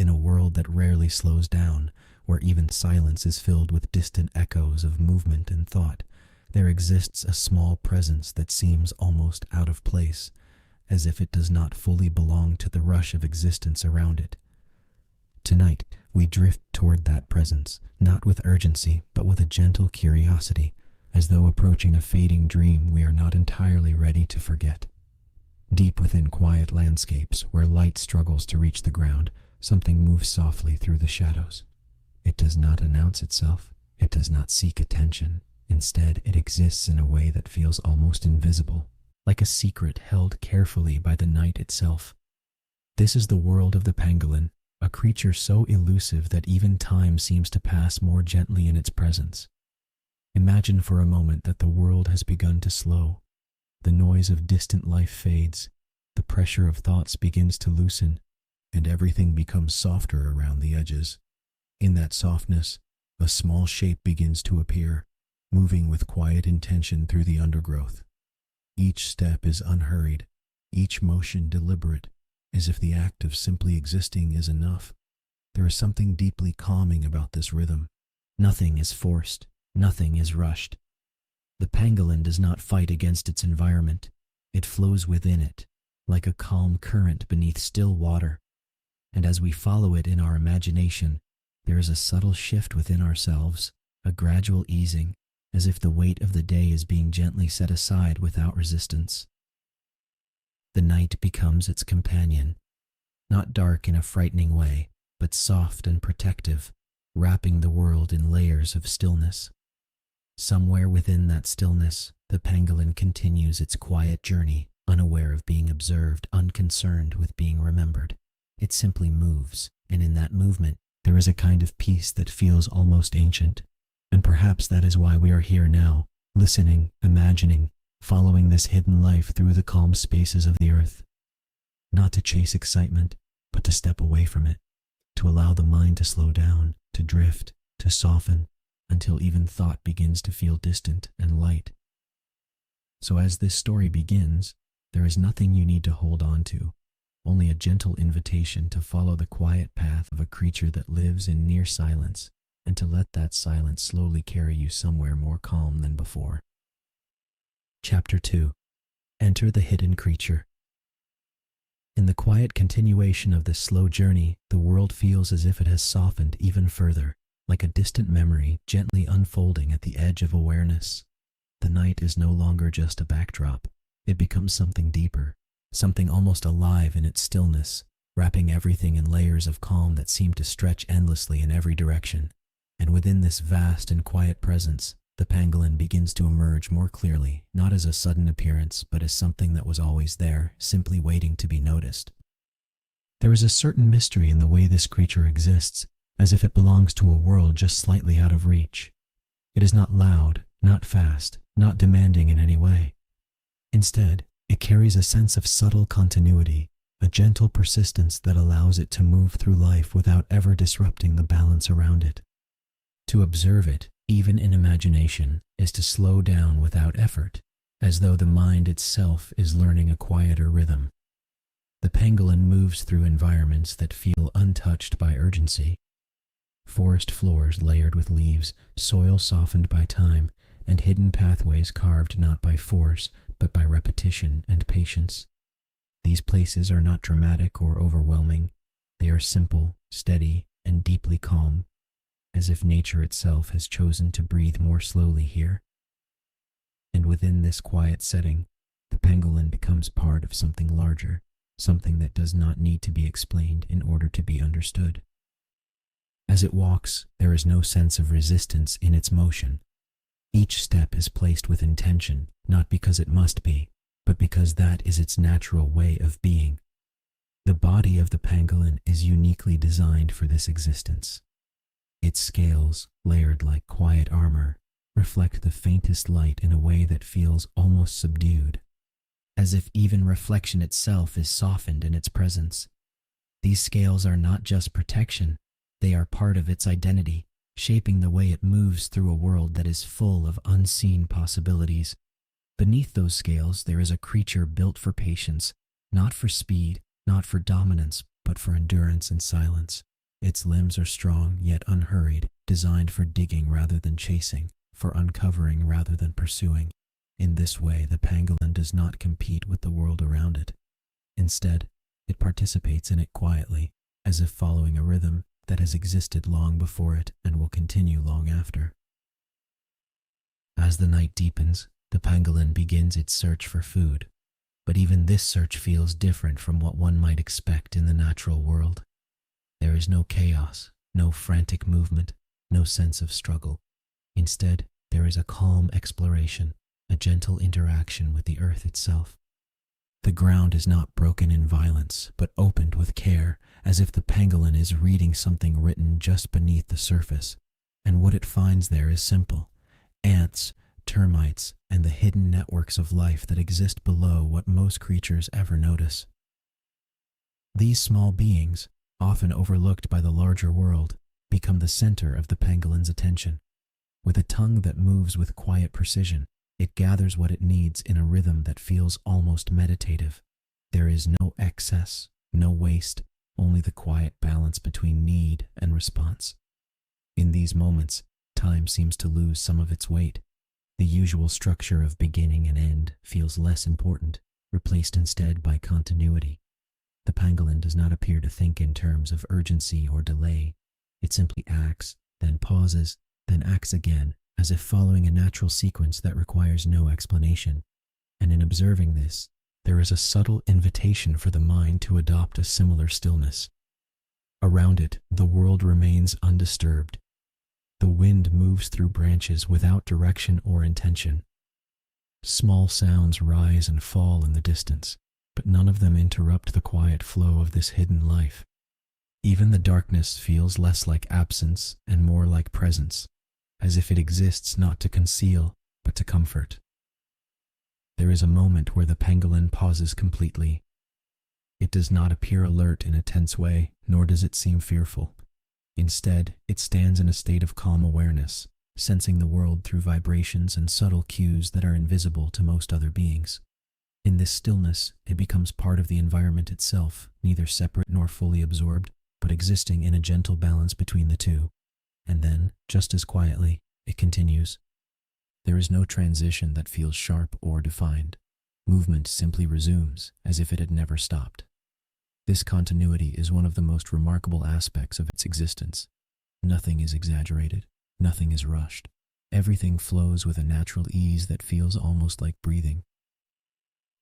In a world that rarely slows down, where even silence is filled with distant echoes of movement and thought, there exists a small presence that seems almost out of place, as if it does not fully belong to the rush of existence around it. Tonight, we drift toward that presence, not with urgency, but with a gentle curiosity, as though approaching a fading dream we are not entirely ready to forget. Deep within quiet landscapes, where light struggles to reach the ground, something moves softly through the shadows. It does not announce itself. It does not seek attention. Instead, it exists in a way that feels almost invisible, like a secret held carefully by the night itself. This is the world of the pangolin, a creature so elusive that even time seems to pass more gently in its presence. Imagine for a moment that the world has begun to slow. The noise of distant life fades, the pressure of thoughts begins to loosen, and everything becomes softer around the edges. In that softness, a small shape begins to appear, moving with quiet intention through the undergrowth. Each step is unhurried, each motion deliberate, as if the act of simply existing is enough. There is something deeply calming about this rhythm. Nothing is forced, nothing is rushed. The pangolin does not fight against its environment. It flows within it, like a calm current beneath still water. And as we follow it in our imagination, there is a subtle shift within ourselves, a gradual easing, as if the weight of the day is being gently set aside without resistance. The night becomes its companion, not dark in a frightening way, but soft and protective, wrapping the world in layers of stillness. Somewhere within that stillness, the pangolin continues its quiet journey, unaware of being observed, unconcerned with being remembered. It simply moves, and in that movement, there is a kind of peace that feels almost ancient. And perhaps that is why we are here now, listening, imagining, following this hidden life through the calm spaces of the earth. Not to chase excitement, but to step away from it, to allow the mind to slow down, to drift, to soften, until even thought begins to feel distant and light. So as this story begins, there is nothing you need to hold on to, only a gentle invitation to follow the quiet path of a creature that lives in near silence, and to let that silence slowly carry you somewhere more calm than before. Chapter 2. Enter the Hidden Creature. In the quiet continuation of this slow journey, the world feels as if it has softened even further, like a distant memory gently unfolding at the edge of awareness. The night is no longer just a backdrop. It becomes something deeper, something almost alive in its stillness, wrapping everything in layers of calm that seem to stretch endlessly in every direction. And within this vast and quiet presence, the pangolin begins to emerge more clearly, not as a sudden appearance, but as something that was always there, simply waiting to be noticed. There is a certain mystery in the way this creature exists, as if it belongs to a world just slightly out of reach. It is not loud, not fast, not demanding in any way. Instead, it carries a sense of subtle continuity, a gentle persistence that allows it to move through life without ever disrupting the balance around it. To observe it, even in imagination, is to slow down without effort, as though the mind itself is learning a quieter rhythm. The pangolin moves through environments that feel untouched by urgency. Forest floors layered with leaves, soil softened by time, and hidden pathways carved not by force, but by repetition and patience. These places are not dramatic or overwhelming. They are simple, steady, and deeply calm, as if nature itself has chosen to breathe more slowly here. And within this quiet setting, the pangolin becomes part of something larger, something that does not need to be explained in order to be understood. As it walks, there is no sense of resistance in its motion. Each step is placed with intention, not because it must be, but because that is its natural way of being. The body of the pangolin is uniquely designed for this existence. Its scales, layered like quiet armor, reflect the faintest light in a way that feels almost subdued, as if even reflection itself is softened in its presence. These scales are not just protection, they are part of its identity, shaping the way it moves through a world that is full of unseen possibilities. Beneath those scales, there is a creature built for patience, not for speed, not for dominance, but for endurance and silence. Its limbs are strong yet unhurried, designed for digging rather than chasing, for uncovering rather than pursuing. In this way, the pangolin does not compete with the world around it. Instead, it participates in it quietly, as if following a rhythm that has existed long before it and will continue long after. As the night deepens, the pangolin begins its search for food. But even this search feels different from what one might expect in the natural world. There is no chaos, no frantic movement, no sense of struggle. Instead, there is a calm exploration, a gentle interaction with the earth itself. The ground is not broken in violence, but opened with care, as if the pangolin is reading something written just beneath the surface. And what it finds there is simple: ants, termites, and the hidden networks of life that exist below what most creatures ever notice. These small beings, often overlooked by the larger world, become the center of the pangolin's attention. With a tongue that moves with quiet precision, it gathers what it needs in a rhythm that feels almost meditative. There is no excess, no waste, only the quiet balance between need and response. In these moments, time seems to lose some of its weight. The usual structure of beginning and end feels less important, replaced instead by continuity. The pangolin does not appear to think in terms of urgency or delay. It simply acts, then pauses, then acts again, as if following a natural sequence that requires no explanation. And in observing this, there is a subtle invitation for the mind to adopt a similar stillness. Around it, the world remains undisturbed. The wind moves through branches without direction or intention. Small sounds rise and fall in the distance, but none of them interrupt the quiet flow of this hidden life. Even the darkness feels less like absence and more like presence, as if it exists not to conceal, but to comfort. There is a moment where the pangolin pauses completely. It does not appear alert in a tense way, nor does it seem fearful. Instead, it stands in a state of calm awareness, sensing the world through vibrations and subtle cues that are invisible to most other beings. In this stillness, it becomes part of the environment itself, neither separate nor fully absorbed, but existing in a gentle balance between the two. And then, just as quietly, it continues. There is no transition that feels sharp or defined. Movement simply resumes, as if it had never stopped. This continuity is one of the most remarkable aspects of its existence. Nothing is exaggerated, nothing is rushed. Everything flows with a natural ease that feels almost like breathing.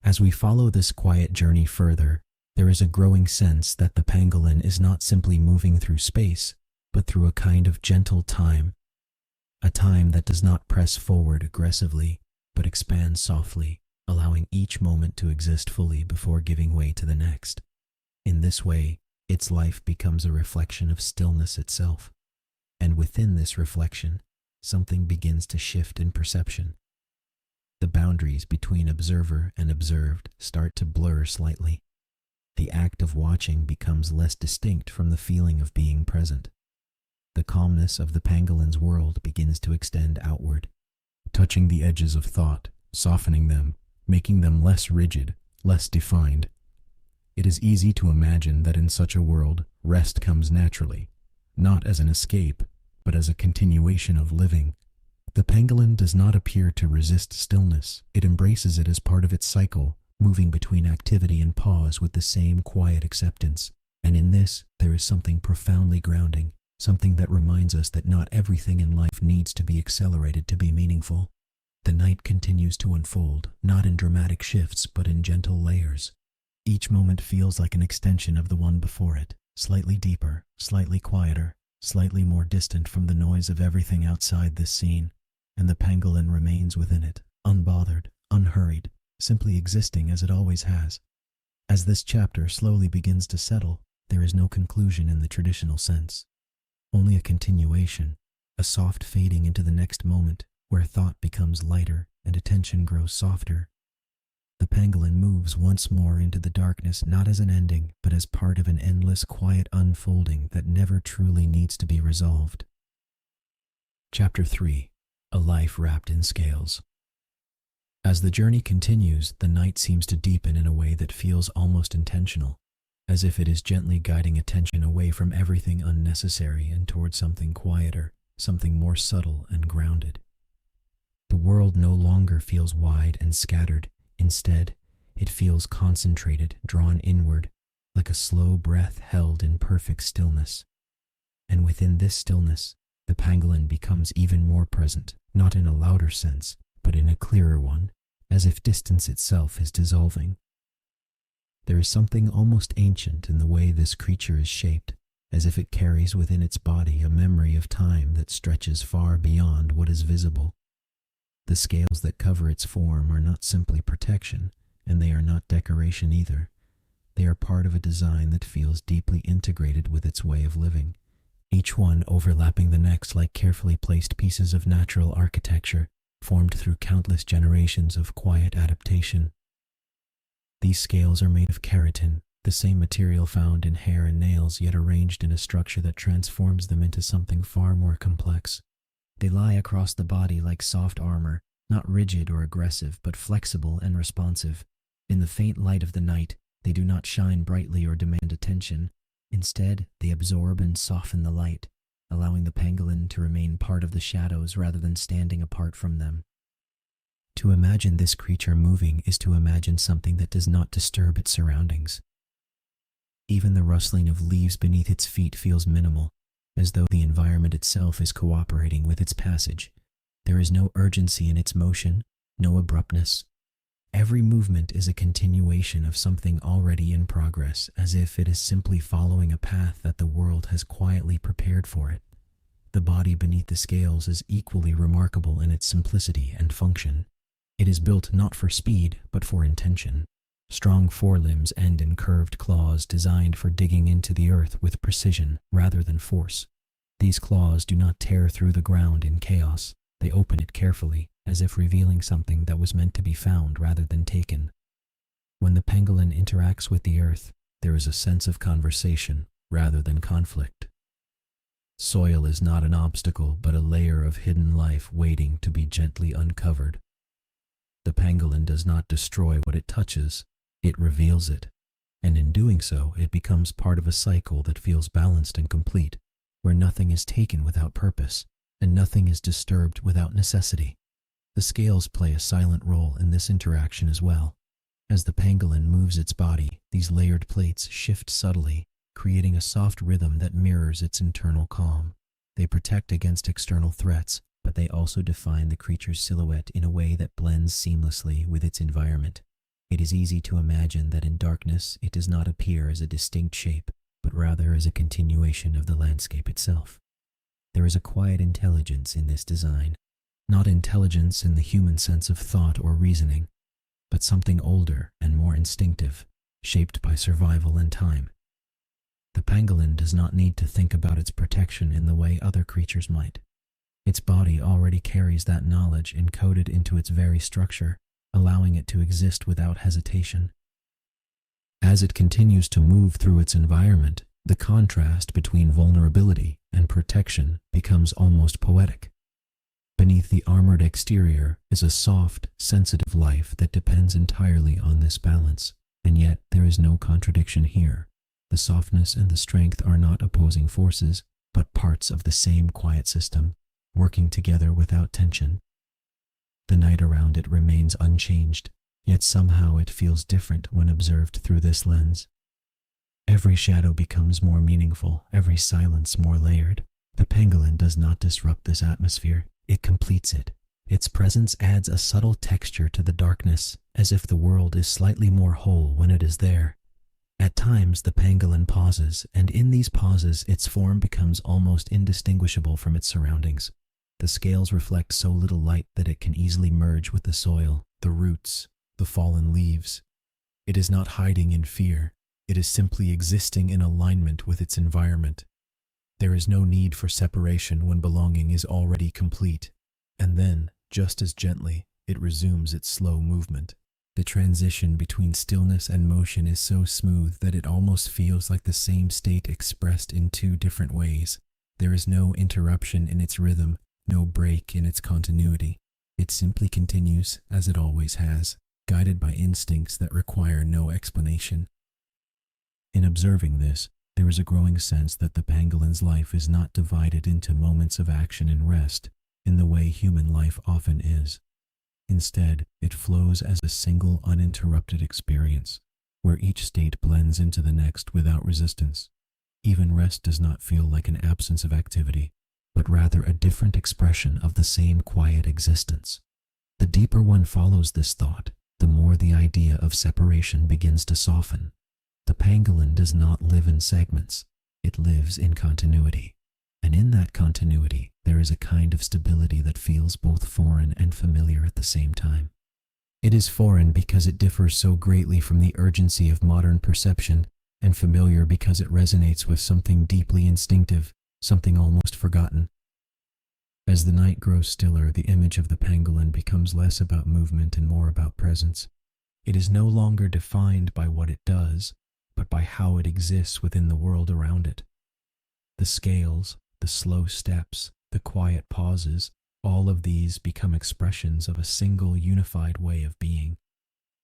As we follow this quiet journey further, there is a growing sense that the pangolin is not simply moving through space, but through a kind of gentle time. A time that does not press forward aggressively, but expands softly, allowing each moment to exist fully before giving way to the next. In this way, its life becomes a reflection of stillness itself. And within this reflection, something begins to shift in perception. The boundaries between observer and observed start to blur slightly. The act of watching becomes less distinct from the feeling of being present. The calmness of the pangolin's world begins to extend outward, touching the edges of thought, softening them, making them less rigid, less defined. It is easy to imagine that in such a world, rest comes naturally, not as an escape, but as a continuation of living. The pangolin does not appear to resist stillness. It embraces it as part of its cycle, moving between activity and pause with the same quiet acceptance. And in this, there is something profoundly grounding, something that reminds us that not everything in life needs to be accelerated to be meaningful. The night continues to unfold, not in dramatic shifts, but in gentle layers. Each moment feels like an extension of the one before it, slightly deeper, slightly quieter, slightly more distant from the noise of everything outside this scene, and the pangolin remains within it, unbothered, unhurried, simply existing as it always has. As this chapter slowly begins to settle, there is no conclusion in the traditional sense, only a continuation, a soft fading into the next moment, where thought becomes lighter and attention grows softer. The pangolin moves once more into the darkness, not as an ending, but as part of an endless, quiet unfolding that never truly needs to be resolved. Chapter 3. A Life Wrapped in Scales. As the journey continues, the night seems to deepen in a way that feels almost intentional. as if it is gently guiding attention away from everything unnecessary and towards something quieter, something more subtle and grounded. The world no longer feels wide and scattered. Instead, it feels concentrated, drawn inward, like a slow breath held in perfect stillness. And within this stillness, the pangolin becomes even more present, not in a louder sense, but in a clearer one, as if distance itself is dissolving. There is something almost ancient in the way this creature is shaped, as if it carries within its body a memory of time that stretches far beyond what is visible. The scales that cover its form are not simply protection, and they are not decoration either. They are part of a design that feels deeply integrated with its way of living, each one overlapping the next like carefully placed pieces of natural architecture formed through countless generations of quiet adaptation. These scales are made of keratin, the same material found in hair and nails, yet arranged in a structure that transforms them into something far more complex. They lie across the body like soft armor, not rigid or aggressive, but flexible and responsive. In the faint light of the night, they do not shine brightly or demand attention. Instead, they absorb and soften the light, allowing the pangolin to remain part of the shadows rather than standing apart from them. To imagine this creature moving is to imagine something that does not disturb its surroundings. Even the rustling of leaves beneath its feet feels minimal, as though the environment itself is cooperating with its passage. There is no urgency in its motion, no abruptness. Every movement is a continuation of something already in progress, as if it is simply following a path that the world has quietly prepared for it. The body beneath the scales is equally remarkable in its simplicity and function. It is built not for speed, but for intention. Strong forelimbs end in curved claws designed for digging into the earth with precision rather than force. These claws do not tear through the ground in chaos. They open it carefully, as if revealing something that was meant to be found rather than taken. When the pangolin interacts with the earth, there is a sense of conversation rather than conflict. Soil is not an obstacle, but a layer of hidden life waiting to be gently uncovered. The pangolin does not destroy what it touches, it reveals it, and in doing so, it becomes part of a cycle that feels balanced and complete, where nothing is taken without purpose, and nothing is disturbed without necessity. The scales play a silent role in this interaction as well. As the pangolin moves its body, these layered plates shift subtly, creating a soft rhythm that mirrors its internal calm. They protect against external threats, but they also define the creature's silhouette in a way that blends seamlessly with its environment. It is easy to imagine that in darkness it does not appear as a distinct shape, but rather as a continuation of the landscape itself. There is a quiet intelligence in this design, not intelligence in the human sense of thought or reasoning, but something older and more instinctive, shaped by survival and time. The pangolin does not need to think about its protection in the way other creatures might. Its body already carries that knowledge encoded into its very structure, allowing it to exist without hesitation. As it continues to move through its environment, the contrast between vulnerability and protection becomes almost poetic. Beneath the armored exterior is a soft, sensitive life that depends entirely on this balance, and yet there is no contradiction here. The softness and the strength are not opposing forces, but parts of the same quiet system, working together without tension. The night around it remains unchanged, yet somehow it feels different when observed through this lens. Every shadow becomes more meaningful, every silence more layered. The pangolin does not disrupt this atmosphere, it completes it. Its presence adds a subtle texture to the darkness, as if the world is slightly more whole when it is there. At times, the pangolin pauses, and in these pauses, its form becomes almost indistinguishable from its surroundings. The scales reflect so little light that it can easily merge with the soil, the roots, the fallen leaves. It is not hiding in fear. It is simply existing in alignment with its environment. There is no need for separation when belonging is already complete. And then, just as gently, it resumes its slow movement. The transition between stillness and motion is so smooth that it almost feels like the same state expressed in two different ways. There is no interruption in its rhythm, no break in its continuity. It simply continues as it always has, guided by instincts that require no explanation. In observing this, there is a growing sense that the pangolin's life is not divided into moments of action and rest in the way human life often is. Instead, it flows as a single uninterrupted experience, where each state blends into the next without resistance. Even rest does not feel like an absence of activity, but rather a different expression of the same quiet existence. The deeper one follows this thought, the more the idea of separation begins to soften. The pangolin does not live in segments, it lives in continuity. And in that continuity, there is a kind of stability that feels both foreign and familiar at the same time. It is foreign because it differs so greatly from the urgency of modern perception, and familiar because it resonates with something deeply instinctive, something almost forgotten. As the night grows stiller, the image of the pangolin becomes less about movement and more about presence. It is no longer defined by what it does, but by how it exists within the world around it. The scales, the slow steps, the quiet pauses, all of these become expressions of a single unified way of being.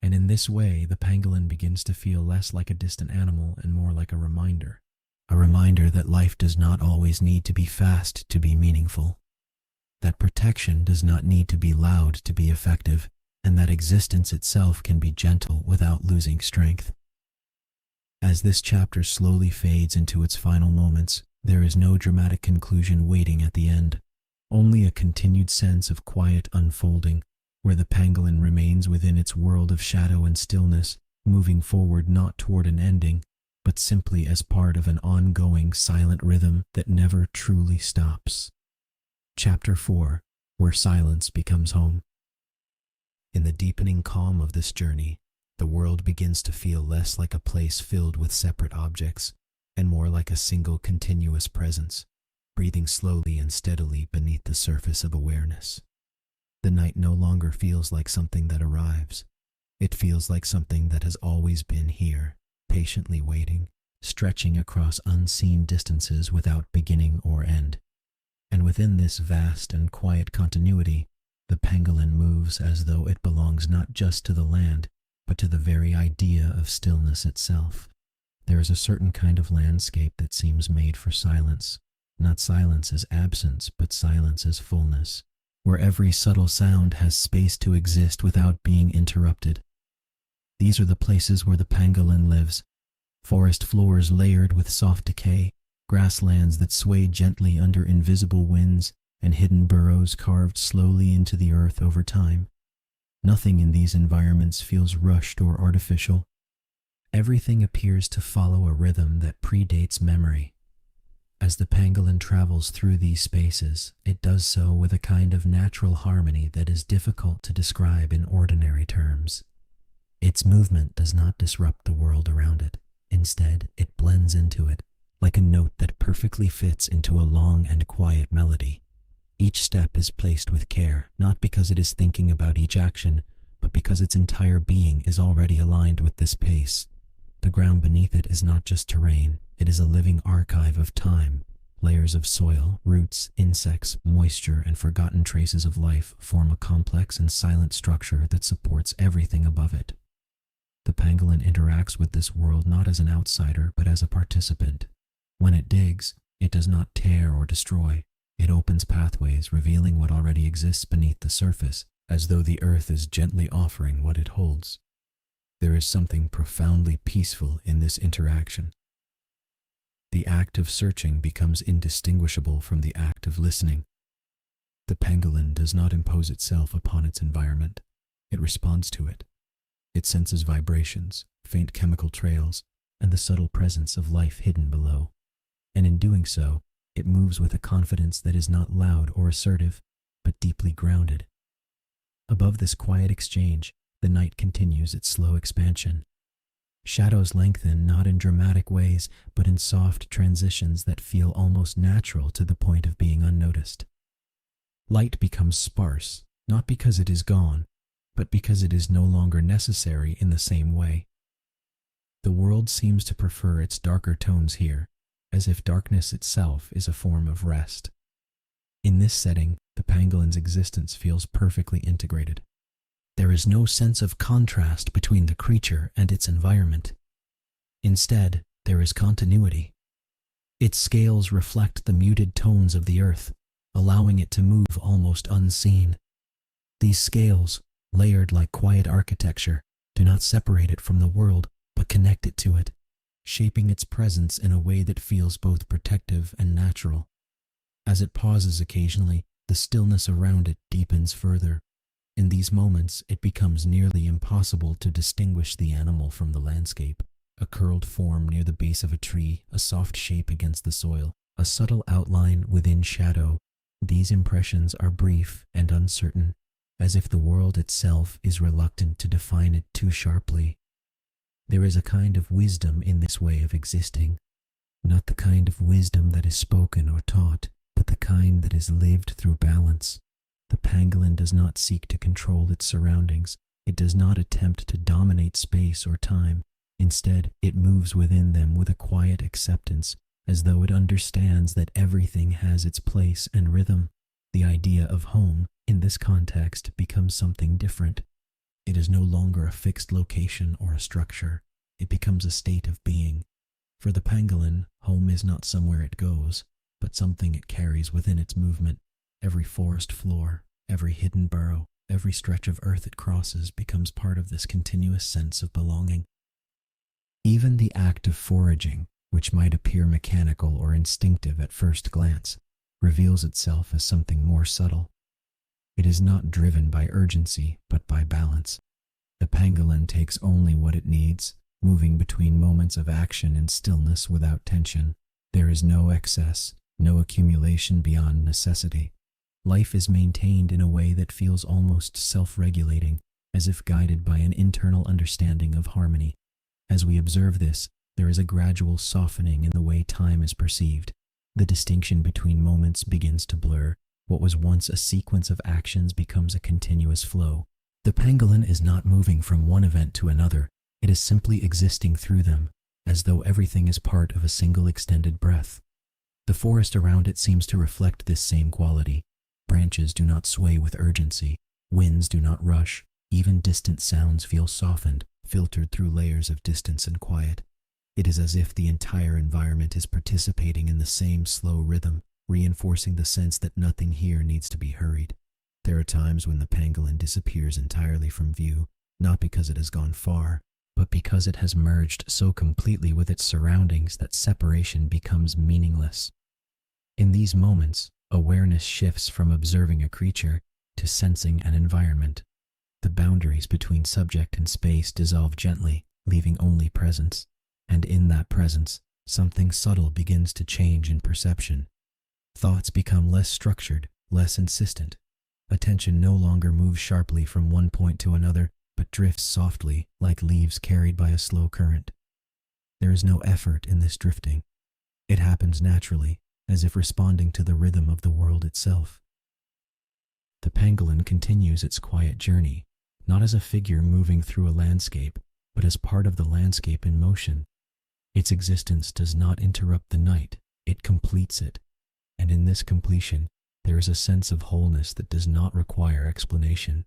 And in this way, the pangolin begins to feel less like a distant animal and more like a reminder that life does not always need to be fast to be meaningful, that protection does not need to be loud to be effective, and that existence itself can be gentle without losing strength. As this chapter slowly fades into its final moments, there is no dramatic conclusion waiting at the end, only a continued sense of quiet unfolding, where the pangolin remains within its world of shadow and stillness, moving forward not toward an ending, but simply as part of an ongoing silent rhythm that never truly stops. Chapter 4, where silence becomes home. In the deepening calm of this journey, the world begins to feel less like a place filled with separate objects, and more like a single continuous presence, breathing slowly and steadily beneath the surface of awareness. The night no longer feels like something that arrives. It feels like something that has always been here, patiently waiting, stretching across unseen distances without beginning or end. And within this vast and quiet continuity, the pangolin moves as though it belongs not just to the land, but to the very idea of stillness itself. There is a certain kind of landscape that seems made for silence, not silence as absence, but silence as fullness, where every subtle sound has space to exist without being interrupted. These are the places where the pangolin lives, forest floors layered with soft decay, grasslands that sway gently under invisible winds, and hidden burrows carved slowly into the earth over time. Nothing in these environments feels rushed or artificial. Everything appears to follow a rhythm that predates memory. As the pangolin travels through these spaces, it does so with a kind of natural harmony that is difficult to describe in ordinary terms. Its movement does not disrupt the world around it. Instead, it blends into it, like a note that perfectly fits into a long and quiet melody. Each step is placed with care, not because it is thinking about each action, but because its entire being is already aligned with this pace. The ground beneath it is not just terrain, it is a living archive of time. Layers of soil, roots, insects, moisture, and forgotten traces of life form a complex and silent structure that supports everything above it. The pangolin interacts with this world not as an outsider, but as a participant. When it digs, it does not tear or destroy. It opens pathways, revealing what already exists beneath the surface, as though the earth is gently offering what it holds. There is something profoundly peaceful in this interaction. The act of searching becomes indistinguishable from the act of listening. The pangolin does not impose itself upon its environment. It responds to it. It senses vibrations, faint chemical trails, and the subtle presence of life hidden below. And in doing so, it moves with a confidence that is not loud or assertive, but deeply grounded. Above this quiet exchange, the night continues its slow expansion. Shadows lengthen not in dramatic ways, but in soft transitions that feel almost natural to the point of being unnoticed. Light becomes sparse, not because it is gone, but because it is no longer necessary in the same way. The world seems to prefer its darker tones here, as if darkness itself is a form of rest. In this setting, the pangolin's existence feels perfectly integrated. There is no sense of contrast between the creature and its environment. Instead, there is continuity. Its scales reflect the muted tones of the earth, allowing it to move almost unseen. These scales, layered like quiet architecture, do not separate it from the world, but connect it to it, shaping its presence in a way that feels both protective and natural. As it pauses occasionally, the stillness around it deepens further. In these moments, it becomes nearly impossible to distinguish the animal from the landscape. A curled form near the base of a tree, a soft shape against the soil, a subtle outline within shadow. These impressions are brief and uncertain, as if the world itself is reluctant to define it too sharply. There is a kind of wisdom in this way of existing, not the kind of wisdom that is spoken or taught, but the kind that is lived through balance. The pangolin does not seek to control its surroundings. It does not attempt to dominate space or time. Instead, it moves within them with a quiet acceptance, as though it understands that everything has its place and rhythm. The idea of home, in this context, becomes something different. It is no longer a fixed location or a structure. It becomes a state of being. For the pangolin, home is not somewhere it goes, but something it carries within its movement. Every forest floor, every hidden burrow, every stretch of earth it crosses becomes part of this continuous sense of belonging. Even the act of foraging, which might appear mechanical or instinctive at first glance, reveals itself as something more subtle. It is not driven by urgency, but by balance. The pangolin takes only what it needs, moving between moments of action and stillness without tension. There is no excess, no accumulation beyond necessity. Life is maintained in a way that feels almost self-regulating, as if guided by an internal understanding of harmony. As we observe this, there is a gradual softening in the way time is perceived. The distinction between moments begins to blur. What was once a sequence of actions becomes a continuous flow. The pangolin is not moving from one event to another. It is simply existing through them, as though everything is part of a single extended breath. The forest around it seems to reflect this same quality. Branches do not sway with urgency. Winds do not rush. Even distant sounds feel softened, filtered through layers of distance and quiet. It is as if the entire environment is participating in the same slow rhythm, reinforcing the sense that nothing here needs to be hurried. There are times when the pangolin disappears entirely from view, not because it has gone far, but because it has merged so completely with its surroundings that separation becomes meaningless. In these moments, awareness shifts from observing a creature to sensing an environment. The boundaries between subject and space dissolve gently, leaving only presence. And in that presence, something subtle begins to change in perception. Thoughts become less structured, less insistent. Attention no longer moves sharply from one point to another, but drifts softly, like leaves carried by a slow current. There is no effort in this drifting. It happens naturally, as if responding to the rhythm of the world itself. The pangolin continues its quiet journey, not as a figure moving through a landscape, but as part of the landscape in motion. Its existence does not interrupt the night, it completes it. And in this completion, there is a sense of wholeness that does not require explanation.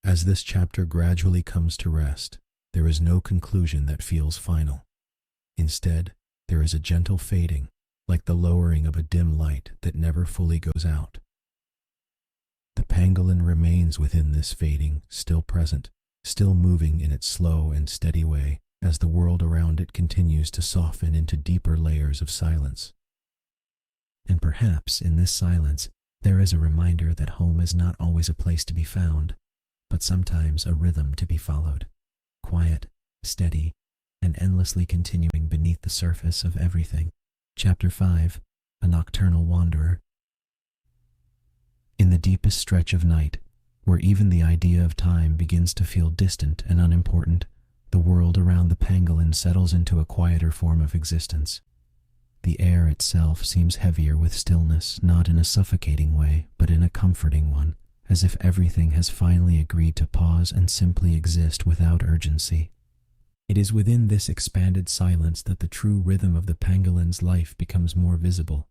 As this chapter gradually comes to rest, there is no conclusion that feels final. Instead, there is a gentle fading, like the lowering of a dim light that never fully goes out. The pangolin remains within this fading, still present, still moving in its slow and steady way, as the world around it continues to soften into deeper layers of silence. And perhaps in this silence, there is a reminder that home is not always a place to be found, but sometimes a rhythm to be followed, quiet, steady, and endlessly continuing beneath the surface of everything. Chapter 5, A Nocturnal Wanderer. In the deepest stretch of night, where even the idea of time begins to feel distant and unimportant, the world around the pangolin settles into a quieter form of existence. The air itself seems heavier with stillness, not in a suffocating way, but in a comforting one, as if everything has finally agreed to pause and simply exist without urgency. It is within this expanded silence that the true rhythm of the pangolin's life becomes more visible,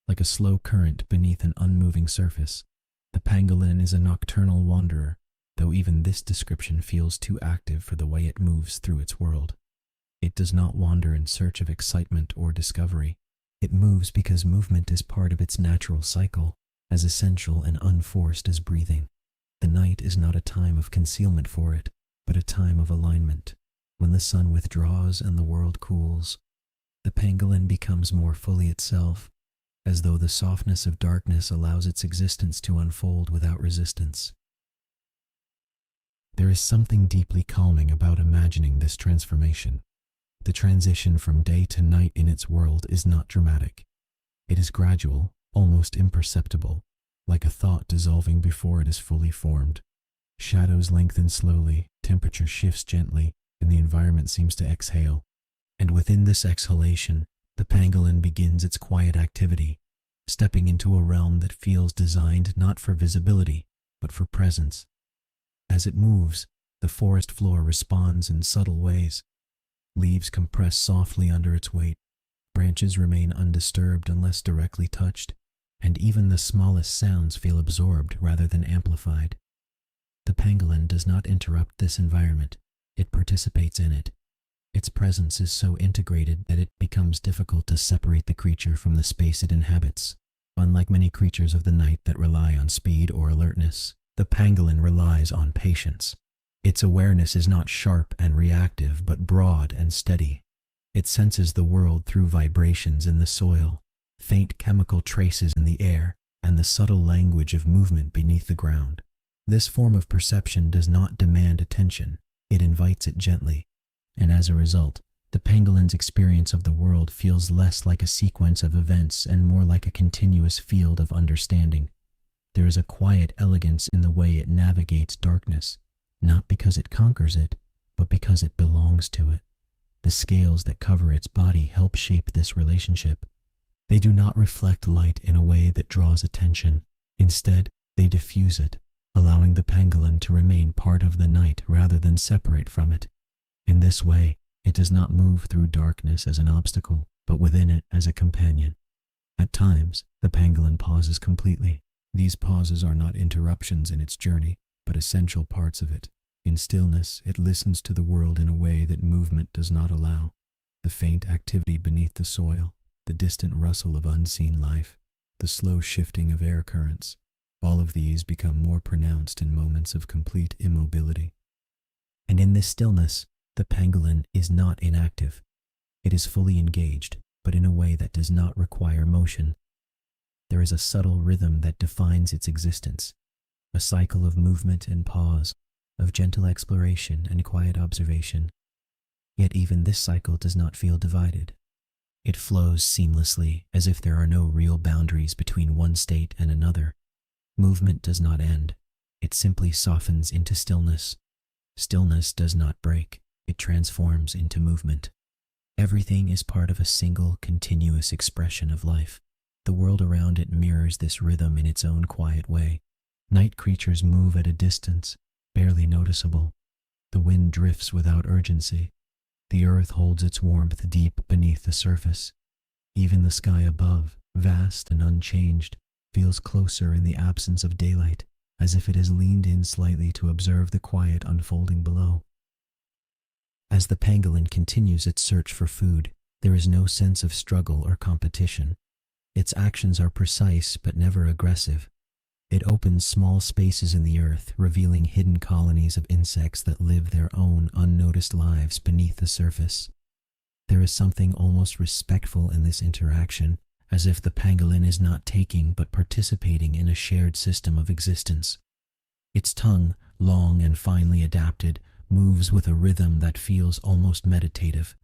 like a slow current beneath an unmoving surface. The pangolin is a nocturnal wanderer, though even this description feels too active for the way it moves through its world. It does not wander in search of excitement or discovery. It moves because movement is part of its natural cycle, as essential and unforced as breathing. The night is not a time of concealment for it, but a time of alignment. When the sun withdraws and the world cools, the pangolin becomes more fully itself, as though the softness of darkness allows its existence to unfold without resistance. There is something deeply calming about imagining this transformation. The transition from day to night in its world is not dramatic. It is gradual, almost imperceptible, like a thought dissolving before it is fully formed. Shadows lengthen slowly, temperature shifts gently, and the environment seems to exhale. And within this exhalation, the pangolin begins its quiet activity, stepping into a realm that feels designed not for visibility, but for presence. As it moves, the forest floor responds in subtle ways. Leaves compress softly under its weight, branches remain undisturbed unless directly touched, and even the smallest sounds feel absorbed rather than amplified. The pangolin does not interrupt this environment, it participates in it. Its presence is so integrated that it becomes difficult to separate the creature from the space it inhabits. Unlike many creatures of the night that rely on speed or alertness, the pangolin relies on patience. Its awareness is not sharp and reactive, but broad and steady. It senses the world through vibrations in the soil, faint chemical traces in the air, and the subtle language of movement beneath the ground. This form of perception does not demand attention, it invites it gently. And as a result, the pangolin's experience of the world feels less like a sequence of events and more like a continuous field of understanding. There is a quiet elegance in the way it navigates darkness, not because it conquers it, but because it belongs to it. The scales that cover its body help shape this relationship. They do not reflect light in a way that draws attention. Instead, they diffuse it, allowing the pangolin to remain part of the night rather than separate from it. In this way, it does not move through darkness as an obstacle, but within it as a companion. At times, the pangolin pauses completely. These pauses are not interruptions in its journey, but essential parts of it. In stillness, it listens to the world in a way that movement does not allow. The faint activity beneath the soil, the distant rustle of unseen life, the slow shifting of air currents, all of these become more pronounced in moments of complete immobility. And in this stillness, the pangolin is not inactive. It is fully engaged, but in a way that does not require motion. There is a subtle rhythm that defines its existence, a cycle of movement and pause, of gentle exploration and quiet observation. Yet even this cycle does not feel divided. It flows seamlessly, as if there are no real boundaries between one state and another. Movement does not end. It simply softens into stillness. Stillness does not break. It transforms into movement. Everything is part of a single, continuous expression of life. The world around it mirrors this rhythm in its own quiet way. Night creatures move at a distance, barely noticeable. The wind drifts without urgency. The earth holds its warmth deep beneath the surface. Even the sky above, vast and unchanged, feels closer in the absence of daylight, as if it has leaned in slightly to observe the quiet unfolding below. As the pangolin continues its search for food, there is no sense of struggle or competition. Its actions are precise but never aggressive. It opens small spaces in the earth, revealing hidden colonies of insects that live their own unnoticed lives beneath the surface. There is something almost respectful in this interaction, as if the pangolin is not taking but participating in a shared system of existence. Its tongue, long and finely adapted, moves with a rhythm that feels almost meditative.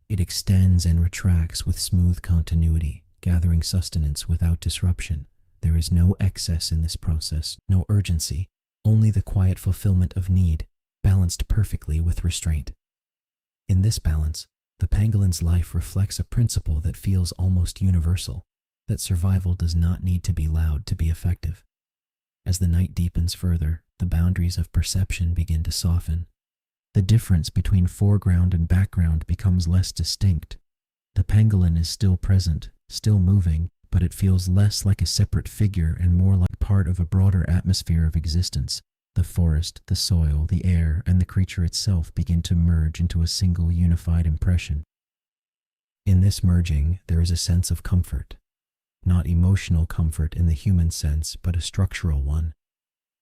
It extends and retracts with smooth continuity, gathering sustenance without disruption. There is no excess in this process, no urgency, only the quiet fulfillment of need, balanced perfectly with restraint. In this balance, the pangolin's life reflects a principle that feels almost universal, that survival does not need to be loud to be effective. As the night deepens further, the boundaries of perception begin to soften. The difference between foreground and background becomes less distinct. The pangolin is still present, still moving, but it feels less like a separate figure and more like part of a broader atmosphere of existence, The forest, the soil, the air, and the creature itself begin to merge into a single unified impression. In this merging, there is a sense of comfort. Not emotional comfort in the human sense, but a structural one.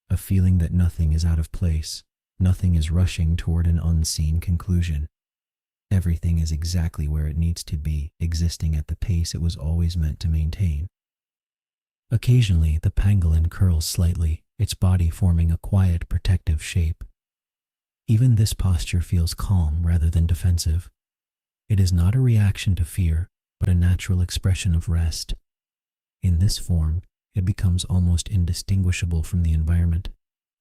A feeling that nothing is out of place, nothing is rushing toward an unseen conclusion. Everything is exactly where it needs to be, existing at the pace it was always meant to maintain. Occasionally, the pangolin curls slightly, its body forming a quiet, protective shape. Even this posture feels calm rather than defensive. It is not a reaction to fear, but a natural expression of rest. In this form, it becomes almost indistinguishable from the environment,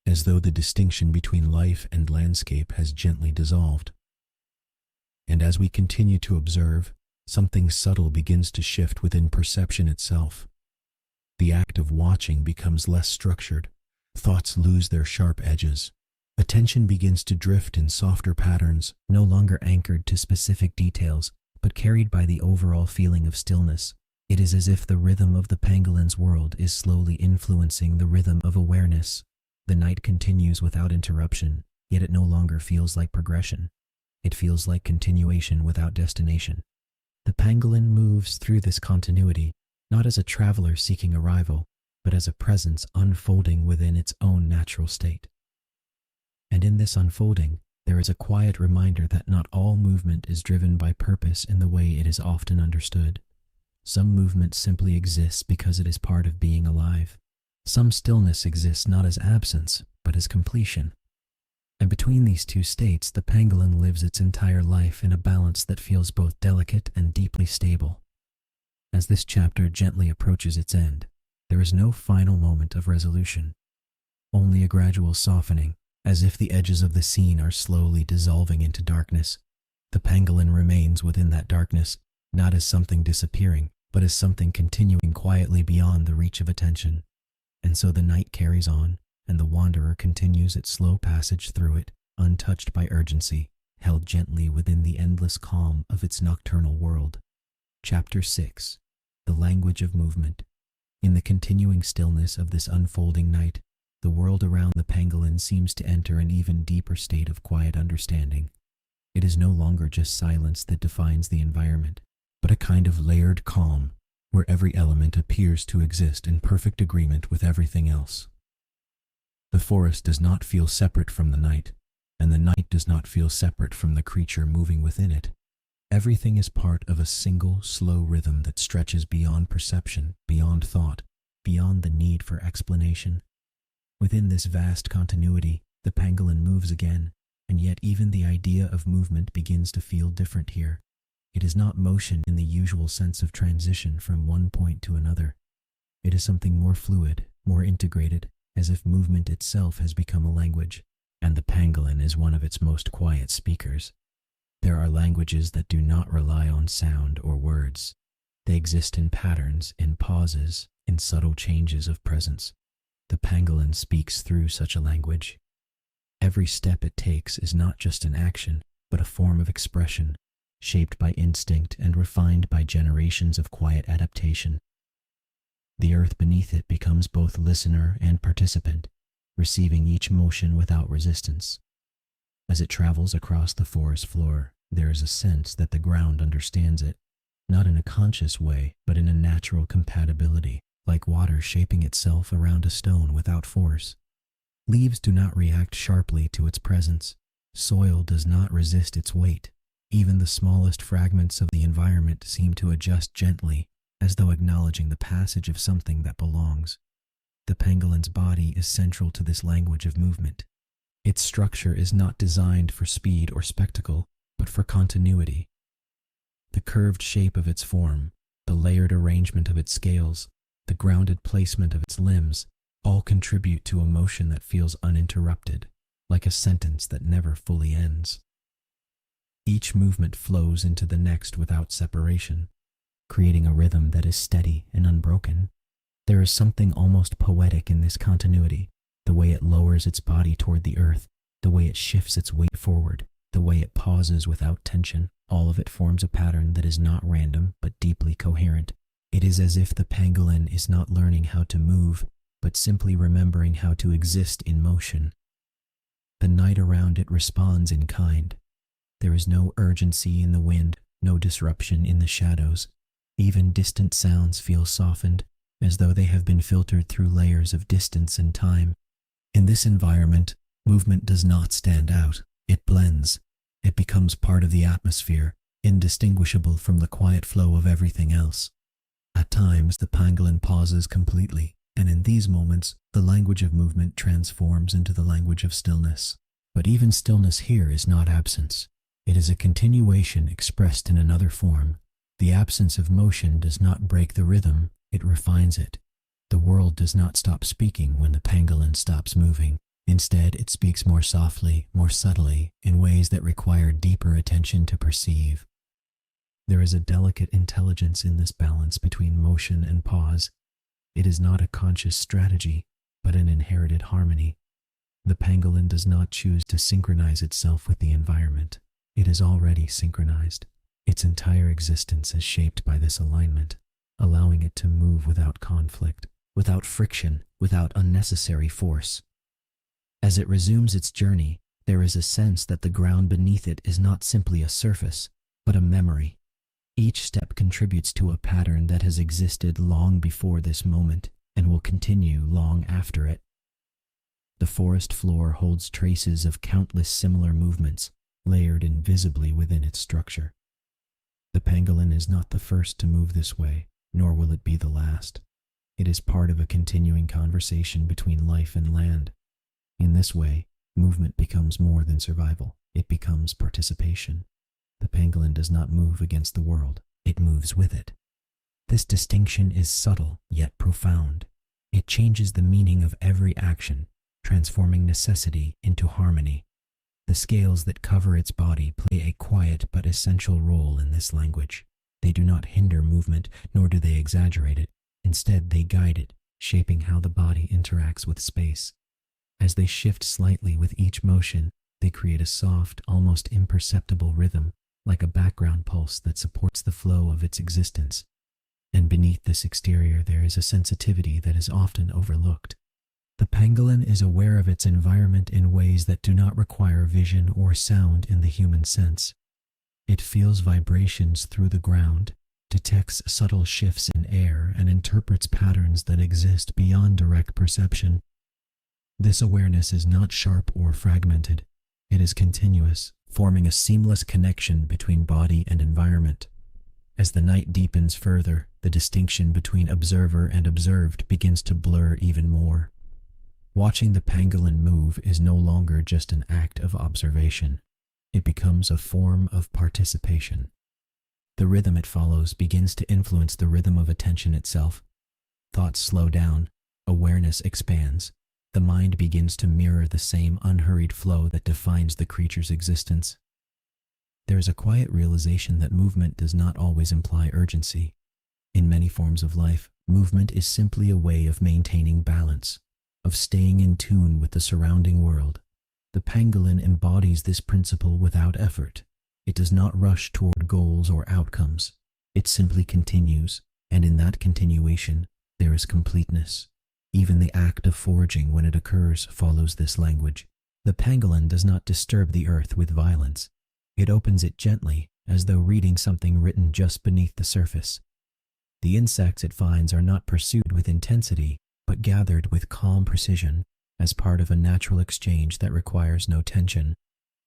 as though the distinction between life and landscape has gently dissolved. And as we continue to observe, something subtle begins to shift within perception itself. The act of watching becomes less structured. Thoughts lose their sharp edges. Attention begins to drift in softer patterns, no longer anchored to specific details, but carried by the overall feeling of stillness. It is as if the rhythm of the pangolin's world is slowly influencing the rhythm of awareness. The night continues without interruption, yet it no longer feels like progression. It feels like continuation without destination. The pangolin moves through this continuity, not as a traveler seeking arrival, but as a presence unfolding within its own natural state. And in this unfolding, there is a quiet reminder that not all movement is driven by purpose in the way it is often understood. Some movement simply exists because it is part of being alive. Some stillness exists not as absence, but as completion. And between these two states, the pangolin lives its entire life in a balance that feels both delicate and deeply stable. As this chapter gently approaches its end, there is no final moment of resolution, only a gradual softening, as if the edges of the scene are slowly dissolving into darkness. The pangolin remains within that darkness, not as something disappearing, but as something continuing quietly beyond the reach of attention. And so the night carries on, and the wanderer continues its slow passage through it, untouched by urgency, held gently within the endless calm of its nocturnal world. Chapter 6. The Language of Movement. In the continuing stillness of this unfolding night, the world around the pangolin seems to enter an even deeper state of quiet understanding. It is no longer just silence that defines the environment, but a kind of layered calm, where every element appears to exist in perfect agreement with everything else. The forest does not feel separate from the night, and the night does not feel separate from the creature moving within it. Everything is part of a single, slow rhythm that stretches beyond perception, beyond thought, beyond the need for explanation. Within this vast continuity, the pangolin moves again, and yet even the idea of movement begins to feel different here. It is not motion in the usual sense of transition from one point to another. It is something more fluid, more integrated, as if movement itself has become a language, and the pangolin is one of its most quiet speakers. There are languages that do not rely on sound or words. They exist in patterns, in pauses, in subtle changes of presence. The pangolin speaks through such a language. Every step it takes is not just an action, but a form of expression, shaped by instinct and refined by generations of quiet adaptation. The earth beneath it becomes both listener and participant, receiving each motion without resistance. As it travels across the forest floor, there is a sense that the ground understands it, not in a conscious way, but in a natural compatibility, like water shaping itself around a stone without force. Leaves do not react sharply to its presence. Soil does not resist its weight. Even the smallest fragments of the environment seem to adjust gently, as though acknowledging the passage of something that belongs. The pangolin's body is central to this language of movement. Its structure is not designed for speed or spectacle, but for continuity. The curved shape of its form, the layered arrangement of its scales, the grounded placement of its limbs, all contribute to a motion that feels uninterrupted, like a sentence that never fully ends. Each movement flows into the next without separation, creating a rhythm that is steady and unbroken. There is something almost poetic in this continuity, the way it lowers its body toward the earth, the way it shifts its weight forward, the way it pauses without tension. All of it forms a pattern that is not random, but deeply coherent. It is as if the pangolin is not learning how to move, but simply remembering how to exist in motion. The night around it responds in kind. There is no urgency in the wind, no disruption in the shadows. Even distant sounds feel softened, as though they have been filtered through layers of distance and time. In this environment, movement does not stand out. It blends. It becomes part of the atmosphere, indistinguishable from the quiet flow of everything else. At times, the pangolin pauses completely, and in these moments, the language of movement transforms into the language of stillness. But even stillness here is not absence. It is a continuation expressed in another form. The absence of motion does not break the rhythm, it refines it. The world does not stop speaking when the pangolin stops moving. Instead, it speaks more softly, more subtly, in ways that require deeper attention to perceive. There is a delicate intelligence in this balance between motion and pause. It is not a conscious strategy, but an inherited harmony. The pangolin does not choose to synchronize itself with the environment. It is already synchronized. Its entire existence is shaped by this alignment, allowing it to move without conflict, without friction, without unnecessary force. As it resumes its journey, there is a sense that the ground beneath it is not simply a surface, but a memory. Each step contributes to a pattern that has existed long before this moment and will continue long after it. The forest floor holds traces of countless similar movements, layered invisibly within its structure. The pangolin is not the first to move this way, nor will it be the last. It is part of a continuing conversation between life and land. In this way, movement becomes more than survival. It becomes participation. The pangolin does not move against the world. It moves with it. This distinction is subtle, yet profound. It changes the meaning of every action, transforming necessity into harmony. The scales that cover its body play a quiet but essential role in this language. They do not hinder movement, nor do they exaggerate it. Instead, they guide it, shaping how the body interacts with space. As they shift slightly with each motion, they create a soft, almost imperceptible rhythm, like a background pulse that supports the flow of its existence. And beneath this exterior, there is a sensitivity that is often overlooked. The pangolin is aware of its environment in ways that do not require vision or sound in the human sense. It feels vibrations through the ground, detects subtle shifts in air, and interprets patterns that exist beyond direct perception. This awareness is not sharp or fragmented. It is continuous, forming a seamless connection between body and environment. As the night deepens further, the distinction between observer and observed begins to blur even more. Watching the pangolin move is no longer just an act of observation. It becomes a form of participation. The rhythm it follows begins to influence the rhythm of attention itself. Thoughts slow down, awareness expands. The mind begins to mirror the same unhurried flow that defines the creature's existence. There is a quiet realization that movement does not always imply urgency. In many forms of life, movement is simply a way of maintaining balance, of staying in tune with the surrounding world. The pangolin embodies this principle without effort. It does not rush toward goals or outcomes. It simply continues, and in that continuation, there is completeness. Even the act of foraging, when it occurs, follows this language. The pangolin does not disturb the earth with violence. It opens it gently, as though reading something written just beneath the surface. The insects it finds are not pursued with intensity, but gathered with calm precision, as part of a natural exchange that requires no tension.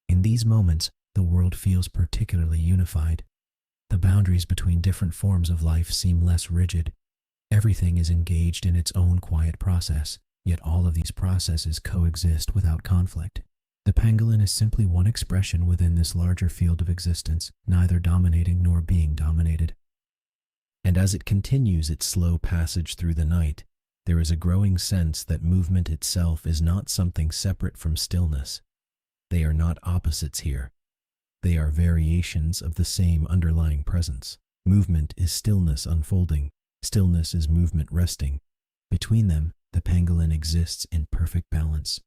In these moments, the world feels particularly unified. The boundaries between different forms of life seem less rigid. Everything is engaged in its own quiet process, yet all of these processes coexist without conflict. The pangolin is simply one expression within this larger field of existence, neither dominating nor being dominated. And as it continues its slow passage through the night, there is a growing sense that movement itself is not something separate from stillness. They are not opposites here. They are variations of the same underlying presence. Movement is stillness unfolding. Stillness is movement resting. Between them, the pangolin exists in perfect balance.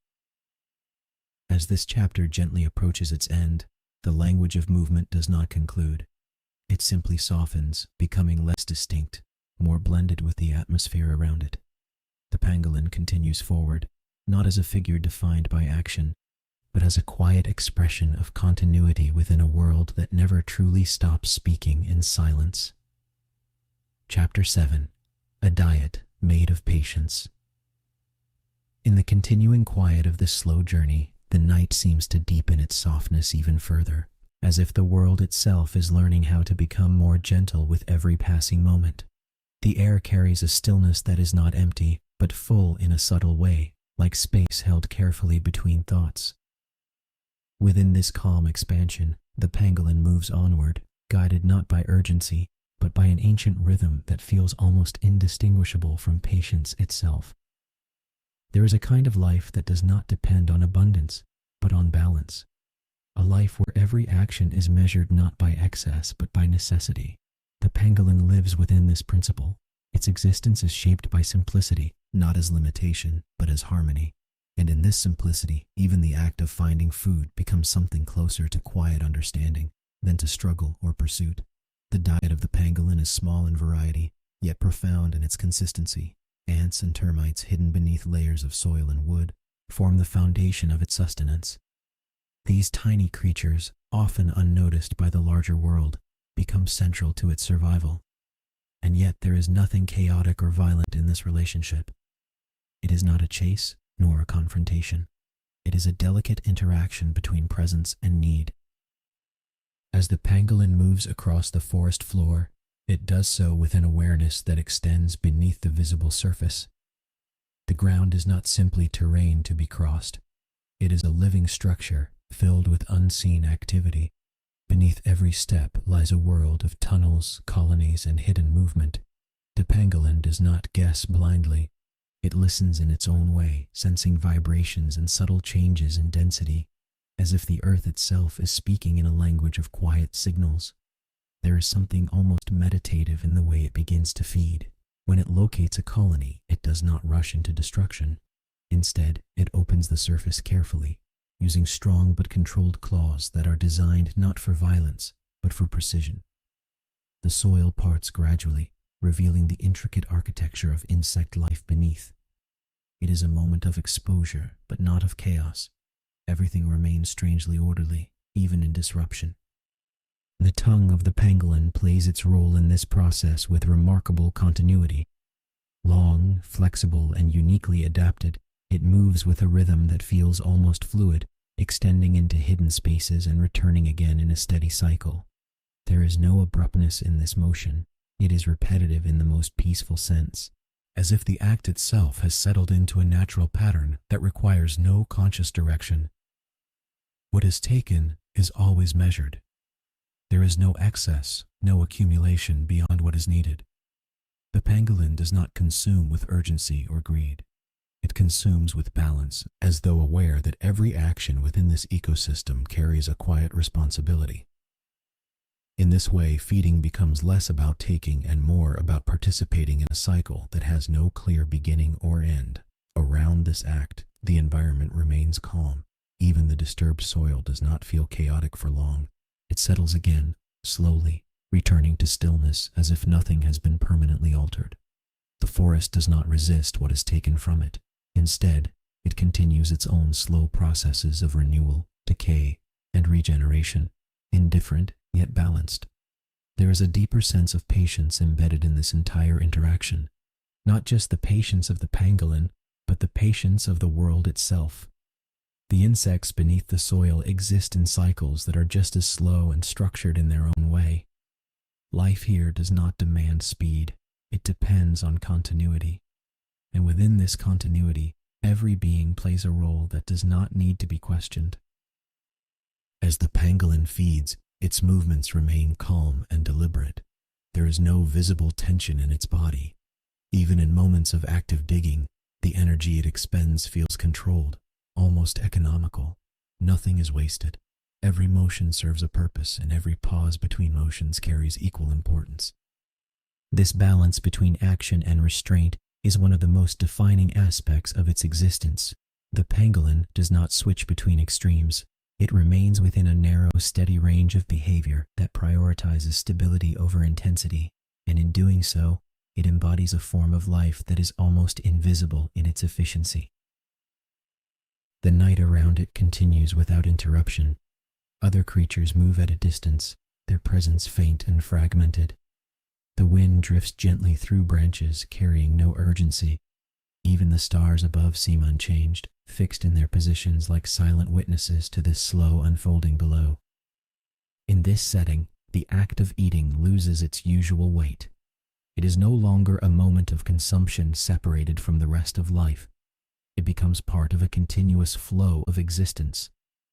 As this chapter gently approaches its end, the language of movement does not conclude. It simply softens, becoming less distinct, more blended with the atmosphere around it. The pangolin continues forward, not as a figure defined by action, but as a quiet expression of continuity within a world that never truly stops speaking in silence. Chapter 7. A Diet Made of Patience. In the continuing quiet of this slow journey, the night seems to deepen its softness even further, as if the world itself is learning how to become more gentle with every passing moment. The air carries a stillness that is not empty, but full in a subtle way, like space held carefully between thoughts. Within this calm expansion, the pangolin moves onward, guided not by urgency, but by an ancient rhythm that feels almost indistinguishable from patience itself. There is a kind of life that does not depend on abundance, but on balance. A life where every action is measured not by excess, but by necessity. The pangolin lives within this principle. Its existence is shaped by simplicity, not as limitation, but as harmony. And in this simplicity, even the act of finding food becomes something closer to quiet understanding than to struggle or pursuit. The diet of the pangolin is small in variety, yet profound in its consistency. Ants and termites hidden beneath layers of soil and wood form the foundation of its sustenance. These tiny creatures, often unnoticed by the larger world, become central to its survival. And yet there is nothing chaotic or violent in this relationship. It is not a chase, nor a confrontation. It is a delicate interaction between presence and need. As the pangolin moves across the forest floor, it does so with an awareness that extends beneath the visible surface. The ground is not simply terrain to be crossed. It is a living structure filled with unseen activity. Beneath every step lies a world of tunnels, colonies, and hidden movement. The pangolin does not guess blindly. It listens in its own way, sensing vibrations and subtle changes in density, as if the earth itself is speaking in a language of quiet signals. There is something almost meditative in the way it begins to feed. When it locates a colony, it does not rush into destruction. Instead, it opens the surface carefully, using strong but controlled claws that are designed not for violence, but for precision. The soil parts gradually, revealing the intricate architecture of insect life beneath. It is a moment of exposure, but not of chaos. Everything remains strangely orderly, even in disruption. The tongue of the pangolin plays its role in this process with remarkable continuity. Long, flexible, and uniquely adapted, it moves with a rhythm that feels almost fluid, extending into hidden spaces and returning again in a steady cycle. There is no abruptness in this motion. It is repetitive in the most peaceful sense, as if the act itself has settled into a natural pattern that requires no conscious direction. What is taken is always measured. There is no excess, no accumulation beyond what is needed. The pangolin does not consume with urgency or greed. It consumes with balance, as though aware that every action within this ecosystem carries a quiet responsibility. In this way, feeding becomes less about taking and more about participating in a cycle that has no clear beginning or end. Around this act, the environment remains calm. Even the disturbed soil does not feel chaotic for long. It settles again, slowly, returning to stillness as if nothing has been permanently altered. The forest does not resist what is taken from it. Instead, it continues its own slow processes of renewal, decay, and regeneration, indifferent yet balanced. There is a deeper sense of patience embedded in this entire interaction, not just the patience of the pangolin, but the patience of the world itself. The insects beneath the soil exist in cycles that are just as slow and structured in their own way. Life here does not demand speed, it depends on continuity. And within this continuity, every being plays a role that does not need to be questioned. As the pangolin feeds, its movements remain calm and deliberate. There is no visible tension in its body. Even in moments of active digging, the energy it expends feels controlled, almost economical. Nothing is wasted. Every motion serves a purpose, and every pause between motions carries equal importance. This balance between action and restraint is one of the most defining aspects of its existence. The pangolin does not switch between extremes. It remains within a narrow, steady range of behavior that prioritizes stability over intensity, and in doing so, it embodies a form of life that is almost invisible in its efficiency. The night around it continues without interruption. Other creatures move at a distance, their presence faint and fragmented. The wind drifts gently through branches, carrying no urgency. Even the stars above seem unchanged, fixed in their positions like silent witnesses to this slow unfolding below. In this setting, the act of eating loses its usual weight. It is no longer a moment of consumption separated from the rest of life. It becomes part of a continuous flow of existence,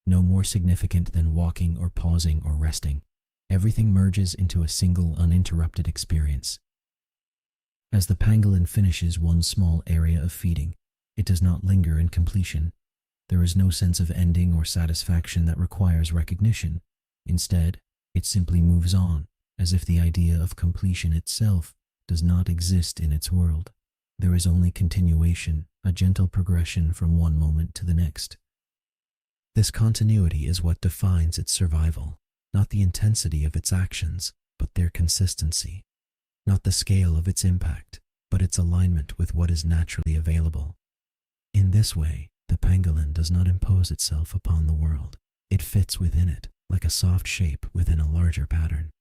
no more significant than walking or pausing or resting. Everything merges into a single uninterrupted experience. As the pangolin finishes one small area of feeding, it does not linger in completion. There is no sense of ending or satisfaction that requires recognition. Instead, it simply moves on, as if the idea of completion itself does not exist in its world. There is only continuation, a gentle progression from one moment to the next. This continuity is what defines its survival, not the intensity of its actions, but their consistency, not the scale of its impact, but its alignment with what is naturally available. In this way, the pangolin does not impose itself upon the world. It fits within it, like a soft shape within a larger pattern.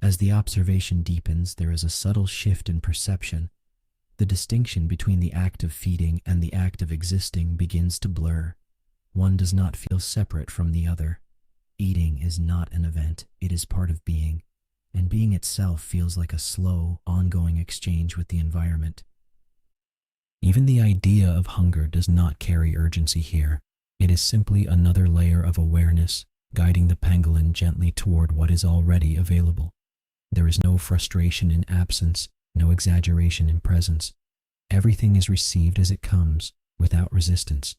As the observation deepens, there is a subtle shift in perception. The distinction between the act of feeding and the act of existing begins to blur. One does not feel separate from the other. Eating is not an event, it is part of being, and being itself feels like a slow, ongoing exchange with the environment. Even the idea of hunger does not carry urgency here. It is simply another layer of awareness, guiding the pangolin gently toward what is already available. There is no frustration in absence, no exaggeration in presence. Everything is received as it comes, without resistance.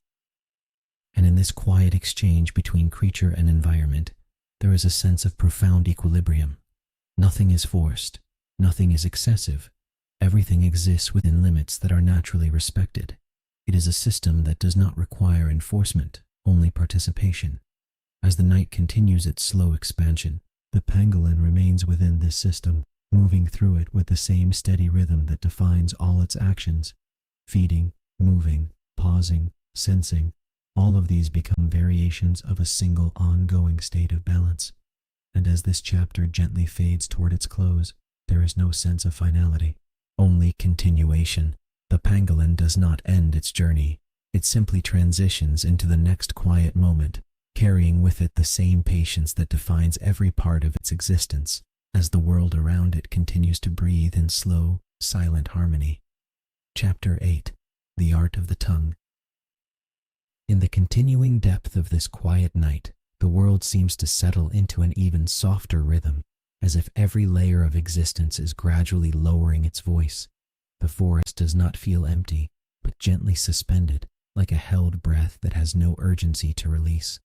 And in this quiet exchange between creature and environment, there is a sense of profound equilibrium. Nothing is forced, nothing is excessive. Everything exists within limits that are naturally respected. It is a system that does not require enforcement, only participation. As the night continues its slow expansion, the pangolin remains within this system, moving through it with the same steady rhythm that defines all its actions. Feeding, moving, pausing, sensing, all of these become variations of a single ongoing state of balance. And as this chapter gently fades toward its close, there is no sense of finality, only continuation. The pangolin does not end its journey. It simply transitions into the next quiet moment, carrying with it the same patience that defines every part of its existence, as the world around it continues to breathe in slow, silent harmony. Chapter 8. The Art of the Tongue. In the continuing depth of this quiet night, the world seems to settle into an even softer rhythm, as if every layer of existence is gradually lowering its voice. The forest does not feel empty, but gently suspended, like a held breath that has no urgency to release.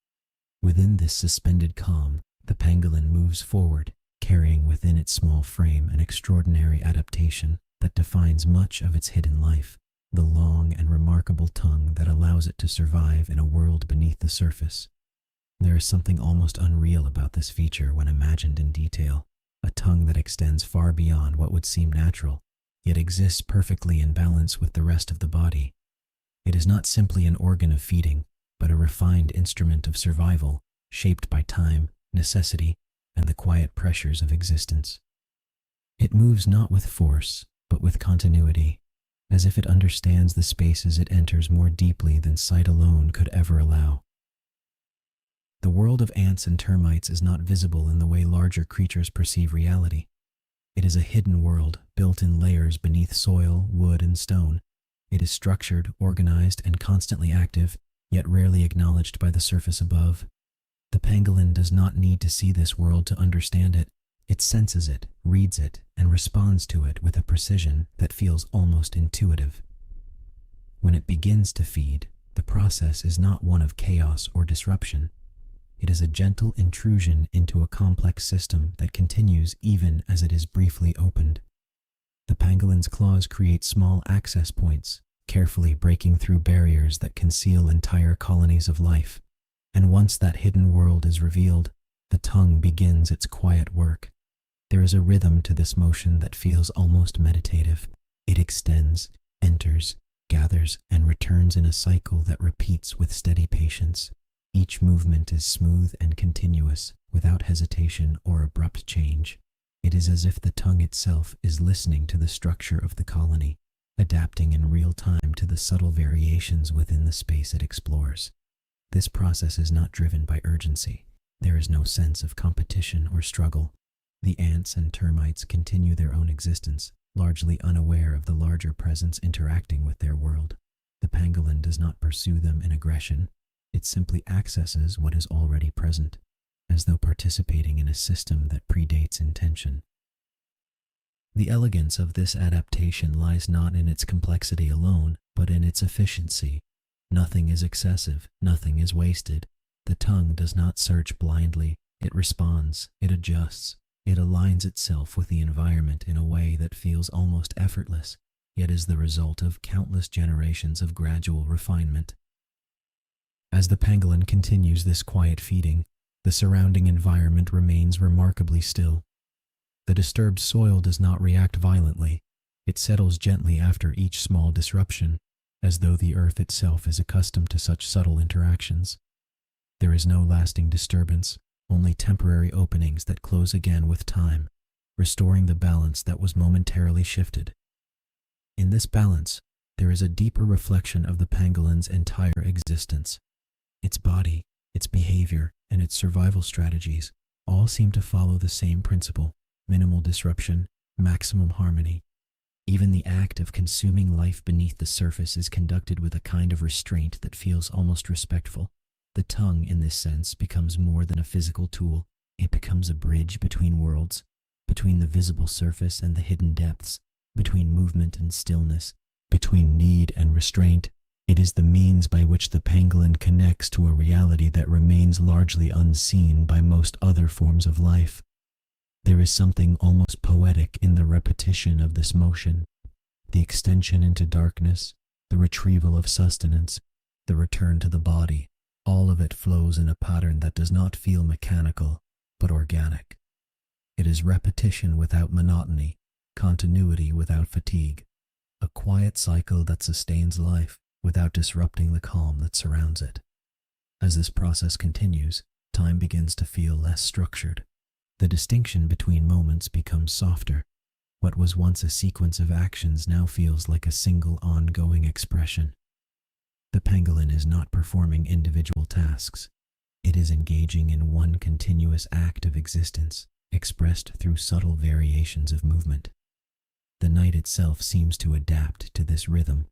Within this suspended calm, the pangolin moves forward, carrying within its small frame an extraordinary adaptation that defines much of its hidden life, the long and remarkable tongue that allows it to survive in a world beneath the surface. There is something almost unreal about this feature when imagined in detail, a tongue that extends far beyond what would seem natural, yet exists perfectly in balance with the rest of the body. It is not simply an organ of feeding, but a refined instrument of survival, shaped by time, necessity, and the quiet pressures of existence. It moves not with force, but with continuity, as if it understands the spaces it enters more deeply than sight alone could ever allow. The world of ants and termites is not visible in the way larger creatures perceive reality. It is a hidden world, built in layers beneath soil, wood, and stone. It is structured, organized, and constantly active, yet rarely acknowledged by the surface above. The pangolin does not need to see this world to understand it. It senses it, reads it, and responds to it with a precision that feels almost intuitive. When it begins to feed, the process is not one of chaos or disruption. It is a gentle intrusion into a complex system that continues even as it is briefly opened. The pangolin's claws create small access points, carefully breaking through barriers that conceal entire colonies of life. And once that hidden world is revealed, the tongue begins its quiet work. There is a rhythm to this motion that feels almost meditative. It extends, enters, gathers, and returns in a cycle that repeats with steady patience. Each movement is smooth and continuous, without hesitation or abrupt change. It is as if the tongue itself is listening to the structure of the colony, adapting in real time to the subtle variations within the space it explores. This process is not driven by urgency. There is no sense of competition or struggle. The ants and termites continue their own existence, largely unaware of the larger presence interacting with their world. The pangolin does not pursue them in aggression. It simply accesses what is already present, as though participating in a system that predates intention. The elegance of this adaptation lies not in its complexity alone, but in its efficiency. Nothing is excessive, nothing is wasted. The tongue does not search blindly. It responds, it adjusts, it aligns itself with the environment in a way that feels almost effortless, yet is the result of countless generations of gradual refinement. As the pangolin continues this quiet feeding, the surrounding environment remains remarkably still. The disturbed soil does not react violently. It settles gently after each small disruption, as though the earth itself is accustomed to such subtle interactions. There is no lasting disturbance, only temporary openings that close again with time, restoring the balance that was momentarily shifted. In this balance, there is a deeper reflection of the pangolin's entire existence. Its body, its behavior, and its survival strategies all seem to follow the same principle: minimal disruption, maximum harmony. Even the act of consuming life beneath the surface is conducted with a kind of restraint that feels almost respectful. The tongue, in this sense, becomes more than a physical tool. It becomes a bridge between worlds, between the visible surface and the hidden depths, between movement and stillness, between need and restraint. It is the means by which the pangolin connects to a reality that remains largely unseen by most other forms of life. There is something almost poetic in the repetition of this motion, the extension into darkness, the retrieval of sustenance, the return to the body. All of it flows in a pattern that does not feel mechanical, but organic. It is repetition without monotony, continuity without fatigue, a quiet cycle that sustains life without disrupting the calm that surrounds it. As this process continues, time begins to feel less structured. The distinction between moments becomes softer. What was once a sequence of actions now feels like a single ongoing expression. The pangolin is not performing individual tasks. It is engaging in one continuous act of existence, expressed through subtle variations of movement. The night itself seems to adapt to this rhythm.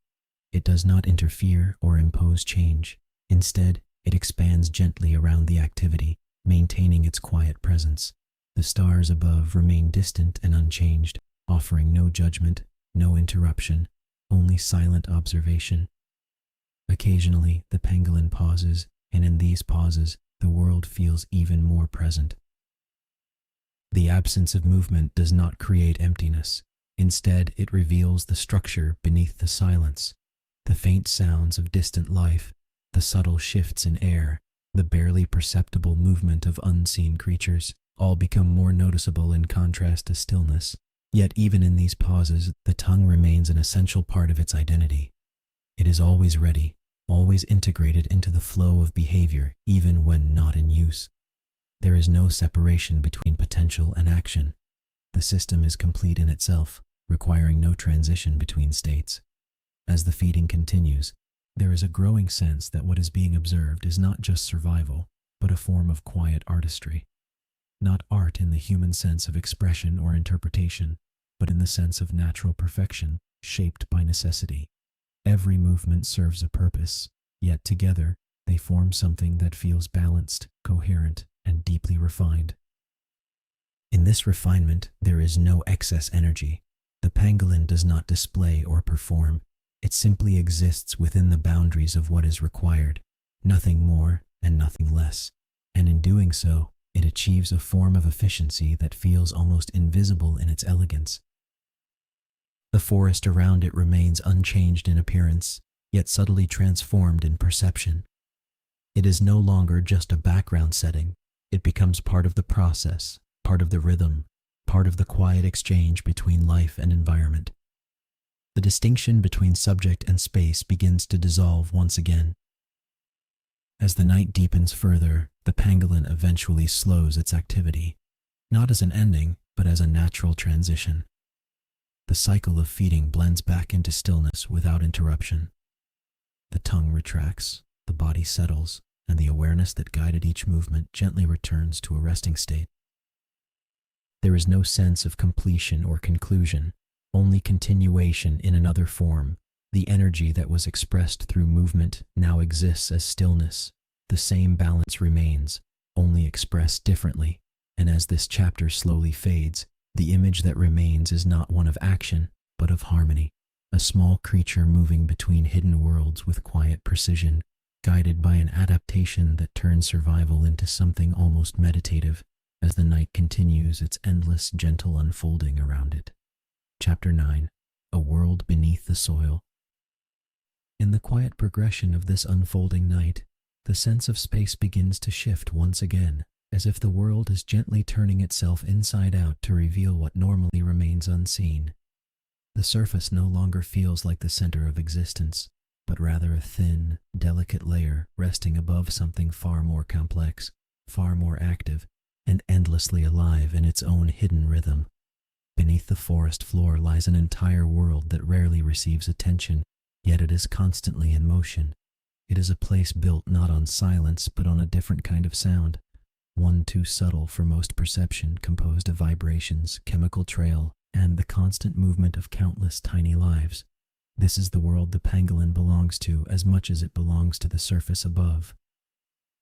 It does not interfere or impose change. Instead, it expands gently around the activity, maintaining its quiet presence. The stars above remain distant and unchanged, offering no judgment, no interruption, only silent observation. Occasionally, the pangolin pauses, and in these pauses, the world feels even more present. The absence of movement does not create emptiness. Instead, it reveals the structure beneath the silence, the faint sounds of distant life, the subtle shifts in air, the barely perceptible movement of unseen creatures, all become more noticeable in contrast to stillness. Yet even in these pauses, the tongue remains an essential part of its identity. It is always ready, always integrated into the flow of behavior, even when not in use. There is no separation between potential and action. The system is complete in itself, requiring no transition between states. As the feeding continues, there is a growing sense that what is being observed is not just survival, but a form of quiet artistry. Not art in the human sense of expression or interpretation, but in the sense of natural perfection, shaped by necessity. Every movement serves a purpose, yet together they form something that feels balanced, coherent, and deeply refined. In this refinement, there is no excess energy. The pangolin does not display or perform. It simply exists within the boundaries of what is required, nothing more and nothing less. And in doing so, it achieves a form of efficiency that feels almost invisible in its elegance. The forest around it remains unchanged in appearance, yet subtly transformed in perception. It is no longer just a background setting. It becomes part of the process, part of the rhythm, part of the quiet exchange between life and environment. The distinction between subject and space begins to dissolve once again. As the night deepens further, the pangolin eventually slows its activity, not as an ending, but as a natural transition. The cycle of feeding blends back into stillness without interruption. The tongue retracts, the body settles, and the awareness that guided each movement gently returns to a resting state. There is no sense of completion or conclusion, only continuation in another form. The energy that was expressed through movement now exists as stillness. The same balance remains, only expressed differently, and as this chapter slowly fades, the image that remains is not one of action, but of harmony. A small creature moving between hidden worlds with quiet precision, guided by an adaptation that turns survival into something almost meditative as the night continues its endless, gentle unfolding around it. Chapter 9. A World Beneath the Soil. In the quiet progression of this unfolding night, the sense of space begins to shift once again, as if the world is gently turning itself inside out to reveal what normally remains unseen. The surface no longer feels like the center of existence, but rather a thin, delicate layer resting above something far more complex, far more active, and endlessly alive in its own hidden rhythm. Beneath the forest floor lies an entire world that rarely receives attention, yet it is constantly in motion. It is a place built not on silence, but on a different kind of sound, one too subtle for most perception, composed of vibrations, chemical trail, and the constant movement of countless tiny lives. This is the world the pangolin belongs to as much as it belongs to the surface above.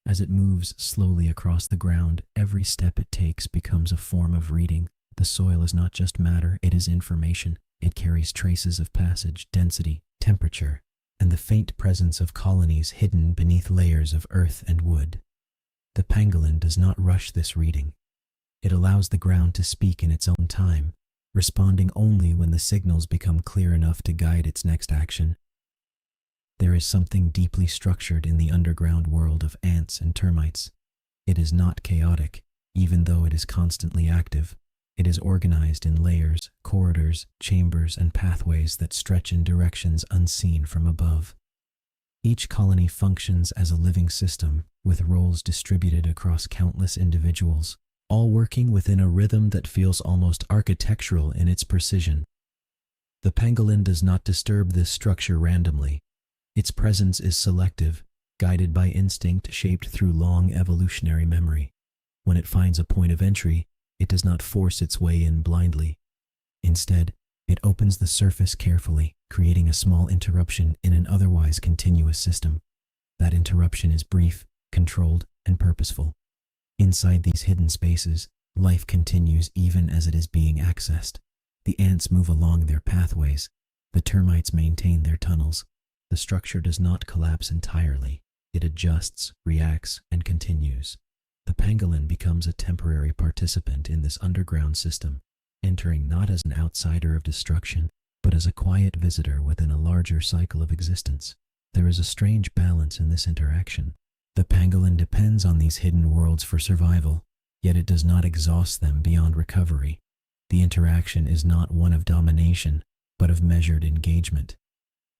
As it moves slowly across the ground, every step it takes becomes a form of reading. The soil is not just matter, it is information. It carries traces of passage, density, temperature, and the faint presence of colonies hidden beneath layers of earth and wood. The pangolin does not rush this reading. It allows the ground to speak in its own time, responding only when the signals become clear enough to guide its next action. There is something deeply structured in the underground world of ants and termites. It is not chaotic, even though it is constantly active. It is organized in layers, corridors, chambers, and pathways that stretch in directions unseen from above. Each colony functions as a living system, with roles distributed across countless individuals, all working within a rhythm that feels almost architectural in its precision. The pangolin does not disturb this structure randomly. Its presence is selective, guided by instinct shaped through long evolutionary memory. When it finds a point of entry, it does not force its way in blindly. Instead, it opens the surface carefully, creating a small interruption in an otherwise continuous system. That interruption is brief, controlled, and purposeful. Inside these hidden spaces, life continues even as it is being accessed. The ants move along their pathways. The termites maintain their tunnels. The structure does not collapse entirely. It adjusts, reacts, and continues. The pangolin becomes a temporary participant in this underground system, entering not as an outsider of destruction, but as a quiet visitor within a larger cycle of existence. There is a strange balance in this interaction. The pangolin depends on these hidden worlds for survival, yet it does not exhaust them beyond recovery. The interaction is not one of domination, but of measured engagement.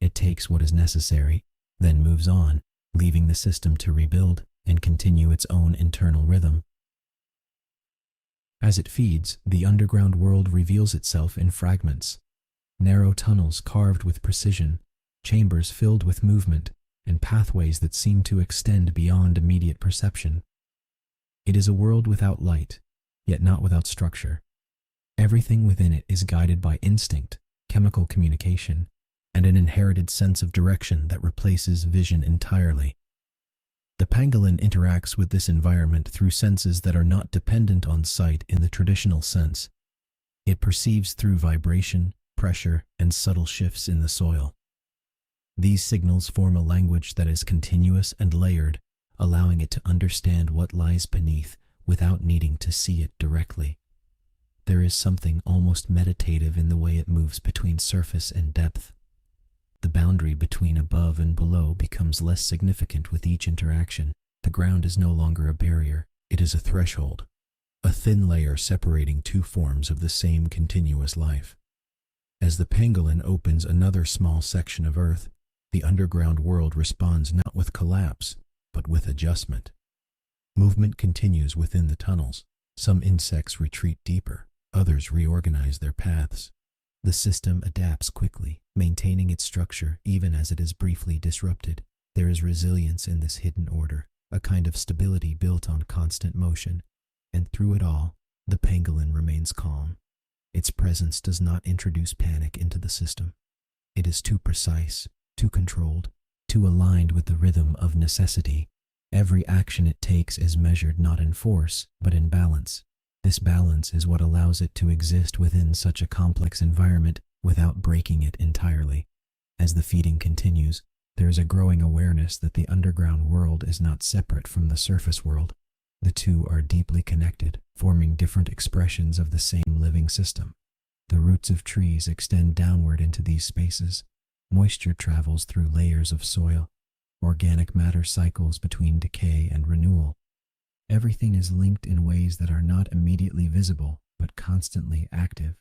It takes what is necessary, then moves on, leaving the system to rebuild and continue its own internal rhythm. As it feeds, the underground world reveals itself in fragments. Narrow tunnels carved with precision, chambers filled with movement, and pathways that seem to extend beyond immediate perception. It is a world without light, yet not without structure. Everything within it is guided by instinct, chemical communication, and an inherited sense of direction that replaces vision entirely. The pangolin interacts with this environment through senses that are not dependent on sight in the traditional sense. It perceives through vibration, pressure, and subtle shifts in the soil. These signals form a language that is continuous and layered, allowing it to understand what lies beneath without needing to see it directly. There is something almost meditative in the way it moves between surface and depth. The boundary between above and below becomes less significant with each interaction. The ground is no longer a barrier, it is a threshold, a thin layer separating two forms of the same continuous life. As the pangolin opens another small section of Earth, the underground world responds not with collapse, but with adjustment. Movement continues within the tunnels. Some insects retreat deeper, others reorganize their paths. The system adapts quickly, maintaining its structure even as it is briefly disrupted. There is resilience in this hidden order, a kind of stability built on constant motion. And through it all, the pangolin remains calm. Its presence does not introduce panic into the system. It is too precise, too controlled, too aligned with the rhythm of necessity. Every action it takes is measured not in force, but in balance. This balance is what allows it to exist within such a complex environment without breaking it entirely. As the feeding continues, there is a growing awareness that the underground world is not separate from the surface world. The two are deeply connected, forming different expressions of the same living system. The roots of trees extend downward into these spaces. Moisture travels through layers of soil. Organic matter cycles between decay and renewal. Everything is linked in ways that are not immediately visible, but constantly active.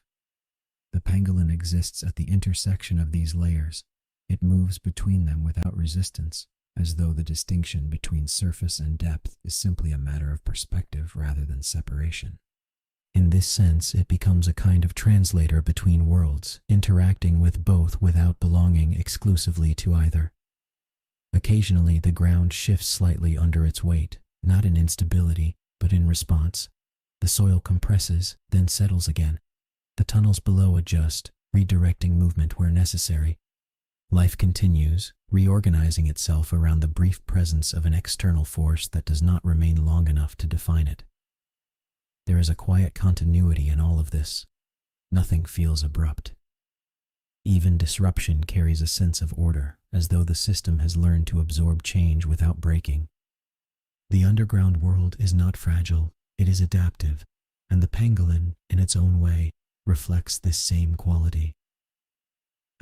The pangolin exists at the intersection of these layers. It moves between them without resistance, as though the distinction between surface and depth is simply a matter of perspective rather than separation. In this sense, it becomes a kind of translator between worlds, interacting with both without belonging exclusively to either. Occasionally, the ground shifts slightly under its weight, not in instability, but in response. The soil compresses, then settles again. The tunnels below adjust, redirecting movement where necessary. Life continues, reorganizing itself around the brief presence of an external force that does not remain long enough to define it. There is a quiet continuity in all of this. Nothing feels abrupt. Even disruption carries a sense of order, as though the system has learned to absorb change without breaking. The underground world is not fragile, it is adaptive, and the pangolin, in its own way, reflects this same quality.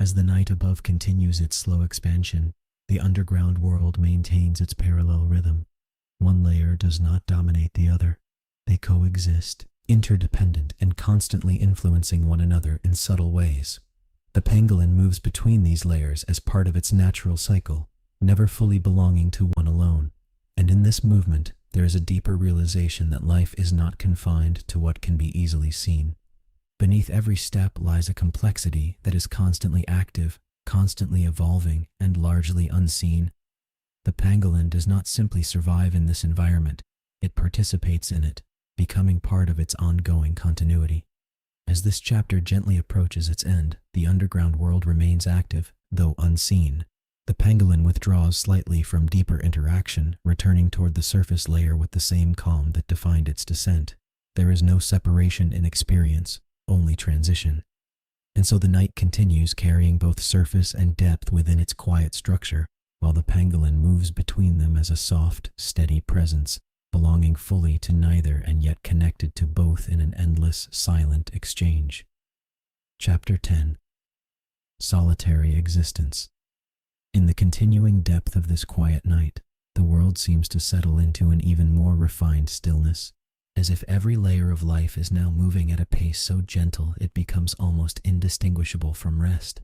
As the night above continues its slow expansion, the underground world maintains its parallel rhythm. One layer does not dominate the other. They coexist, interdependent and constantly influencing one another in subtle ways. The pangolin moves between these layers as part of its natural cycle, never fully belonging to one alone. And in this movement, there is a deeper realization that life is not confined to what can be easily seen. Beneath every step lies a complexity that is constantly active, constantly evolving, and largely unseen. The pangolin does not simply survive in this environment, it participates in it, becoming part of its ongoing continuity. As this chapter gently approaches its end, the underground world remains active, though unseen. The pangolin withdraws slightly from deeper interaction, returning toward the surface layer with the same calm that defined its descent. There is no separation in experience, only transition. And so the night continues, carrying both surface and depth within its quiet structure, while the pangolin moves between them as a soft, steady presence, belonging fully to neither and yet connected to both in an endless, silent exchange. Chapter 10. Solitary Existence. In the continuing depth of this quiet night, the world seems to settle into an even more refined stillness, as if every layer of life is now moving at a pace so gentle it becomes almost indistinguishable from rest.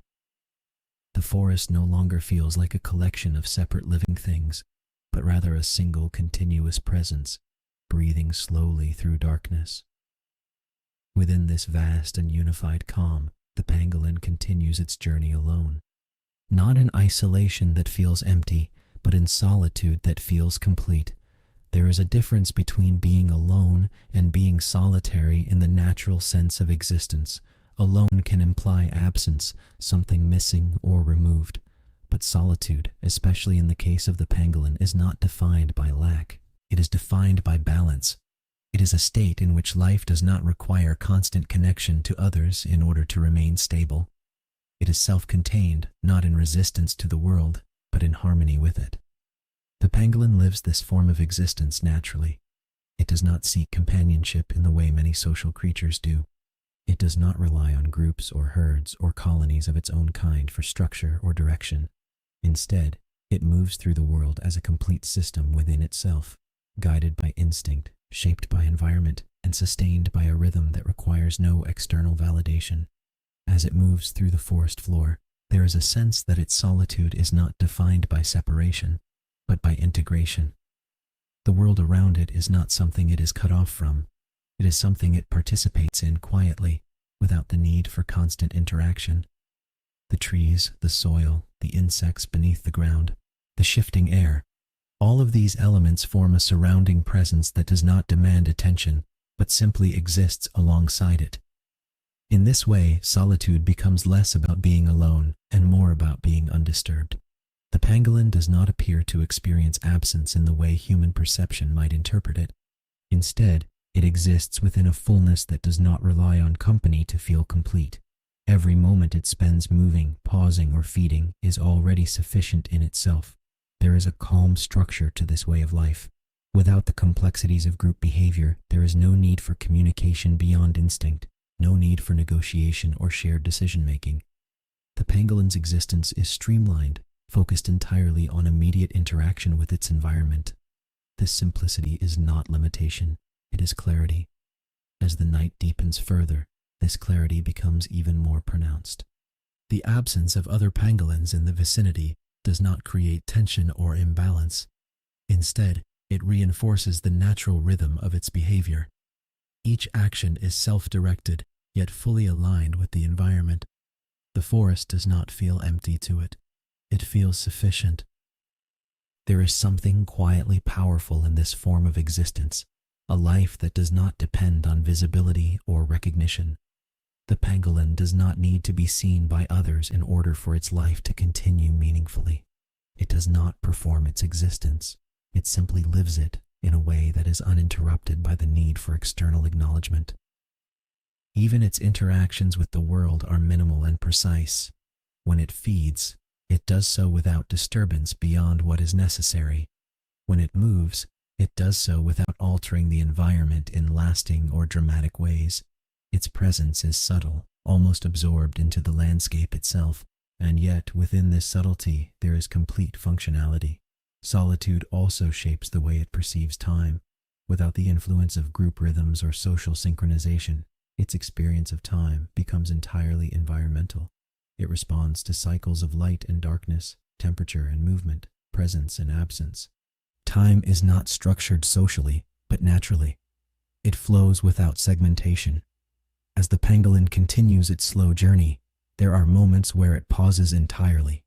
The forest no longer feels like a collection of separate living things, but rather a single continuous presence, breathing slowly through darkness. Within this vast and unified calm, the pangolin continues its journey alone. Not in isolation that feels empty, but in solitude that feels complete. There is a difference between being alone and being solitary in the natural sense of existence. Alone can imply absence, something missing or removed. But solitude, especially in the case of the pangolin, is not defined by lack. It is defined by balance. It is a state in which life does not require constant connection to others in order to remain stable. It is self-contained, not in resistance to the world, but in harmony with it. The pangolin lives this form of existence naturally. It does not seek companionship in the way many social creatures do. It does not rely on groups or herds or colonies of its own kind for structure or direction. Instead, it moves through the world as a complete system within itself, guided by instinct, shaped by environment, and sustained by a rhythm that requires no external validation. As it moves through the forest floor, there is a sense that its solitude is not defined by separation, but by integration. The world around it is not something it is cut off from. It is something it participates in quietly, without the need for constant interaction. The trees, the soil, the insects beneath the ground, the shifting air, all of these elements form a surrounding presence that does not demand attention, but simply exists alongside it. In this way, solitude becomes less about being alone and more about being undisturbed. The pangolin does not appear to experience absence in the way human perception might interpret it. Instead, it exists within a fullness that does not rely on company to feel complete. Every moment it spends moving, pausing, or feeding is already sufficient in itself. There is a calm structure to this way of life. Without the complexities of group behavior, there is no need for communication beyond instinct, no need for negotiation or shared decision-making. The pangolin's existence is streamlined, focused entirely on immediate interaction with its environment. This simplicity is not limitation, it is clarity. As the night deepens further, this clarity becomes even more pronounced. The absence of other pangolins in the vicinity does not create tension or imbalance. Instead, it reinforces the natural rhythm of its behavior. Each action is self-directed, yet fully aligned with the environment. The forest does not feel empty to it. It feels sufficient. There is something quietly powerful in this form of existence, a life that does not depend on visibility or recognition. The pangolin does not need to be seen by others in order for its life to continue meaningfully. It does not perform its existence. It simply lives it in a way that is uninterrupted by the need for external acknowledgement. Even its interactions with the world are minimal and precise. When it feeds, it does so without disturbance beyond what is necessary. When it moves, it does so without altering the environment in lasting or dramatic ways. Its presence is subtle, almost absorbed into the landscape itself, and yet within this subtlety there is complete functionality. Solitude also shapes the way it perceives time. Without the influence of group rhythms or social synchronization, its experience of time becomes entirely environmental. It responds to cycles of light and darkness, temperature and movement, presence and absence. Time is not structured socially, but naturally. It flows without segmentation. As the pangolin continues its slow journey, there are moments where it pauses entirely.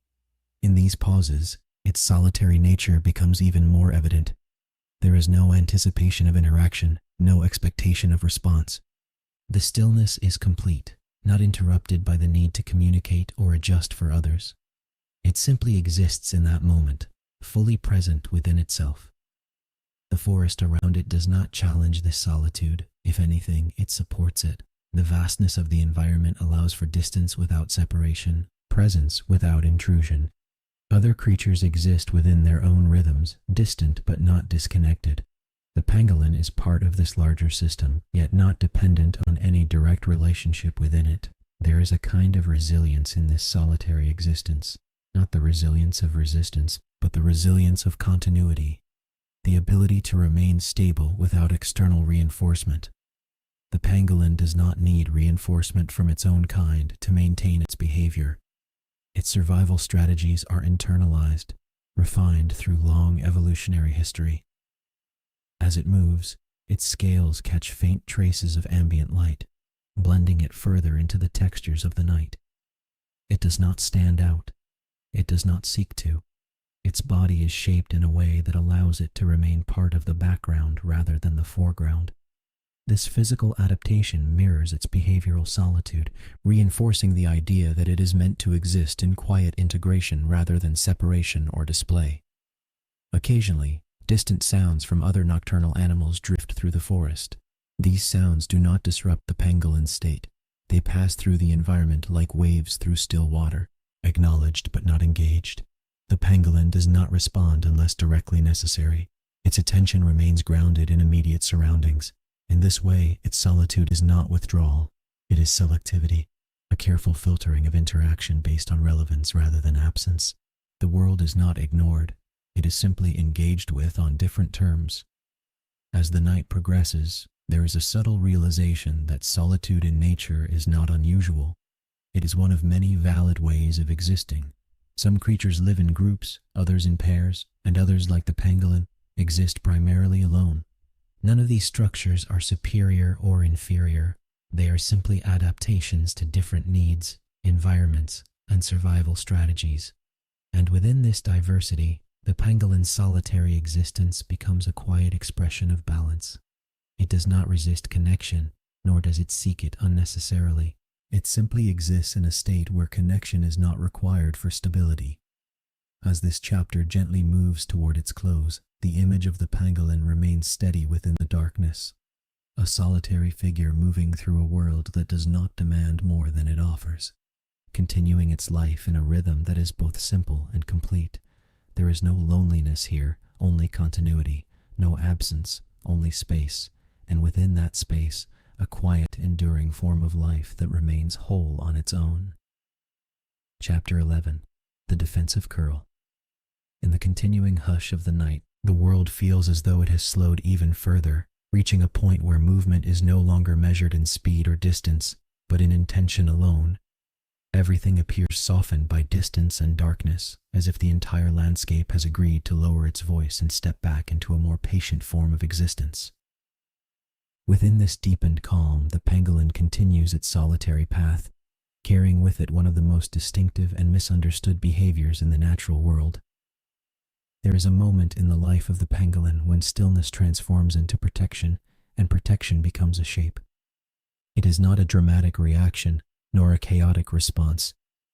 In these pauses, its solitary nature becomes even more evident. There is no anticipation of interaction, no expectation of response. The stillness is complete, not interrupted by the need to communicate or adjust for others. It simply exists in that moment, fully present within itself. The forest around it does not challenge this solitude. If anything, it supports it. The vastness of the environment allows for distance without separation, presence without intrusion. Other creatures exist within their own rhythms, distant but not disconnected. The pangolin is part of this larger system, yet not dependent on any direct relationship within it. There is a kind of resilience in this solitary existence, not the resilience of resistance, but the resilience of continuity, the ability to remain stable without external reinforcement. The pangolin does not need reinforcement from its own kind to maintain its behavior. Its survival strategies are internalized, refined through long evolutionary history. As it moves, its scales catch faint traces of ambient light, blending it further into the textures of the night. It does not stand out. It does not seek to. Its body is shaped in a way that allows it to remain part of the background rather than the foreground. This physical adaptation mirrors its behavioral solitude, reinforcing the idea that it is meant to exist in quiet integration rather than separation or display. Occasionally, distant sounds from other nocturnal animals drift through the forest. These sounds do not disrupt the pangolin's state. They pass through the environment like waves through still water, acknowledged but not engaged. The pangolin does not respond unless directly necessary. Its attention remains grounded in immediate surroundings. In this way, its solitude is not withdrawal. It is selectivity, a careful filtering of interaction based on relevance rather than absence. The world is not ignored. It is simply engaged with on different terms. As the night progresses, there is a subtle realization that solitude in nature is not unusual. It is one of many valid ways of existing. Some creatures live in groups, others in pairs, and others, like the pangolin, exist primarily alone. None of these structures are superior or inferior. They are simply adaptations to different needs, environments, and survival strategies. And within this diversity, the pangolin's solitary existence becomes a quiet expression of balance. It does not resist connection, nor does it seek it unnecessarily. It simply exists in a state where connection is not required for stability. As this chapter gently moves toward its close, the image of the pangolin remains steady within the darkness, a solitary figure moving through a world that does not demand more than it offers, continuing its life in a rhythm that is both simple and complete. There is no loneliness here, only continuity, no absence, only space, and within that space, a quiet, enduring form of life that remains whole on its own. Chapter 11. The Defensive Curl. In the continuing hush of the night, the world feels as though it has slowed even further, reaching a point where movement is no longer measured in speed or distance, but in intention alone. Everything appears softened by distance and darkness, as if the entire landscape has agreed to lower its voice and step back into a more patient form of existence. Within this deepened calm, the pangolin continues its solitary path, carrying with it one of the most distinctive and misunderstood behaviors in the natural world. There is a moment in the life of the pangolin when stillness transforms into protection, and protection becomes a shape. It is not a dramatic reaction, nor a chaotic response.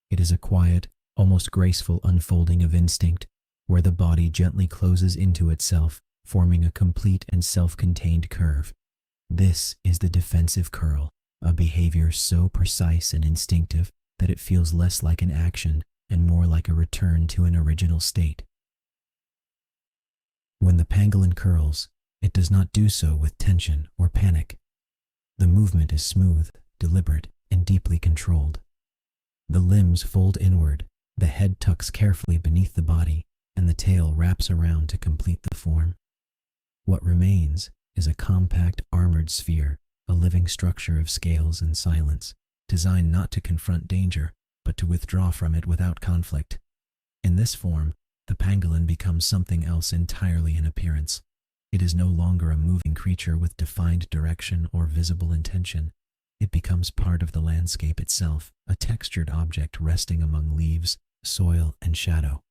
It is a quiet, almost graceful unfolding of instinct, where the body gently closes into itself, forming a complete and self-contained curve. This is the defensive curl, a behavior so precise and instinctive that it feels less like an action and more like a return to an original state. When the pangolin curls, it does not do so with tension or panic. The movement is smooth, deliberate, and deeply controlled. The limbs fold inward, the head tucks carefully beneath the body, and the tail wraps around to complete the form. What remains is a compact, armored sphere, a living structure of scales and silence, designed not to confront danger, but to withdraw from it without conflict. In this form, the pangolin becomes something else entirely in appearance. It is no longer a moving creature with defined direction or visible intention. It becomes part of the landscape itself, a textured object resting among leaves, soil, and shadow.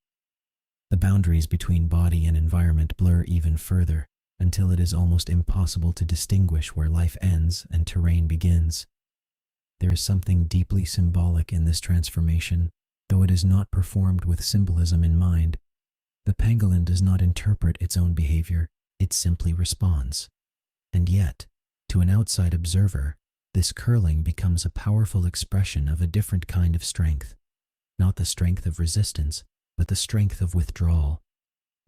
The boundaries between body and environment blur even further, until it is almost impossible to distinguish where life ends and terrain begins. There is something deeply symbolic in this transformation, though it is not performed with symbolism in mind. The pangolin does not interpret its own behavior, it simply responds. And yet, to an outside observer, this curling becomes a powerful expression of a different kind of strength. Not the strength of resistance, but the strength of withdrawal.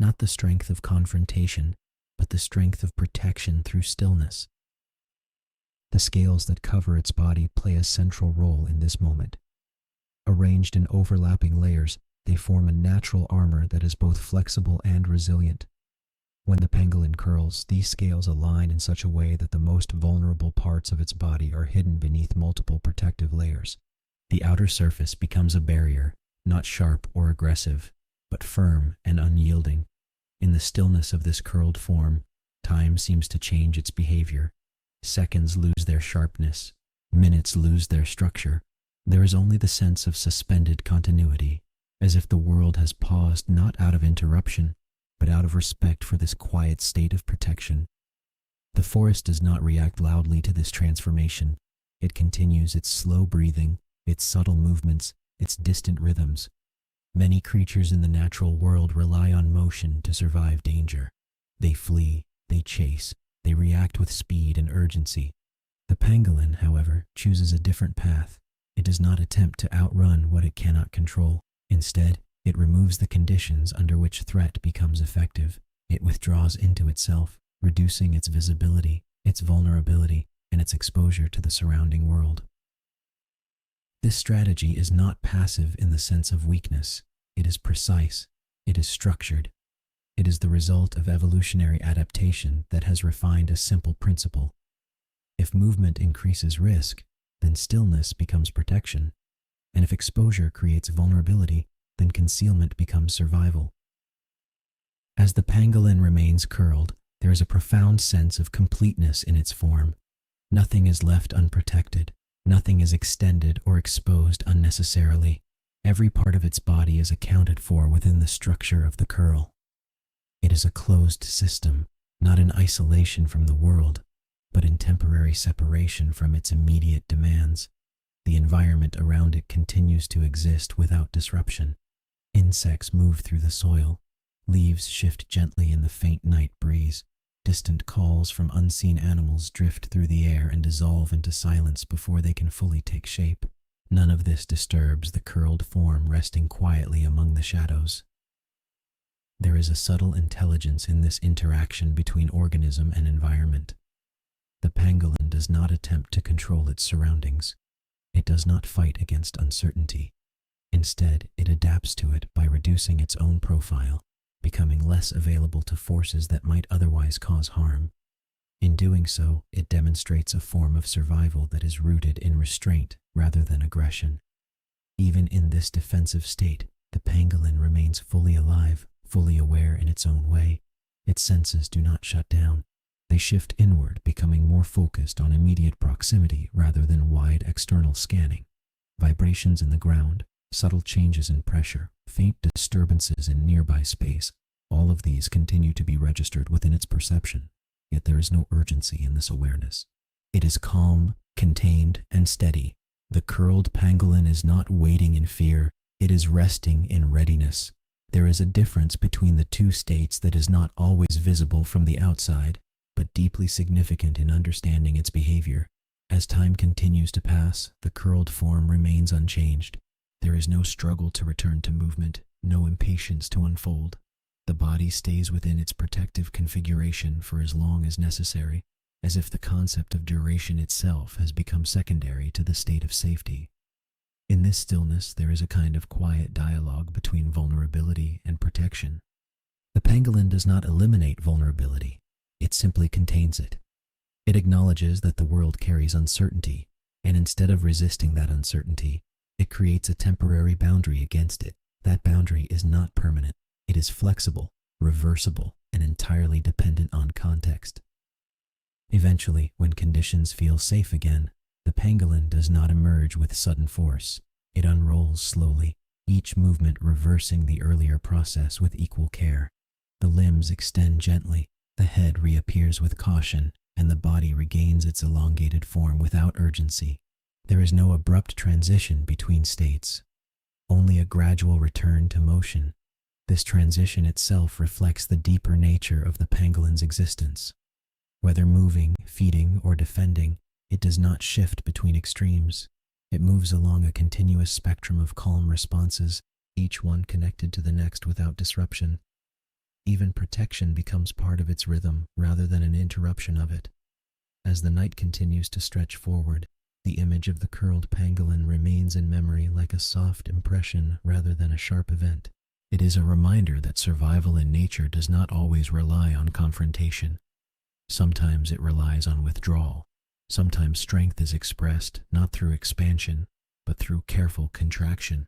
Not the strength of confrontation, but the strength of protection through stillness. The scales that cover its body play a central role in this moment. Arranged in overlapping layers, they form a natural armor that is both flexible and resilient. When the pangolin curls, these scales align in such a way that the most vulnerable parts of its body are hidden beneath multiple protective layers. The outer surface becomes a barrier, not sharp or aggressive, but firm and unyielding. In the stillness of this curled form, time seems to change its behavior. Seconds lose their sharpness, minutes lose their structure. There is only the sense of suspended continuity, as if the world has paused not out of interruption, but out of respect for this quiet state of protection. The forest does not react loudly to this transformation. It continues its slow breathing, its subtle movements, its distant rhythms. Many creatures in the natural world rely on motion to survive danger. They flee, they chase, they react with speed and urgency. The pangolin, however, chooses a different path. It does not attempt to outrun what it cannot control. Instead, it removes the conditions under which threat becomes effective. It withdraws into itself, reducing its visibility, its vulnerability, and its exposure to the surrounding world. This strategy is not passive in the sense of weakness. It is precise. It is structured. It is the result of evolutionary adaptation that has refined a simple principle. If movement increases risk, then stillness becomes protection. and if exposure creates vulnerability, then concealment becomes survival. As the pangolin remains curled, there is a profound sense of completeness in its form. Nothing is left unprotected, nothing is extended or exposed unnecessarily. Every part of its body is accounted for within the structure of the curl. It is a closed system, not in isolation from the world, but in temporary separation from its immediate demands. The environment around it continues to exist without disruption. Insects move through the soil. Leaves shift gently in the faint night breeze. Distant calls from unseen animals drift through the air and dissolve into silence before they can fully take shape. None of this disturbs the curled form resting quietly among the shadows. There is a subtle intelligence in this interaction between organism and environment. The pangolin does not attempt to control its surroundings. It does not fight against uncertainty. Instead, it adapts to it by reducing its own profile, becoming less available to forces that might otherwise cause harm. In doing so, it demonstrates a form of survival that is rooted in restraint rather than aggression. Even in this defensive state, the pangolin remains fully alive, fully aware in its own way. Its senses do not shut down. They shift inward, becoming more focused on immediate proximity rather than wide external scanning. Vibrations in the ground, subtle changes in pressure, faint disturbances in nearby space, all of these continue to be registered within its perception, yet there is no urgency in this awareness. It is calm, contained, and steady. The curled pangolin is not waiting in fear, it is resting in readiness. There is a difference between the two states that is not always visible from the outside, but deeply significant in understanding its behavior. As time continues to pass, the curled form remains unchanged. There is no struggle to return to movement, no impatience to unfold. The body stays within its protective configuration for as long as necessary, as if the concept of duration itself has become secondary to the state of safety. In this stillness, there is a kind of quiet dialogue between vulnerability and protection. The pangolin does not eliminate vulnerability, it simply contains it. It acknowledges that the world carries uncertainty, and instead of resisting that uncertainty, it creates a temporary boundary against it. That boundary is not permanent. It is flexible, reversible, and entirely dependent on context. Eventually, when conditions feel safe again, the pangolin does not emerge with sudden force. It unrolls slowly, each movement reversing the earlier process with equal care. The limbs extend gently, the head reappears with caution, and the body regains its elongated form without urgency. There is no abrupt transition between states, only a gradual return to motion. This transition itself reflects the deeper nature of the pangolin's existence. Whether moving, feeding, or defending, it does not shift between extremes. It moves along a continuous spectrum of calm responses, each one connected to the next without disruption. Even protection becomes part of its rhythm rather than an interruption of it. As the night continues to stretch forward, the image of the curled pangolin remains in memory like a soft impression rather than a sharp event. It is a reminder that survival in nature does not always rely on confrontation. Sometimes it relies on withdrawal. Sometimes strength is expressed not through expansion, but through careful contraction.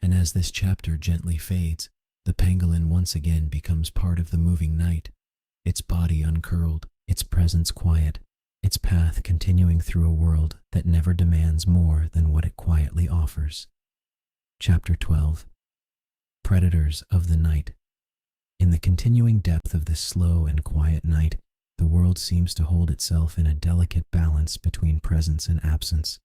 And as this chapter gently fades, the pangolin once again becomes part of the moving night, its body uncurled, its presence quiet, its path continuing through a world that never demands more than what it quietly offers. Chapter 12. Predators of the Night. In the continuing depth of this slow and quiet night, the world seems to hold itself in a delicate balance between presence and absence,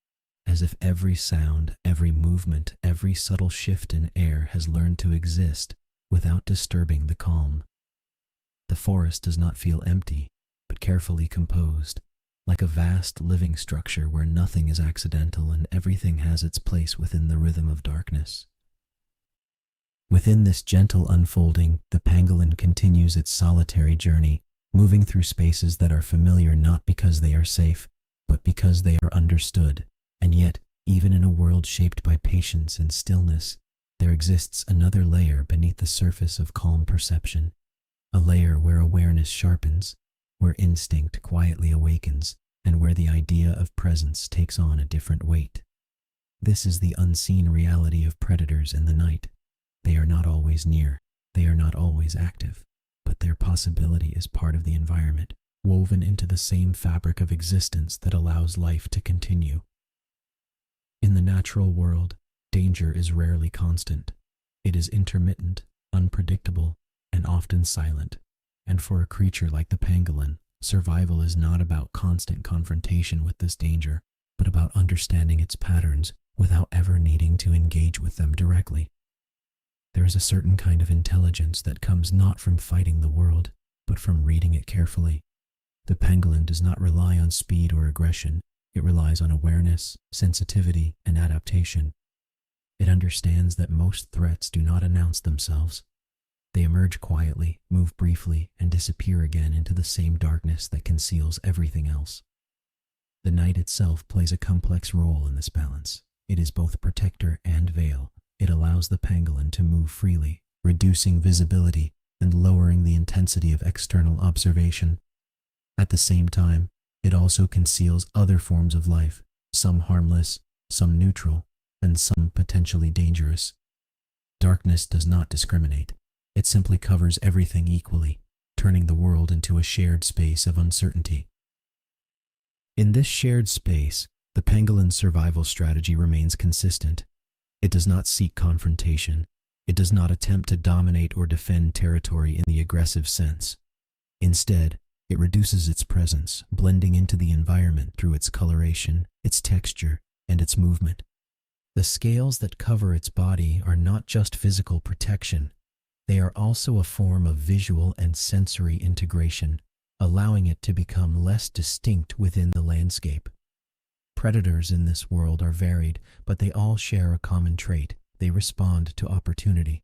as if every sound, every movement, every subtle shift in air has learned to exist without disturbing the calm. The forest does not feel empty, but carefully composed, like a vast living structure where nothing is accidental and everything has its place within the rhythm of darkness. Within this gentle unfolding, the pangolin continues its solitary journey, moving through spaces that are familiar not because they are safe, but because they are understood. And yet, even in a world shaped by patience and stillness, there exists another layer beneath the surface of calm perception, a layer where awareness sharpens, where instinct quietly awakens, and where the idea of presence takes on a different weight. This is the unseen reality of predators in the night. They are not always near, they are not always active, but their possibility is part of the environment, woven into the same fabric of existence that allows life to continue. In the natural world, danger is rarely constant. It is intermittent, unpredictable, and often silent. And for a creature like the pangolin, survival is not about constant confrontation with this danger, but about understanding its patterns without ever needing to engage with them directly. There is a certain kind of intelligence that comes not from fighting the world, but from reading it carefully. The pangolin does not rely on speed or aggression. It relies on awareness, sensitivity, and adaptation. It understands that most threats do not announce themselves. They emerge quietly, move briefly, and disappear again into the same darkness that conceals everything else. The night itself plays a complex role in this balance. It is both protector and veil. It allows the pangolin to move freely, reducing visibility and lowering the intensity of external observation. At the same time, it also conceals other forms of life, some harmless, some neutral, and some potentially dangerous. Darkness does not discriminate. It simply covers everything equally, turning the world into a shared space of uncertainty. In this shared space, the pangolin's survival strategy remains consistent. It does not seek confrontation. It does not attempt to dominate or defend territory in the aggressive sense. Instead, it reduces its presence, blending into the environment through its coloration, its texture, and its movement. The scales that cover its body are not just physical protection. They are also a form of visual and sensory integration, allowing it to become less distinct within the landscape. Predators in this world are varied, but they all share a common trait. They respond to opportunity.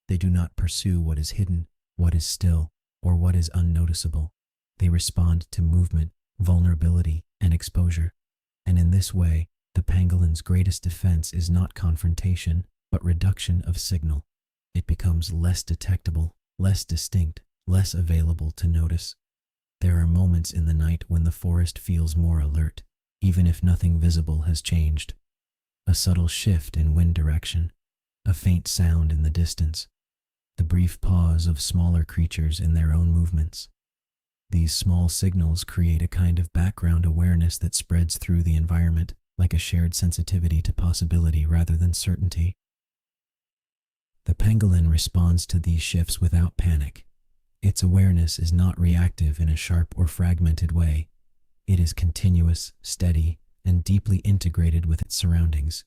They do not pursue what is hidden, what is still, or what is unnoticeable. They respond to movement, vulnerability, and exposure. And in this way, the pangolin's greatest defense is not confrontation, but reduction of signal. It becomes less detectable, less distinct, less available to notice. There are moments in the night when the forest feels more alert, even if nothing visible has changed. A subtle shift in wind direction, a faint sound in the distance, the brief pause of smaller creatures in their own movements. These small signals create a kind of background awareness that spreads through the environment, like a shared sensitivity to possibility rather than certainty. The pangolin responds to these shifts without panic. Its awareness is not reactive in a sharp or fragmented way. It is continuous, steady, and deeply integrated with its surroundings.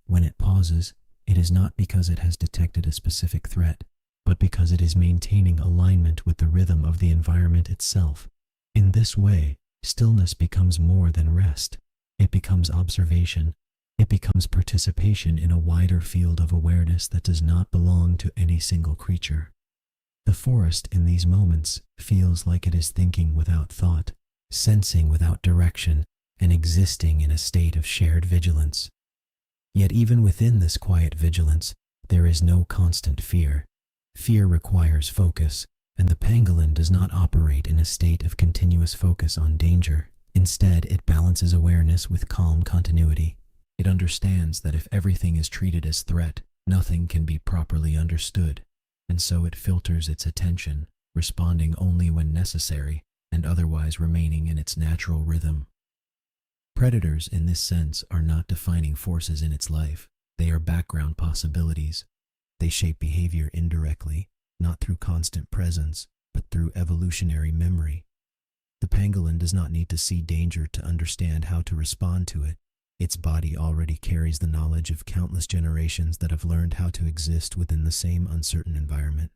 When it pauses, it is not because it has detected a specific threat, but because it is maintaining alignment with the rhythm of the environment itself. In this way, stillness becomes more than rest. It becomes observation. It becomes participation in a wider field of awareness that does not belong to any single creature. The forest in these moments feels like it is thinking without thought, sensing without direction, and existing in a state of shared vigilance. Yet even within this quiet vigilance, there is no constant fear. Fear requires focus, and the pangolin does not operate in a state of continuous focus on danger. Instead, it balances awareness with calm continuity. It understands that if everything is treated as threat, nothing can be properly understood, and so it filters its attention, responding only when necessary, and otherwise remaining in its natural rhythm. Predators, in this sense, are not defining forces in its life. They are background possibilities. They shape behavior indirectly, not through constant presence, but through evolutionary memory. The pangolin does not need to see danger to understand how to respond to it. Its body already carries the knowledge of countless generations that have learned how to exist within the same uncertain environment.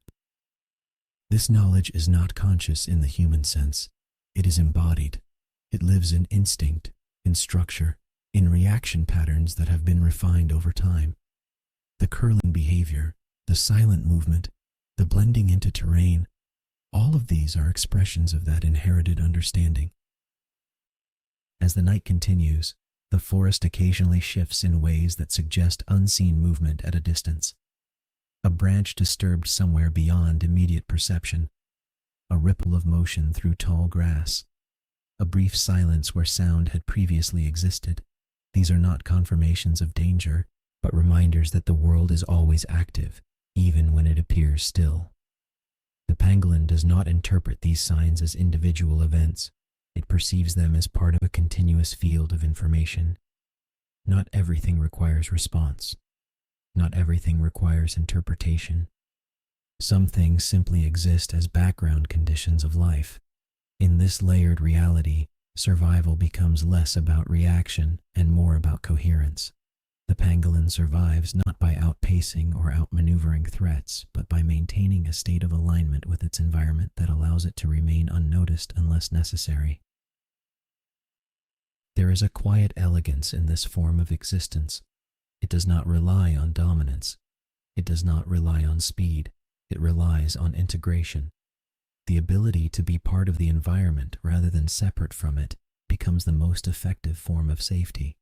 This knowledge is not conscious in the human sense. It is embodied. It lives in instinct, in structure, in reaction patterns that have been refined over time. The curling behavior, the silent movement, the blending into terrain, all of these are expressions of that inherited understanding. As the night continues, the forest occasionally shifts in ways that suggest unseen movement at a distance. A branch disturbed somewhere beyond immediate perception, a ripple of motion through tall grass, a brief silence where sound had previously existed. These are not confirmations of danger, but reminders that the world is always active, even when it appears still. The pangolin does not interpret these signs as individual events. It perceives them as part of a continuous field of information. Not everything requires response. Not everything requires interpretation. Some things simply exist as background conditions of life. In this layered reality, survival becomes less about reaction and more about coherence. The pangolin survives not by outpacing or outmaneuvering threats, but by maintaining a state of alignment with its environment that allows it to remain unnoticed unless necessary. There is a quiet elegance in this form of existence. It does not rely on dominance. It does not rely on speed. It relies on integration. The ability to be part of the environment rather than separate from it becomes the most effective form of safety.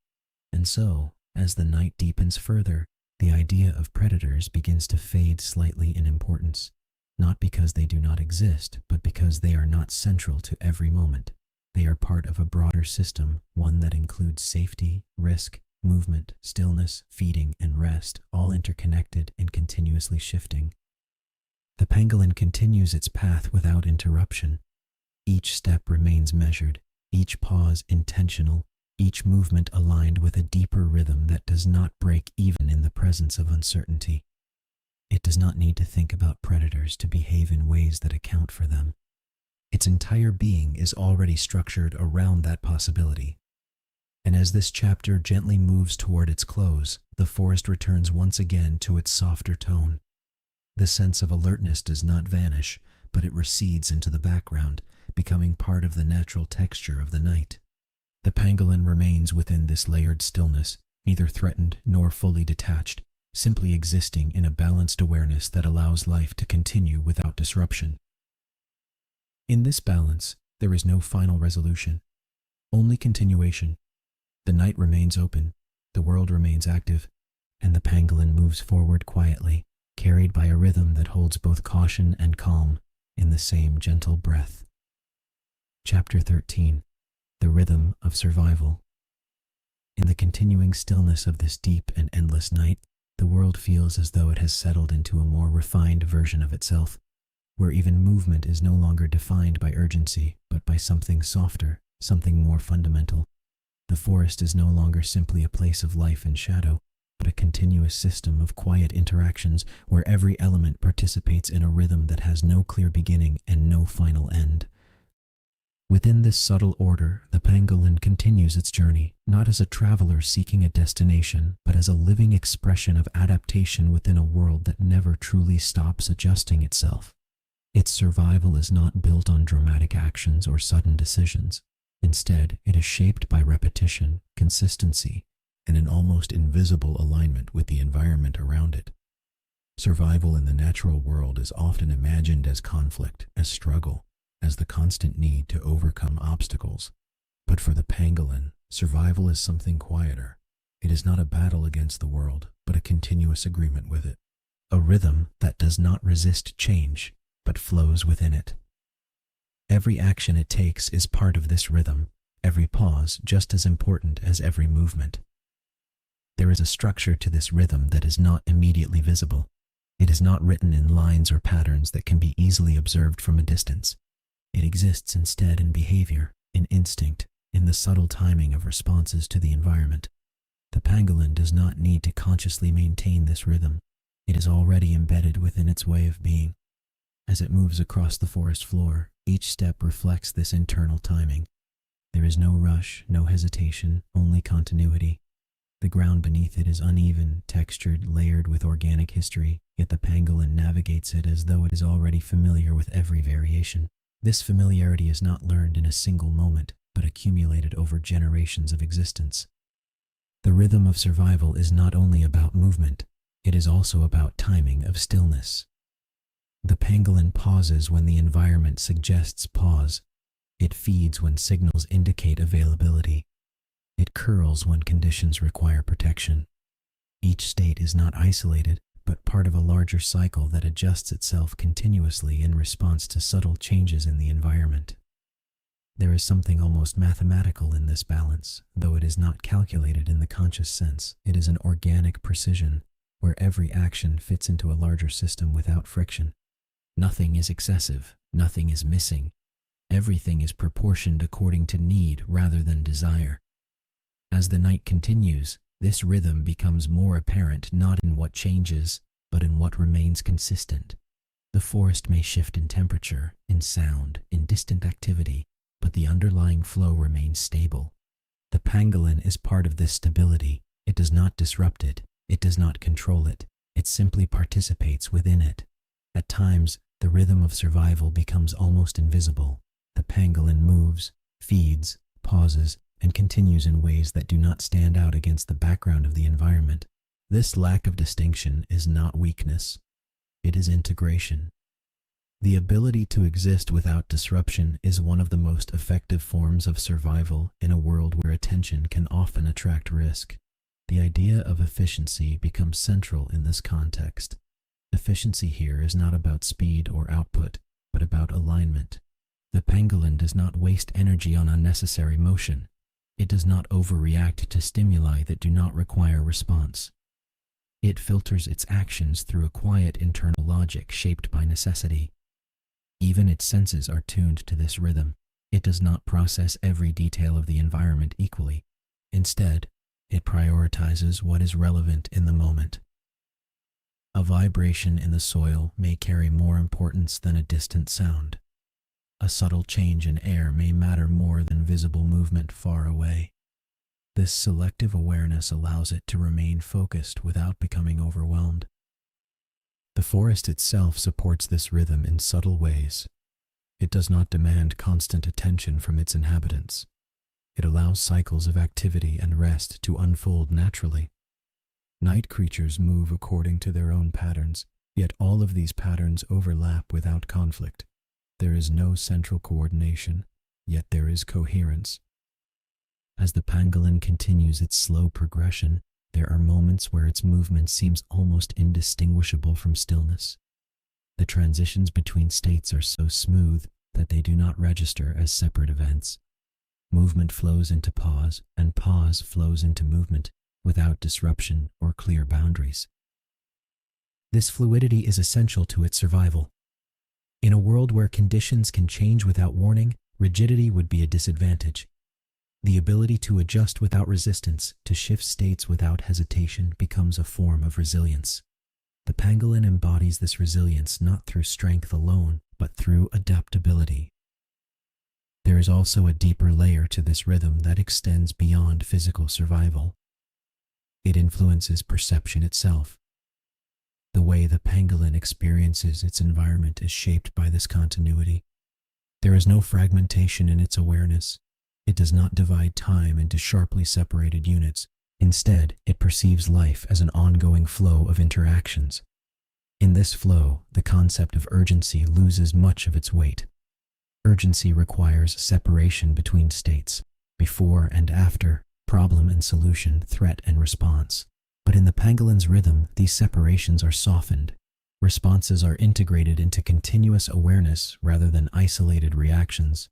And so, as the night deepens further, the idea of predators begins to fade slightly in importance, not because they do not exist, but because they are not central to every moment. They are part of a broader system, one that includes safety, risk, movement, stillness, feeding, and rest, all interconnected and continuously shifting. The pangolin continues its path without interruption. Each step remains measured, each pause intentional, each movement aligned with a deeper rhythm that does not break even in the presence of uncertainty. It does not need to think about predators to behave in ways that account for them. Its entire being is already structured around that possibility. And as this chapter gently moves toward its close, the forest returns once again to its softer tone. The sense of alertness does not vanish, but it recedes into the background, becoming part of the natural texture of the night. The pangolin remains within this layered stillness, neither threatened nor fully detached, simply existing in a balanced awareness that allows life to continue without disruption. In this balance, there is no final resolution, only continuation. The night remains open, the world remains active, and the pangolin moves forward quietly, carried by a rhythm that holds both caution and calm in the same gentle breath. Chapter 13. The Rhythm of Survival. In the continuing stillness of this deep and endless night, the world feels as though it has settled into a more refined version of itself, where even movement is no longer defined by urgency, but by something softer, something more fundamental. The forest is no longer simply a place of life and shadow, but a continuous system of quiet interactions where every element participates in a rhythm that has no clear beginning and no final end. Within this subtle order, the pangolin continues its journey, not as a traveler seeking a destination, but as a living expression of adaptation within a world that never truly stops adjusting itself. Its survival is not built on dramatic actions or sudden decisions. Instead, it is shaped by repetition, consistency, and an almost invisible alignment with the environment around it. Survival in the natural world is often imagined as conflict, as struggle, as the constant need to overcome obstacles. But for the pangolin, survival is something quieter. It is not a battle against the world, but a continuous agreement with it. A rhythm that does not resist change, but flows within it. Every action it takes is part of this rhythm, every pause just as important as every movement. There is a structure to this rhythm that is not immediately visible. It is not written in lines or patterns that can be easily observed from a distance. It exists instead in behavior, in instinct, in the subtle timing of responses to the environment. The pangolin does not need to consciously maintain this rhythm. It is already embedded within its way of being. As it moves across the forest floor, each step reflects this internal timing. There is no rush, no hesitation, only continuity. The ground beneath it is uneven, textured, layered with organic history, yet the pangolin navigates it as though it is already familiar with every variation. This familiarity is not learned in a single moment, but accumulated over generations of existence. The rhythm of survival is not only about movement, it is also about timing of stillness. The pangolin pauses when the environment suggests pause. It feeds when signals indicate availability. It curls when conditions require protection. Each state is not isolated, but part of a larger cycle that adjusts itself continuously in response to subtle changes in the environment. There is something almost mathematical in this balance, though it is not calculated in the conscious sense. It is an organic precision, where every action fits into a larger system without friction. Nothing is excessive, nothing is missing. Everything is proportioned according to need rather than desire. As the night continues, this rhythm becomes more apparent not in what changes, but in what remains consistent. The forest may shift in temperature, in sound, in distant activity, but the underlying flow remains stable. The pangolin is part of this stability. It does not disrupt it. It does not control it. It simply participates within it. At times, the rhythm of survival becomes almost invisible. The pangolin moves, feeds, pauses, and continues in ways that do not stand out against the background of the environment. This lack of distinction is not weakness. It is integration. The ability to exist without disruption is one of the most effective forms of survival in a world where attention can often attract risk. The idea of efficiency becomes central in this context. Efficiency here is not about speed or output, but about alignment. The pangolin does not waste energy on unnecessary motion. It does not overreact to stimuli that do not require response. It filters its actions through a quiet internal logic shaped by necessity. Even its senses are tuned to this rhythm. It does not process every detail of the environment equally. Instead, it prioritizes what is relevant in the moment. A vibration in the soil may carry more importance than a distant sound. A subtle change in air may matter more than visible movement far away. This selective awareness allows it to remain focused without becoming overwhelmed. The forest itself supports this rhythm in subtle ways. It does not demand constant attention from its inhabitants. It allows cycles of activity and rest to unfold naturally. Night creatures move according to their own patterns, yet all of these patterns overlap without conflict. There is no central coordination, yet there is coherence. As the pangolin continues its slow progression, there are moments where its movement seems almost indistinguishable from stillness. The transitions between states are so smooth that they do not register as separate events. Movement flows into pause, and pause flows into movement, without disruption or clear boundaries. This fluidity is essential to its survival. In a world where conditions can change without warning, rigidity would be a disadvantage. The ability to adjust without resistance, to shift states without hesitation, becomes a form of resilience. The pangolin embodies this resilience not through strength alone, but through adaptability. There is also a deeper layer to this rhythm that extends beyond physical survival. It influences perception itself. The way the pangolin experiences its environment is shaped by this continuity. There is no fragmentation in its awareness. It does not divide time into sharply separated units. Instead, it perceives life as an ongoing flow of interactions. In this flow, the concept of urgency loses much of its weight. Urgency requires separation between states, before and after, problem and solution, threat and response. But in the pangolin's rhythm, these separations are softened. Responses are integrated into continuous awareness rather than isolated reactions.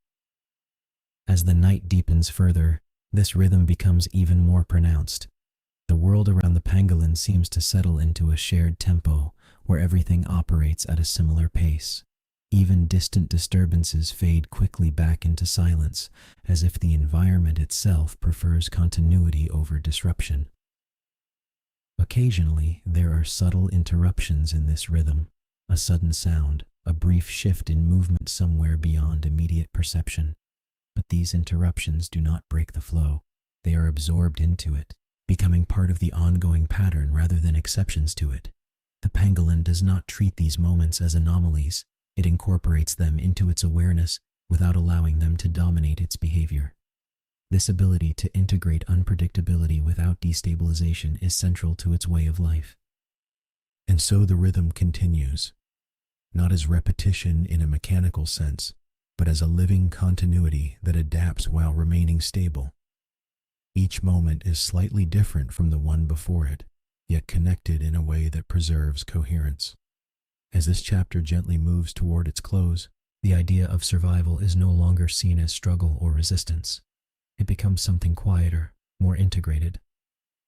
As the night deepens further, this rhythm becomes even more pronounced. The world around the pangolin seems to settle into a shared tempo, where everything operates at a similar pace. Even distant disturbances fade quickly back into silence, as if the environment itself prefers continuity over disruption. Occasionally, there are subtle interruptions in this rhythm, a sudden sound, a brief shift in movement somewhere beyond immediate perception. But these interruptions do not break the flow. They are absorbed into it, becoming part of the ongoing pattern rather than exceptions to it. The pangolin does not treat these moments as anomalies. It incorporates them into its awareness without allowing them to dominate its behavior. This ability to integrate unpredictability without destabilization is central to its way of life. And so the rhythm continues, not as repetition in a mechanical sense, but as a living continuity that adapts while remaining stable. Each moment is slightly different from the one before it, yet connected in a way that preserves coherence. As this chapter gently moves toward its close, The idea of survival is no longer seen as struggle or resistance. It becomes something quieter, more integrated,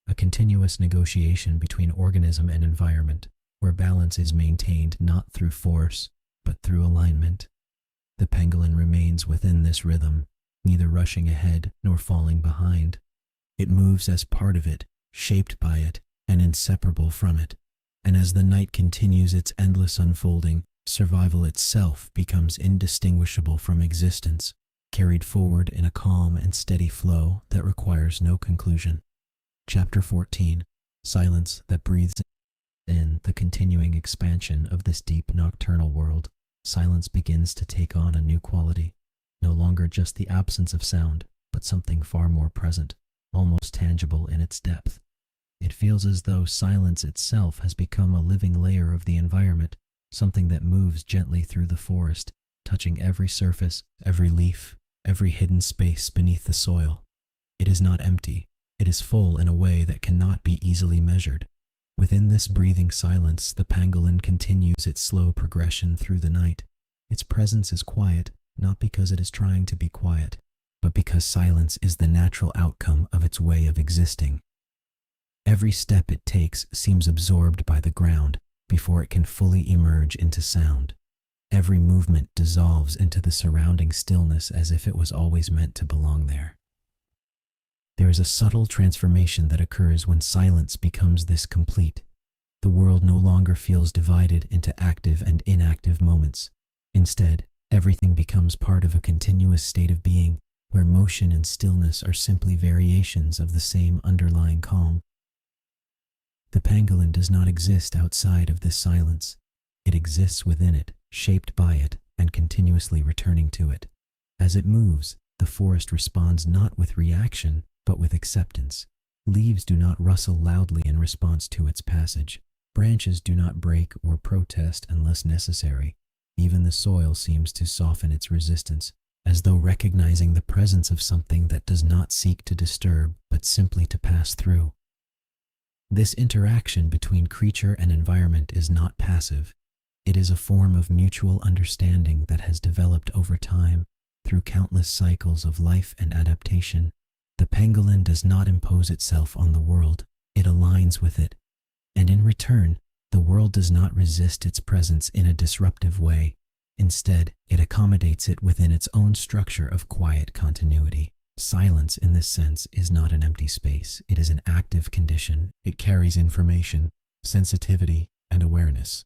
a continuous negotiation between organism and environment, where balance is maintained not through force, but through alignment. The pangolin remains within this rhythm, neither rushing ahead nor falling behind. It moves as part of it, shaped by it, and inseparable from it. And as the night continues its endless unfolding, survival itself becomes indistinguishable from existence, carried forward in a calm and steady flow that requires no conclusion. Chapter 14. Silence that breathes in the continuing expansion of this deep nocturnal world. Silence begins to take on a new quality, no longer just the absence of sound, but something far more present, almost tangible in its depth. It feels as though silence itself has become a living layer of the environment, something that moves gently through the forest, touching every surface, every leaf, every hidden space beneath the soil. It is not empty. It is full in a way that cannot be easily measured. Within this breathing silence, the pangolin continues its slow progression through the night. Its presence is quiet, not because it is trying to be quiet, but because silence is the natural outcome of its way of existing. Every step it takes seems absorbed by the ground before it can fully emerge into sound. Every movement dissolves into the surrounding stillness as if it was always meant to belong there. There is a subtle transformation that occurs when silence becomes this complete. The world no longer feels divided into active and inactive moments. Instead, everything becomes part of a continuous state of being, where motion and stillness are simply variations of the same underlying calm. The pangolin does not exist outside of this silence. It exists within it, shaped by it, and continuously returning to it. As it moves, the forest responds not with reaction, but with acceptance. Leaves do not rustle loudly in response to its passage. Branches do not break or protest unless necessary. Even the soil seems to soften its resistance, as though recognizing the presence of something that does not seek to disturb, but simply to pass through. This interaction between creature and environment is not passive. It is a form of mutual understanding that has developed over time through countless cycles of life and adaptation. The pangolin does not impose itself on the world, it aligns with it. And in return, the world does not resist its presence in a disruptive way. Instead, it accommodates it within its own structure of quiet continuity. Silence, in this sense, is not an empty space. It is an active condition. It carries information, sensitivity, and awareness.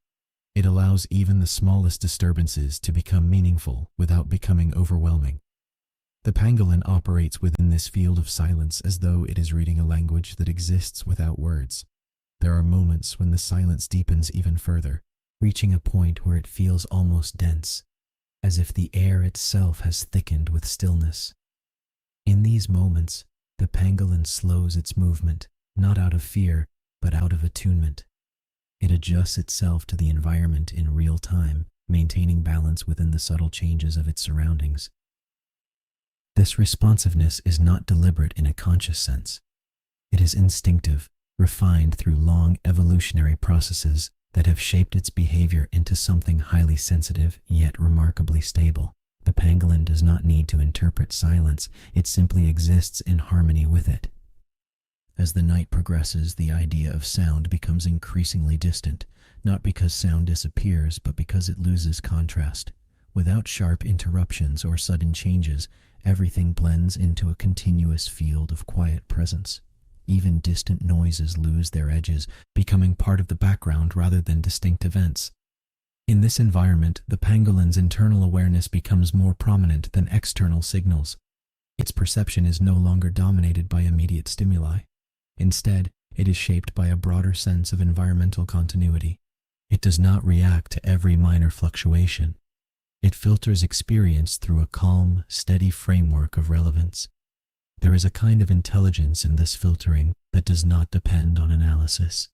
It allows even the smallest disturbances to become meaningful without becoming overwhelming. The pangolin operates within this field of silence as though it is reading a language that exists without words. There are moments when the silence deepens even further, reaching a point where it feels almost dense, as if the air itself has thickened with stillness. In these moments, the pangolin slows its movement, not out of fear, but out of attunement. It adjusts itself to the environment in real time, maintaining balance within the subtle changes of its surroundings. This responsiveness is not deliberate in a conscious sense. It is instinctive, refined through long evolutionary processes that have shaped its behavior into something highly sensitive yet remarkably stable. The pangolin does not need to interpret silence, it simply exists in harmony with it. As the night progresses, the idea of sound becomes increasingly distant, not because sound disappears, but because it loses contrast. Without sharp interruptions or sudden changes, everything blends into a continuous field of quiet presence. Even distant noises lose their edges, becoming part of the background rather than distinct events. In this environment, the pangolin's internal awareness becomes more prominent than external signals. Its perception is no longer dominated by immediate stimuli. Instead, it is shaped by a broader sense of environmental continuity. It does not react to every minor fluctuation. It filters experience through a calm, steady framework of relevance. There is a kind of intelligence in this filtering that does not depend on analysis.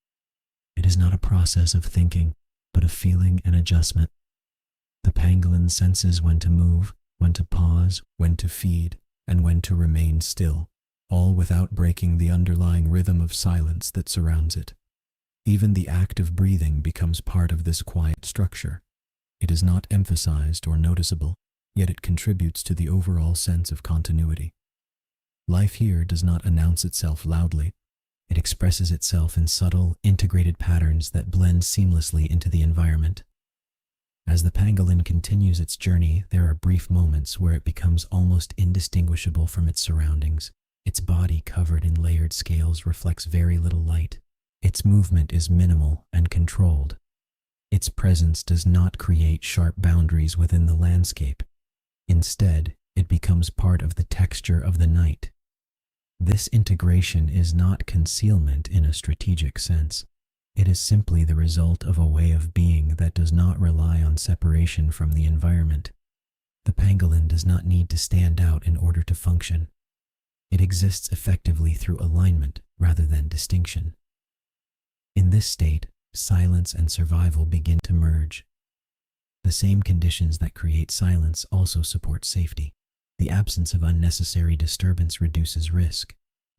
It is not a process of thinking, but of feeling and adjustment. The pangolin senses when to move, when to pause, when to feed, and when to remain still, all without breaking the underlying rhythm of silence that surrounds it. Even the act of breathing becomes part of this quiet structure. It is not emphasized or noticeable, yet it contributes to the overall sense of continuity. Life here does not announce itself loudly. It expresses itself in subtle, integrated patterns that blend seamlessly into the environment. As the pangolin continues its journey, there are brief moments where it becomes almost indistinguishable from its surroundings. Its body, covered in layered scales, reflects very little light. Its movement is minimal and controlled. Its presence does not create sharp boundaries within the landscape. Instead, it becomes part of the texture of the night. This integration is not concealment in a strategic sense. It is simply the result of a way of being that does not rely on separation from the environment. The pangolin does not need to stand out in order to function. It exists effectively through alignment rather than distinction. In this state, silence and survival begin to merge. The same conditions that create silence also support safety. The absence of unnecessary disturbance reduces risk.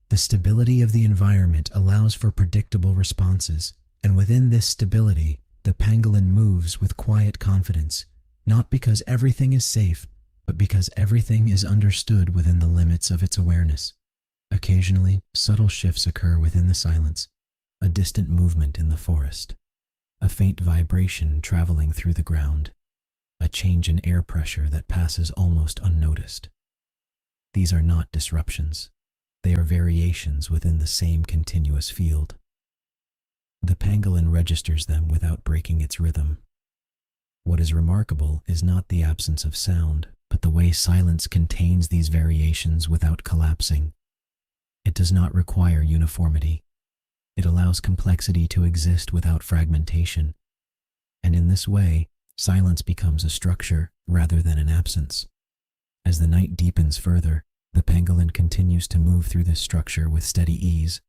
The stability of the environment allows for predictable responses, and within this stability, the pangolin moves with quiet confidence, not because everything is safe, but because everything is understood within the limits of its awareness. Occasionally, subtle shifts occur within the silence, a distant movement in the forest, a faint vibration traveling through the ground, a change in air pressure that passes almost unnoticed. These are not disruptions. They are variations within the same continuous field. The pangolin registers them without breaking its rhythm. What is remarkable is not the absence of sound, but the way silence contains these variations without collapsing. It does not require uniformity. It allows complexity to exist without fragmentation. And in this way, silence becomes a structure rather than an absence. As the night deepens further, the pangolin continues to move through this structure with steady ease.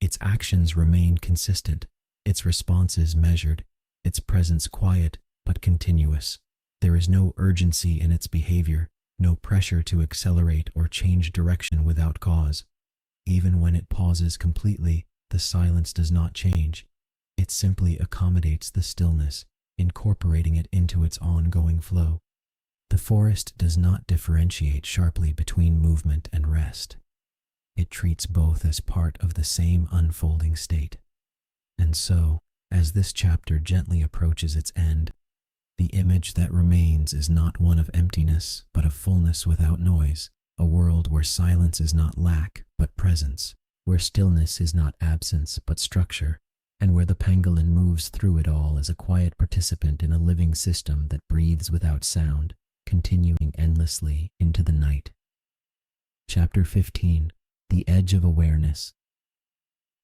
Its actions remain consistent, its responses measured, its presence quiet but continuous. There is no urgency in its behavior, no pressure to accelerate or change direction without cause. Even when it pauses completely, the silence does not change. It simply accommodates the stillness, incorporating it into its ongoing flow. The forest does not differentiate sharply between movement and rest. It treats both as part of the same unfolding state. And so, as this chapter gently approaches its end, the image that remains is not one of emptiness, but of fullness without noise, a world where silence is not lack, but presence, where stillness is not absence, but structure, and where the pangolin moves through it all as a quiet participant in a living system that breathes without sound, continuing endlessly into the night. Chapter 15. The Edge of Awareness.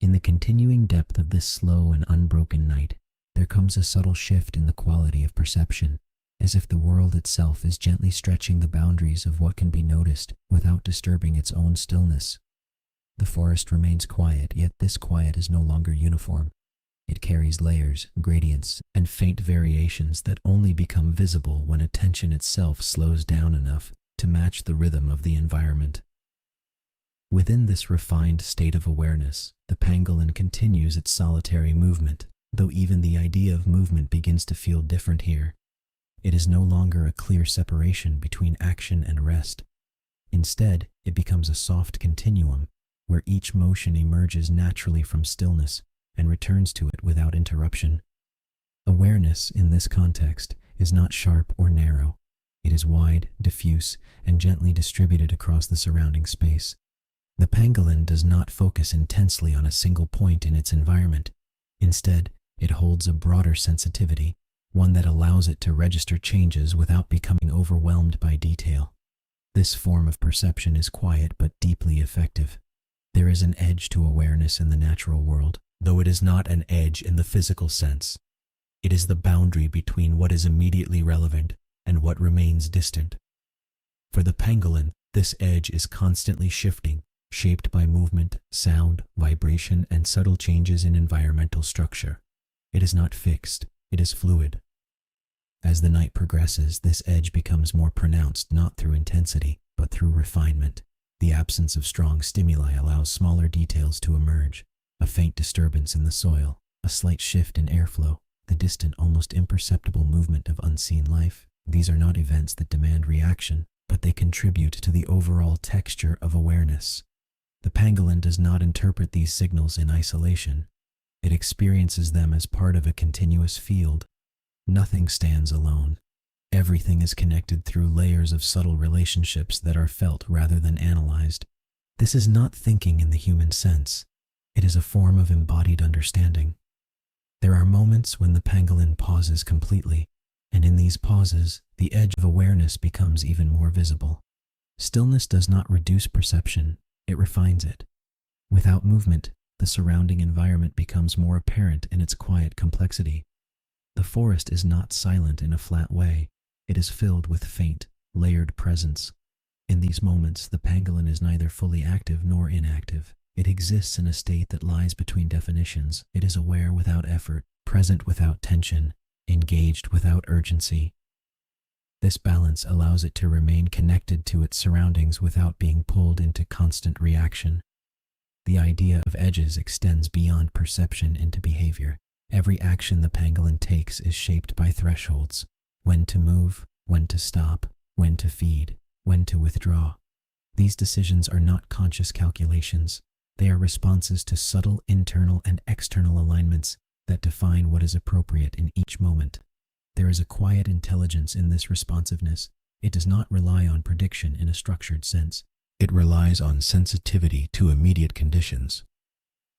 In the continuing depth of this slow and unbroken night, there comes a subtle shift in the quality of perception, as if the world itself is gently stretching the boundaries of what can be noticed without disturbing its own stillness. The forest remains quiet, yet this quiet is no longer uniform. It carries layers, gradients, and faint variations that only become visible when attention itself slows down enough to match the rhythm of the environment. Within this refined state of awareness, the pangolin continues its solitary movement, though even the idea of movement begins to feel different here. It is no longer a clear separation between action and rest. Instead, it becomes a soft continuum, where each motion emerges naturally from stillness and returns to it without interruption. Awareness, in this context, is not sharp or narrow. It is wide, diffuse, and gently distributed across the surrounding space. The pangolin does not focus intensely on a single point in its environment. Instead, it holds a broader sensitivity, one that allows it to register changes without becoming overwhelmed by detail. This form of perception is quiet but deeply effective. There is an edge to awareness in the natural world, though it is not an edge in the physical sense. It is the boundary between what is immediately relevant and what remains distant. For the pangolin, this edge is constantly shifting, shaped by movement, sound, vibration, and subtle changes in environmental structure. It is not fixed, it is fluid. As the night progresses, this edge becomes more pronounced not through intensity, but through refinement. The absence of strong stimuli allows smaller details to emerge, a faint disturbance in the soil, a slight shift in airflow, the distant, almost imperceptible movement of unseen life. These are not events that demand reaction, but they contribute to the overall texture of awareness. The pangolin does not interpret these signals in isolation. It experiences them as part of a continuous field. Nothing stands alone. Everything is connected through layers of subtle relationships that are felt rather than analyzed. This is not thinking in the human sense. It is a form of embodied understanding. There are moments when the pangolin pauses completely, and in these pauses, the edge of awareness becomes even more visible. Stillness does not reduce perception, it refines it. Without movement, the surrounding environment becomes more apparent in its quiet complexity. The forest is not silent in a flat way. It is filled with faint, layered presence. In these moments, the pangolin is neither fully active nor inactive. It exists in a state that lies between definitions. It is aware without effort, present without tension, engaged without urgency. This balance allows it to remain connected to its surroundings without being pulled into constant reaction. The idea of edges extends beyond perception into behavior. Every action the pangolin takes is shaped by thresholds: when to move, when to stop, when to feed, when to withdraw. These decisions are not conscious calculations. They are responses to subtle internal and external alignments that define what is appropriate in each moment. There is a quiet intelligence in this responsiveness. It does not rely on prediction in a structured sense. It relies on sensitivity to immediate conditions.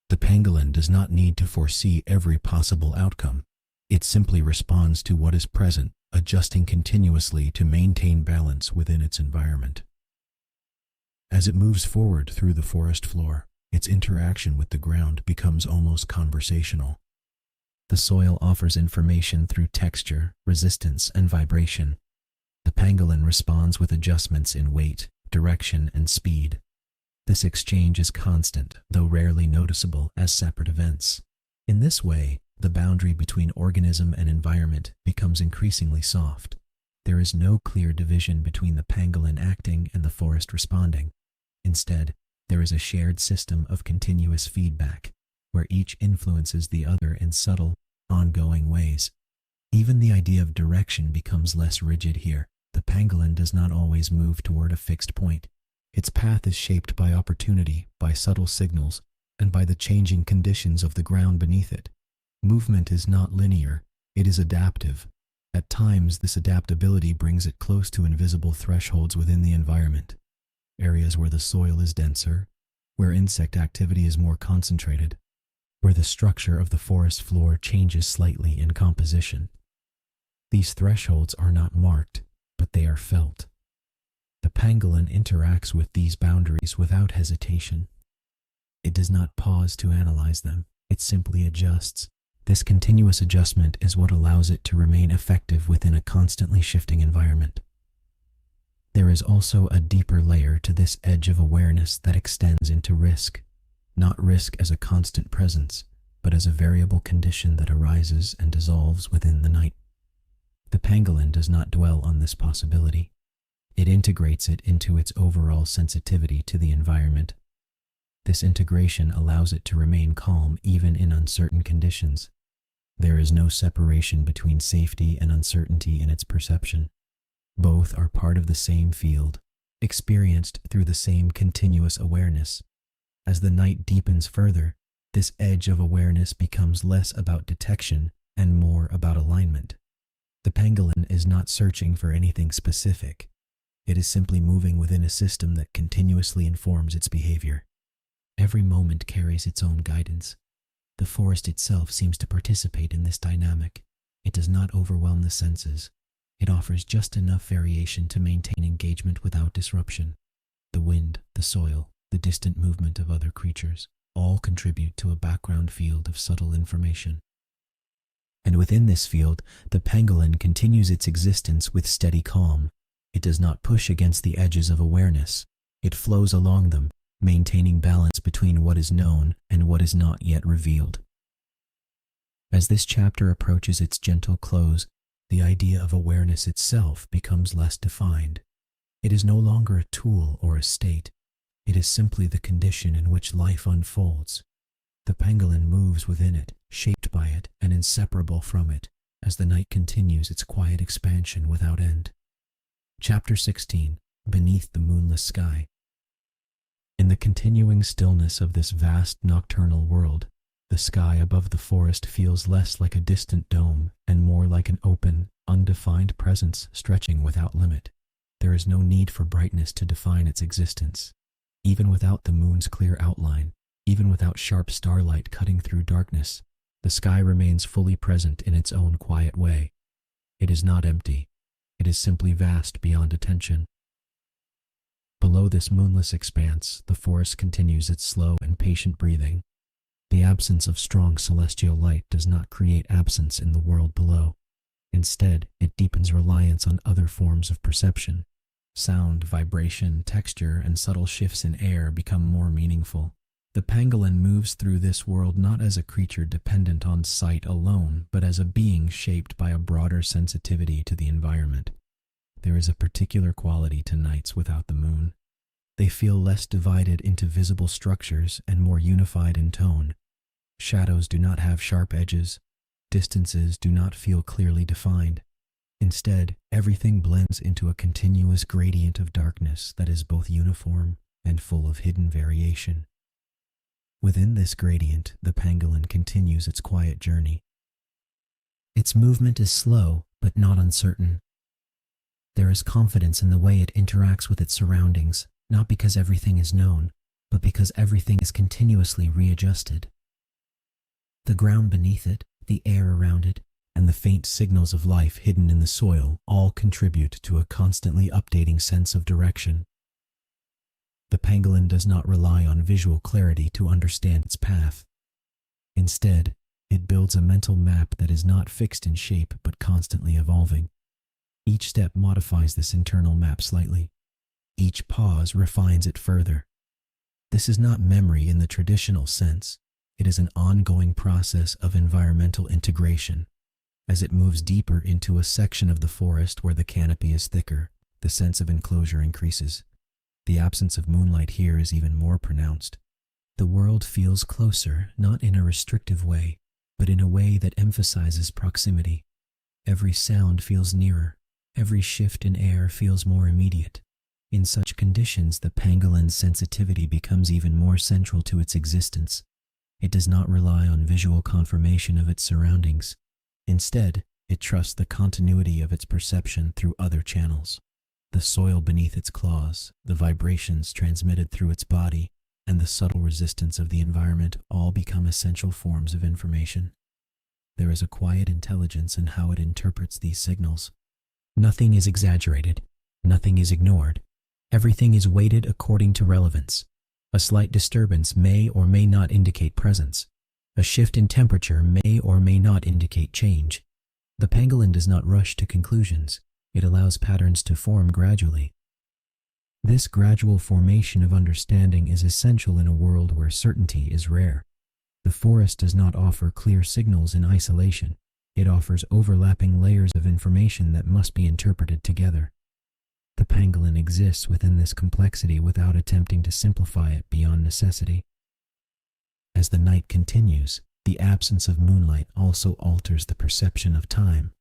The pangolin does not need to foresee every possible outcome. It simply responds to what is present, adjusting continuously to maintain balance within its environment. As it moves forward through the forest floor, its interaction with the ground becomes almost conversational. The soil offers information through texture, resistance, and vibration. The pangolin responds with adjustments in weight, direction, and speed. This exchange is constant, though rarely noticeable as separate events. In this way, the boundary between organism and environment becomes increasingly soft. There is no clear division between the pangolin acting and the forest responding. Instead, there is a shared system of continuous feedback, where each influences the other in subtle, ongoing ways. Even the idea of direction becomes less rigid here. The pangolin does not always move toward a fixed point. Its path is shaped by opportunity, by subtle signals, and by the changing conditions of the ground beneath it. Movement is not linear, it is adaptive. At times, this adaptability brings it close to invisible thresholds within the environment. Areas where the soil is denser, where insect activity is more concentrated, where the structure of the forest floor changes slightly in composition. These thresholds are not marked, but they are felt. The pangolin interacts with these boundaries without hesitation. It does not pause to analyze them, it simply adjusts. This continuous adjustment is what allows it to remain effective within a constantly shifting environment. There is also a deeper layer to this edge of awareness that extends into risk. Not risk as a constant presence, but as a variable condition that arises and dissolves within the night. The pangolin does not dwell on this possibility. It integrates it into its overall sensitivity to the environment. This integration allows it to remain calm even in uncertain conditions. There is no separation between safety and uncertainty in its perception. Both are part of the same field, experienced through the same continuous awareness. As the night deepens further, this edge of awareness becomes less about detection and more about alignment. The pangolin is not searching for anything specific. It is simply moving within a system that continuously informs its behavior. Every moment carries its own guidance. The forest itself seems to participate in this dynamic. It does not overwhelm the senses. It offers just enough variation to maintain engagement without disruption. The wind, the soil, the distant movement of other creatures all contribute to a background field of subtle information. And within this field, the pangolin continues its existence with steady calm. It does not push against the edges of awareness. It flows along them, maintaining balance between what is known and what is not yet revealed. As this chapter approaches its gentle close, the idea of awareness itself becomes less defined. It is no longer a tool or a state. It is simply the condition in which life unfolds. The pangolin moves within it, shaped by it and inseparable from it, as the night continues its quiet expansion without end. Chapter 16. Beneath the Moonless Sky. In the continuing stillness of this vast nocturnal world, the sky above the forest feels less like a distant dome and more like an open, undefined presence stretching without limit. There is no need for brightness to define its existence. Even without the moon's clear outline, even without sharp starlight cutting through darkness, the sky remains fully present in its own quiet way. It is not empty. It is simply vast beyond attention. Below this moonless expanse, the forest continues its slow and patient breathing. The absence of strong celestial light does not create absence in the world below. Instead, it deepens reliance on other forms of perception. Sound, vibration, texture, and subtle shifts in air become more meaningful. The pangolin moves through this world not as a creature dependent on sight alone, but as a being shaped by a broader sensitivity to the environment. There is a particular quality to nights without the moon. They feel less divided into visible structures and more unified in tone. Shadows do not have sharp edges. Distances do not feel clearly defined. Instead, everything blends into a continuous gradient of darkness that is both uniform and full of hidden variation. Within this gradient, the pangolin continues its quiet journey. Its movement is slow, but not uncertain. There is confidence in the way it interacts with its surroundings, not because everything is known, but because everything is continuously readjusted. The ground beneath it, the air around it, and the faint signals of life hidden in the soil all contribute to a constantly updating sense of direction. The pangolin does not rely on visual clarity to understand its path. Instead, it builds a mental map that is not fixed in shape but constantly evolving. Each step modifies this internal map slightly. Each pause refines it further. This is not memory in the traditional sense. It is an ongoing process of environmental integration. As it moves deeper into a section of the forest where the canopy is thicker, the sense of enclosure increases. The absence of moonlight here is even more pronounced. The world feels closer, not in a restrictive way, but in a way that emphasizes proximity. Every sound feels nearer. Every shift in air feels more immediate. In such conditions, the pangolin's sensitivity becomes even more central to its existence. It does not rely on visual confirmation of its surroundings. Instead, it trusts the continuity of its perception through other channels. The soil beneath its claws, the vibrations transmitted through its body, and the subtle resistance of the environment all become essential forms of information. There is a quiet intelligence in how it interprets these signals. Nothing is exaggerated. Nothing is ignored. Everything is weighted according to relevance. A slight disturbance may or may not indicate presence. A shift in temperature may or may not indicate change. The pangolin does not rush to conclusions. It allows patterns to form gradually. This gradual formation of understanding is essential in a world where certainty is rare. The forest does not offer clear signals in isolation. It offers overlapping layers of information that must be interpreted together. The pangolin exists within this complexity without attempting to simplify it beyond necessity. As the night continues, the absence of moonlight also alters the perception of time.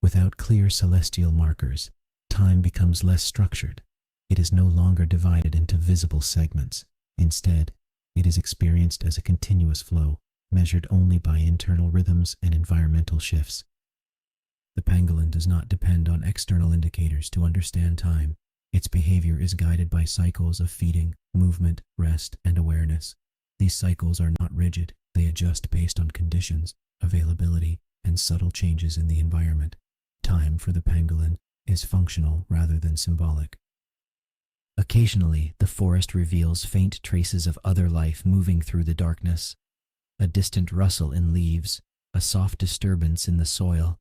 Without clear celestial markers, time becomes less structured. It is no longer divided into visible segments. Instead, it is experienced as a continuous flow, measured only by internal rhythms and environmental shifts. The pangolin does not depend on external indicators to understand time. Its behavior is guided by cycles of feeding, movement, rest, and awareness. These cycles are not rigid. They adjust based on conditions, availability, and subtle changes in the environment. Time for the pangolin is functional rather than symbolic. Occasionally, the forest reveals faint traces of other life moving through the darkness. A distant rustle in leaves, a soft disturbance in the soil,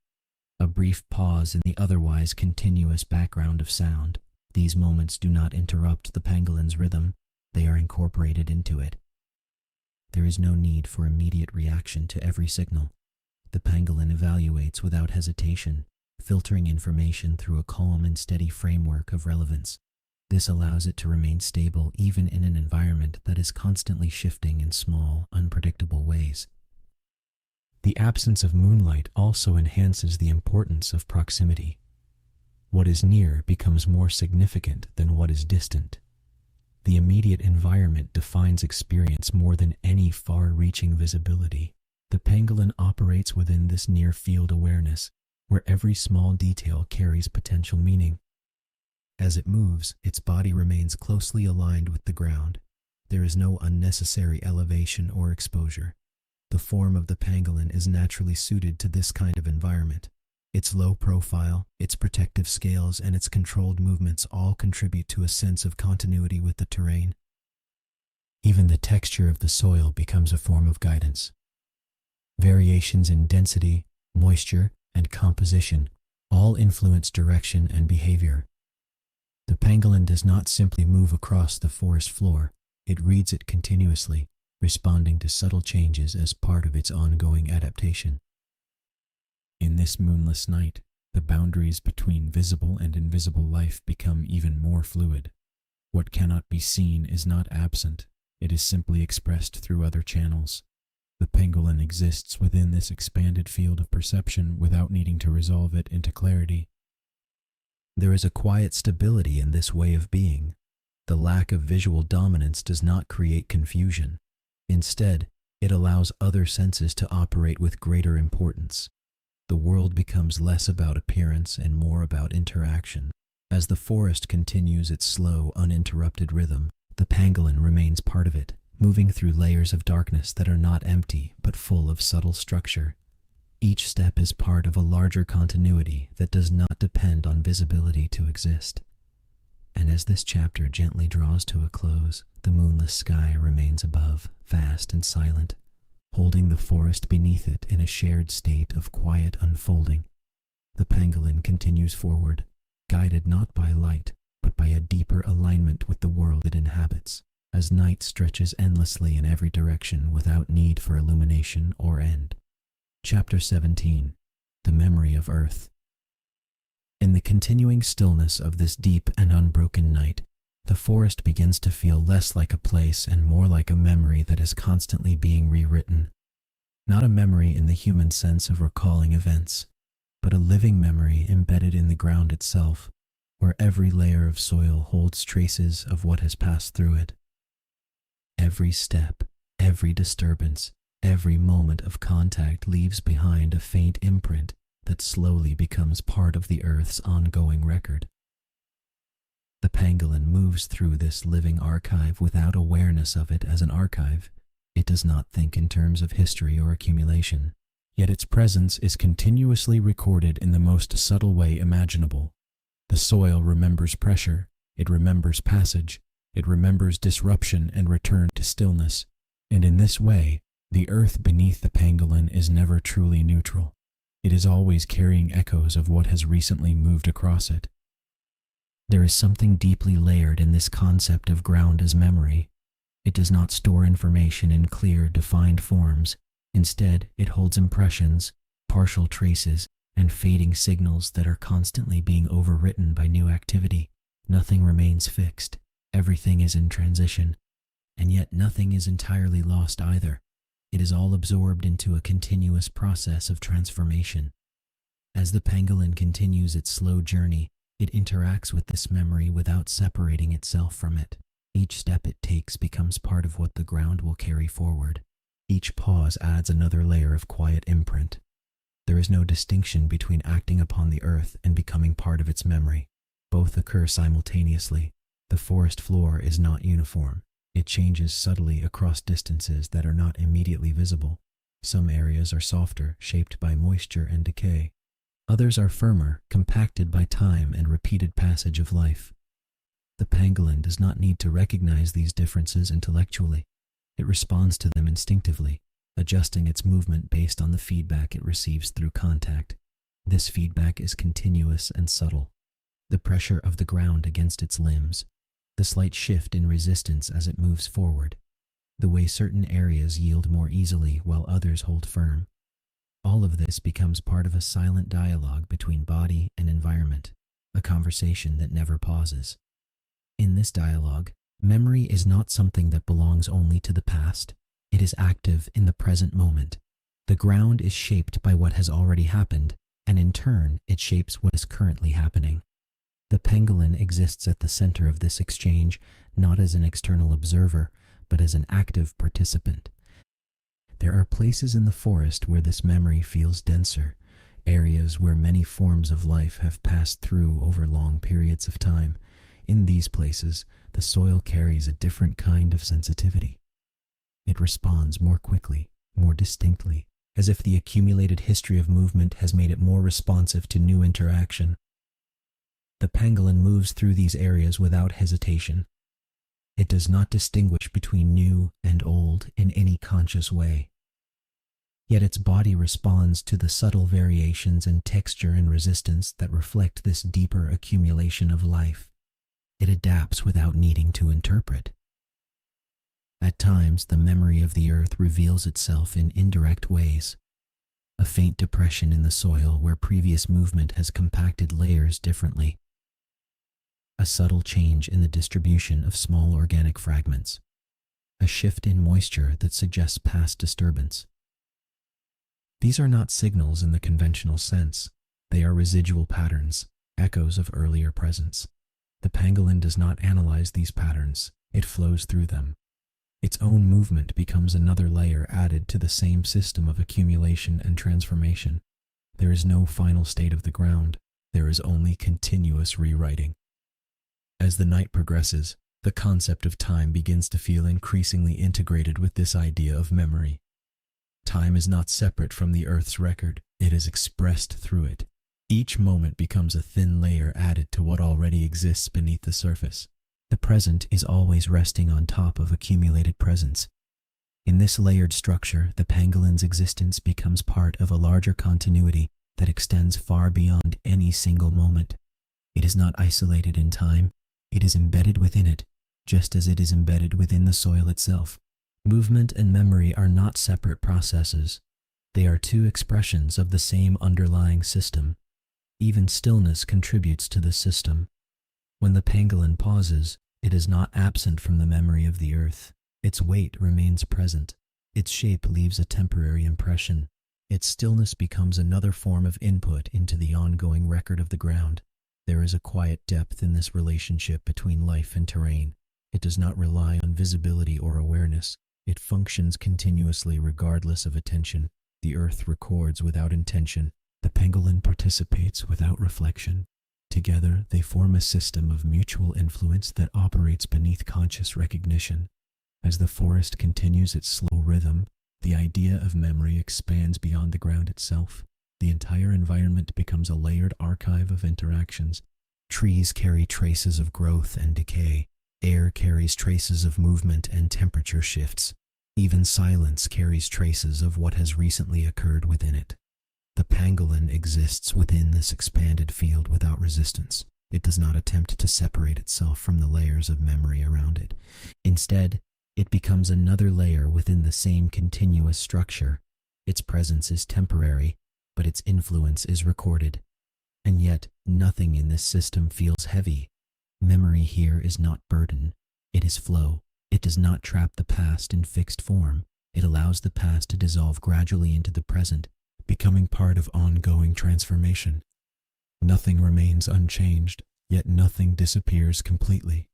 a brief pause in the otherwise continuous background of sound. These moments do not interrupt the pangolin's rhythm. They are incorporated into it. There is no need for immediate reaction to every signal. The pangolin evaluates without hesitation, filtering information through a calm and steady framework of relevance. This allows it to remain stable even in an environment that is constantly shifting in small, unpredictable ways. The absence of moonlight also enhances the importance of proximity. What is near becomes more significant than what is distant. The immediate environment defines experience more than any far-reaching visibility. The pangolin operates within this near-field awareness, where every small detail carries potential meaning. As it moves, its body remains closely aligned with the ground. There is no unnecessary elevation or exposure. The form of the pangolin is naturally suited to this kind of environment. Its low profile, its protective scales, and its controlled movements all contribute to a sense of continuity with the terrain. Even the texture of the soil becomes a form of guidance. Variations in density, moisture, and composition all influence direction and behavior. The pangolin does not simply move across the forest floor, it reads it continuously, responding to subtle changes as part of its ongoing adaptation. In this moonless night, the boundaries between visible and invisible life become even more fluid. What cannot be seen is not absent, it is simply expressed through other channels. The pangolin exists within this expanded field of perception without needing to resolve it into clarity. There is a quiet stability in this way of being. The lack of visual dominance does not create confusion. Instead, it allows other senses to operate with greater importance. The world becomes less about appearance and more about interaction. As the forest continues its slow, uninterrupted rhythm, the pangolin remains part of it, moving through layers of darkness that are not empty but full of subtle structure. Each step is part of a larger continuity that does not depend on visibility to exist. And as this chapter gently draws to a close, the moonless sky remains above, vast and silent, holding the forest beneath it in a shared state of quiet unfolding. The pangolin continues forward, guided not by light, but by a deeper alignment with the world it inhabits, as night stretches endlessly in every direction without need for illumination or end. Chapter 17. The Memory of Earth. In the continuing stillness of this deep and unbroken night, the forest begins to feel less like a place and more like a memory that is constantly being rewritten. Not a memory in the human sense of recalling events, but a living memory embedded in the ground itself, where every layer of soil holds traces of what has passed through it. Every step, every disturbance, every moment of contact leaves behind a faint imprint that slowly becomes part of the Earth's ongoing record. The pangolin moves through this living archive without awareness of it as an archive. It does not think in terms of history or accumulation, yet its presence is continuously recorded in the most subtle way imaginable. The soil remembers pressure, it remembers passage, it remembers disruption and return to stillness, and in this way, the earth beneath the pangolin is never truly neutral. It is always carrying echoes of what has recently moved across it. There is something deeply layered in this concept of ground as memory. It does not store information in clear, defined forms. Instead, it holds impressions, partial traces, and fading signals that are constantly being overwritten by new activity. Nothing remains fixed. Everything is in transition. And yet nothing is entirely lost either. It is all absorbed into a continuous process of transformation. As the pangolin continues its slow journey, it interacts with this memory without separating itself from it. Each step it takes becomes part of what the ground will carry forward. Each pause adds another layer of quiet imprint. There is no distinction between acting upon the earth and becoming part of its memory. Both occur simultaneously. The forest floor is not uniform. It changes subtly across distances that are not immediately visible. Some areas are softer, shaped by moisture and decay. Others are firmer, compacted by time and repeated passage of life. The pangolin does not need to recognize these differences intellectually. It responds to them instinctively, adjusting its movement based on the feedback it receives through contact. This feedback is continuous and subtle. The pressure of the ground against its limbs, the slight shift in resistance as it moves forward, the way certain areas yield more easily while others hold firm. All of this becomes part of a silent dialogue between body and environment, a conversation that never pauses. In this dialogue, memory is not something that belongs only to the past. It is active in the present moment. The ground is shaped by what has already happened, and in turn, it shapes what is currently happening. The pangolin exists at the center of this exchange, not as an external observer, but as an active participant. There are places in the forest where this memory feels denser, areas where many forms of life have passed through over long periods of time. In these places, the soil carries a different kind of sensitivity. It responds more quickly, more distinctly, as if the accumulated history of movement has made it more responsive to new interaction. The pangolin moves through these areas without hesitation. It does not distinguish between new and old in any conscious way. Yet its body responds to the subtle variations in texture and resistance that reflect this deeper accumulation of life. It adapts without needing to interpret. At times, the memory of the earth reveals itself in indirect ways. A faint depression in the soil where previous movement has compacted layers differently. A subtle change in the distribution of small organic fragments. A shift in moisture that suggests past disturbance. These are not signals in the conventional sense. They are residual patterns, echoes of earlier presence. The pangolin does not analyze these patterns. It flows through them. Its own movement becomes another layer added to the same system of accumulation and transformation. There is no final state of the ground. There is only continuous rewriting. As the night progresses, the concept of time begins to feel increasingly integrated with this idea of memory. Time is not separate from the Earth's record. It is expressed through it. Each moment becomes a thin layer added to what already exists beneath the surface. The present is always resting on top of accumulated presence. In this layered structure, the pangolin's existence becomes part of a larger continuity that extends far beyond any single moment. It is not isolated in time. It is embedded within it, just as it is embedded within the soil itself. Movement and memory are not separate processes. They are two expressions of the same underlying system. Even stillness contributes to the system. When the pangolin pauses, it is not absent from the memory of the earth. Its weight remains present. Its shape leaves a temporary impression. Its stillness becomes another form of input into the ongoing record of the ground. There is a quiet depth in this relationship between life and terrain. It does not rely on visibility or awareness. It functions continuously regardless of attention. The earth records without intention. The pangolin participates without reflection. Together, they form a system of mutual influence that operates beneath conscious recognition. As the forest continues its slow rhythm, the idea of memory expands beyond the ground itself. The entire environment becomes a layered archive of interactions. Trees carry traces of growth and decay. Air carries traces of movement and temperature shifts. Even silence carries traces of what has recently occurred within it. The pangolin exists within this expanded field without resistance. It does not attempt to separate itself from the layers of memory around it. Instead, it becomes another layer within the same continuous structure. Its presence is temporary, but its influence is recorded. And yet, nothing in this system feels heavy. Memory here is not burden. It is flow. It does not trap the past in fixed form. It allows the past to dissolve gradually into the present, becoming part of ongoing transformation. Nothing remains unchanged, yet nothing disappears completely.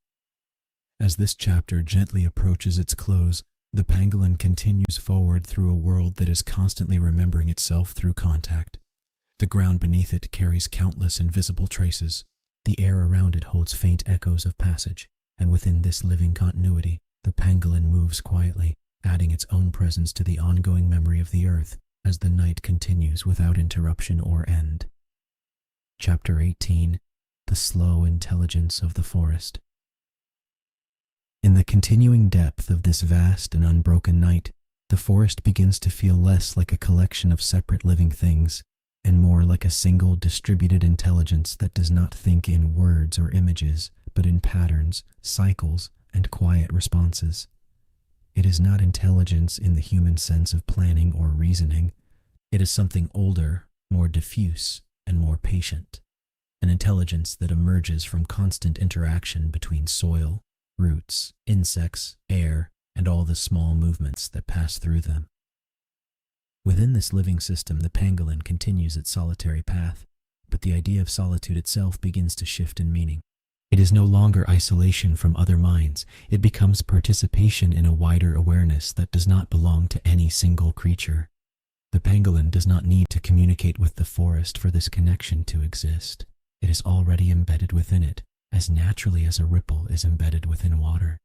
As this chapter gently approaches its close, the pangolin continues forward through a world that is constantly remembering itself through contact. The ground beneath it carries countless invisible traces. The air around it holds faint echoes of passage, and within this living continuity, the pangolin moves quietly, adding its own presence to the ongoing memory of the earth as the night continues without interruption or end. Chapter 18: The Slow Intelligence of the Forest. In the continuing depth of this vast and unbroken night, the forest begins to feel less like a collection of separate living things, and more like a single distributed intelligence that does not think in words or images, but in patterns, cycles, and quiet responses. It is not intelligence in the human sense of planning or reasoning. It is something older, more diffuse, and more patient. an intelligence that emerges from constant interaction between soil, roots, insects, air, and all the small movements that pass through them. Within this living system, the pangolin continues its solitary path, but the idea of solitude itself begins to shift in meaning. It is no longer isolation from other minds. It becomes participation in a wider awareness that does not belong to any single creature. The pangolin does not need to communicate with the forest for this connection to exist. It is already embedded within it, as naturally as a ripple is embedded within water.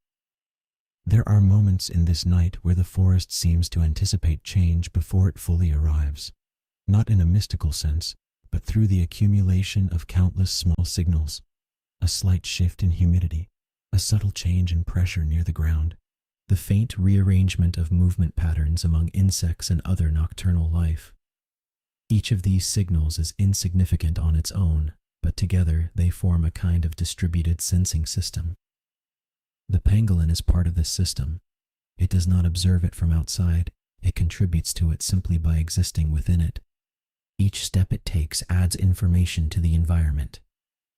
There are moments in this night where the forest seems to anticipate change before it fully arrives, not in a mystical sense, but through the accumulation of countless small signals. A slight shift in humidity, a subtle change in pressure near the ground, the faint rearrangement of movement patterns among insects and other nocturnal life. Each of these signals is insignificant on its own, but together they form a kind of distributed sensing system. The pangolin is part of this system. It does not observe it from outside. It contributes to it simply by existing within it. Each step it takes adds information to the environment.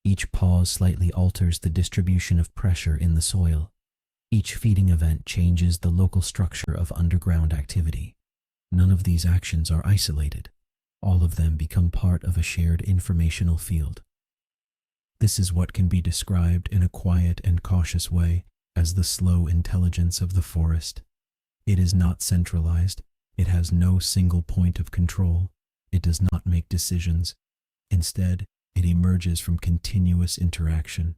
Each pause slightly alters the distribution of pressure in the soil. Each feeding event changes the local structure of underground activity. None of these actions are isolated. All of them become part of a shared informational field. This is what can be described in a quiet and cautious way as the slow intelligence of the forest. It is not centralized. It has no single point of control. It does not make decisions. Instead, it emerges from continuous interaction.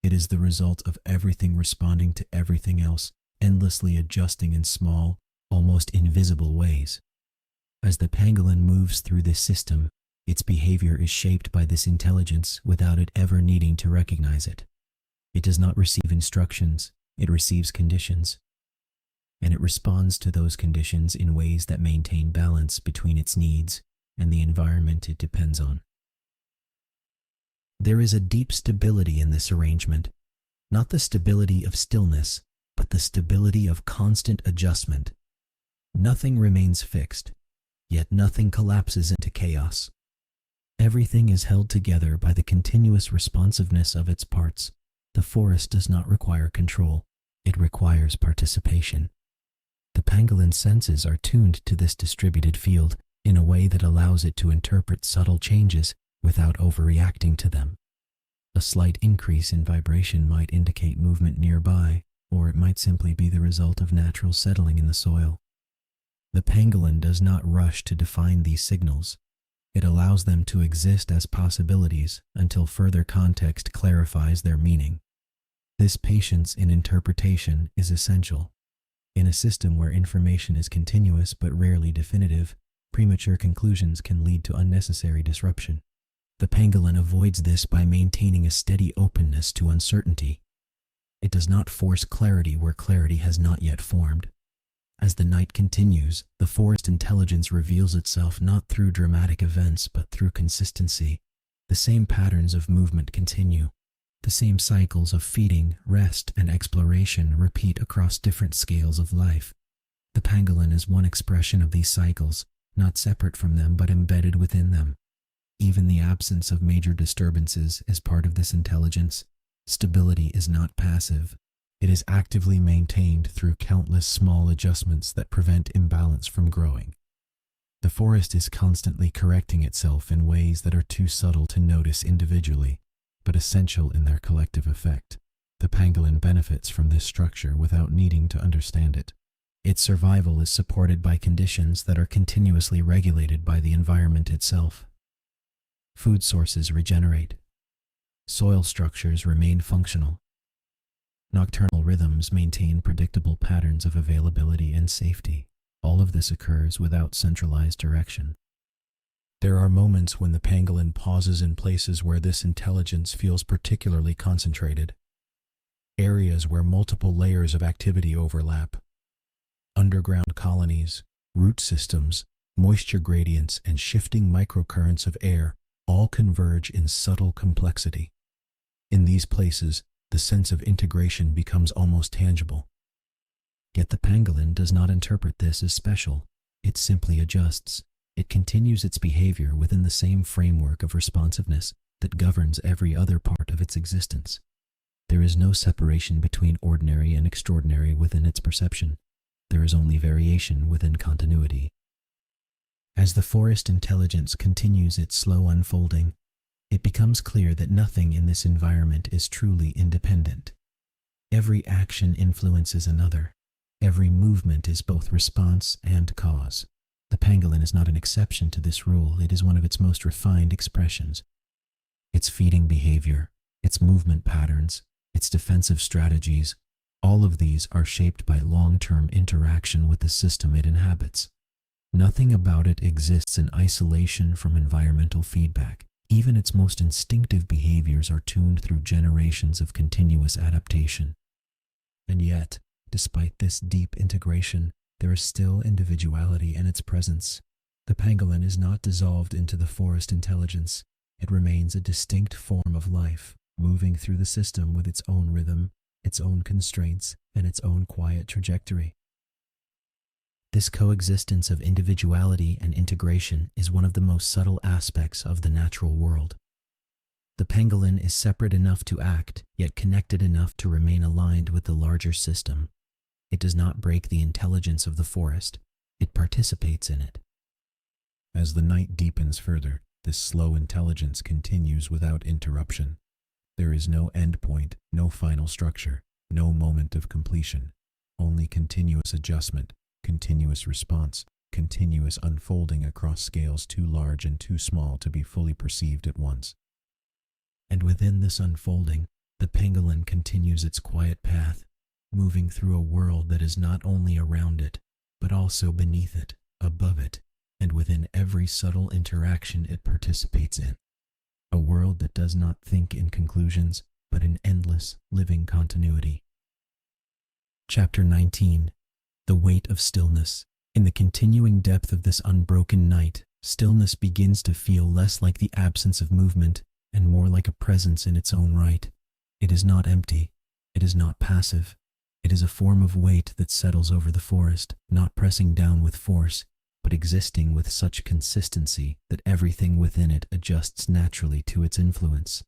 It is the result of everything responding to everything else, endlessly adjusting in small, almost invisible ways. As the pangolin moves through this system, its behavior is shaped by this intelligence without it ever needing to recognize it. It does not receive instructions, it receives conditions. And it responds to those conditions in ways that maintain balance between its needs and the environment it depends on. There is a deep stability in this arrangement, not the stability of stillness, but the stability of constant adjustment. Nothing remains fixed, yet nothing collapses into chaos. Everything is held together by the continuous responsiveness of its parts. The forest does not require control, it requires participation. The pangolin's senses are tuned to this distributed field in a way that allows it to interpret subtle changes without overreacting to them. A slight increase in vibration might indicate movement nearby, or it might simply be the result of natural settling in the soil. The pangolin does not rush to define these signals. It allows them to exist as possibilities until further context clarifies their meaning. This patience in interpretation is essential. In a system where information is continuous but rarely definitive, premature conclusions can lead to unnecessary disruption. The pangolin avoids this by maintaining a steady openness to uncertainty. It does not force clarity where clarity has not yet formed. As the night continues, the forest intelligence reveals itself not through dramatic events but through consistency. The same patterns of movement continue. The same cycles of feeding, rest, and exploration repeat across different scales of life. The pangolin is one expression of these cycles, not separate from them but embedded within them. Even the absence of major disturbances is part of this intelligence. Stability is not passive. It is actively maintained through countless small adjustments that prevent imbalance from growing. The forest is constantly correcting itself in ways that are too subtle to notice individually, but essential in their collective effect. The pangolin benefits from this structure without needing to understand it. Its survival is supported by conditions that are continuously regulated by the environment itself. Food sources regenerate. Soil structures remain functional. Nocturnal rhythms maintain predictable patterns of availability and safety. All of this occurs without centralized direction. There are moments when the pangolin pauses in places where this intelligence feels particularly concentrated. Areas where multiple layers of activity overlap. Underground colonies, root systems, moisture gradients, and shifting microcurrents of air all converge in subtle complexity. In these places, the sense of integration becomes almost tangible. Yet the pangolin does not interpret this as special. It simply adjusts. It continues its behavior within the same framework of responsiveness. that governs every other part of its existence. There is no separation between ordinary and extraordinary within its perception. There is only variation within continuity. As the forest intelligence continues its slow unfolding, it becomes clear that nothing in this environment is truly independent. Every action influences another. Every movement is both response and cause. The pangolin is not an exception to this rule. It is one of its most refined expressions. Its feeding behavior, its movement patterns, its defensive strategies, all of these are shaped by long-term interaction with the system it inhabits. Nothing about it exists in isolation from environmental feedback. Even its most instinctive behaviors are tuned through generations of continuous adaptation. And yet, despite this deep integration, there is still individuality in its presence. The pangolin is not dissolved into the forest intelligence. It remains a distinct form of life, moving through the system with its own rhythm, its own constraints, and its own quiet trajectory. This coexistence of individuality and integration is one of the most subtle aspects of the natural world. The pangolin is separate enough to act, yet connected enough to remain aligned with the larger system. It does not break the intelligence of the forest. It participates in it. As the night deepens further, this slow intelligence continues without interruption. There is no end point, no final structure, no moment of completion, only continuous adjustment, continuous response, continuous unfolding across scales too large and too small to be fully perceived at once. And within this unfolding, the pangolin continues its quiet path, moving through a world that is not only around it, but also beneath it, above it, and within every subtle interaction it participates in. A world that does not think in conclusions, but in endless, living continuity. Chapter 19. The Weight of Stillness. In the continuing depth of this unbroken night, stillness begins to feel less like the absence of movement and more like a presence in its own right. It is not empty. It is not passive. It is a form of weight that settles over the forest, not pressing down with force, but existing with such consistency that everything within it adjusts naturally to its influence.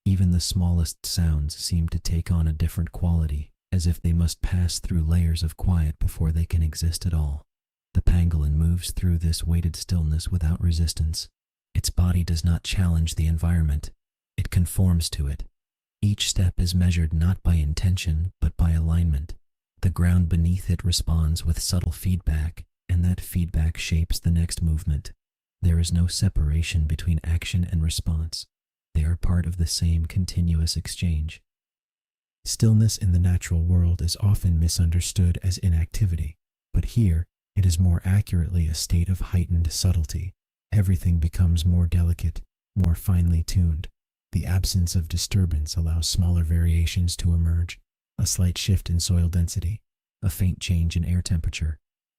Even the smallest sounds seem to take on a different quality, as if they must pass through layers of quiet before they can exist at all. The pangolin moves through this weighted stillness without resistance. Its body does not challenge the environment. It conforms to it. Each step is measured not by intention, but by alignment. The ground beneath it responds with subtle feedback, and that feedback shapes the next movement. There is no separation between action and response. They are part of the same continuous exchange. Stillness in the natural world is often misunderstood as inactivity, but here it is more accurately a state of heightened subtlety. Everything becomes more delicate, more finely tuned. The absence of disturbance allows smaller variations to emerge, a slight shift in soil density, a faint change in air temperature,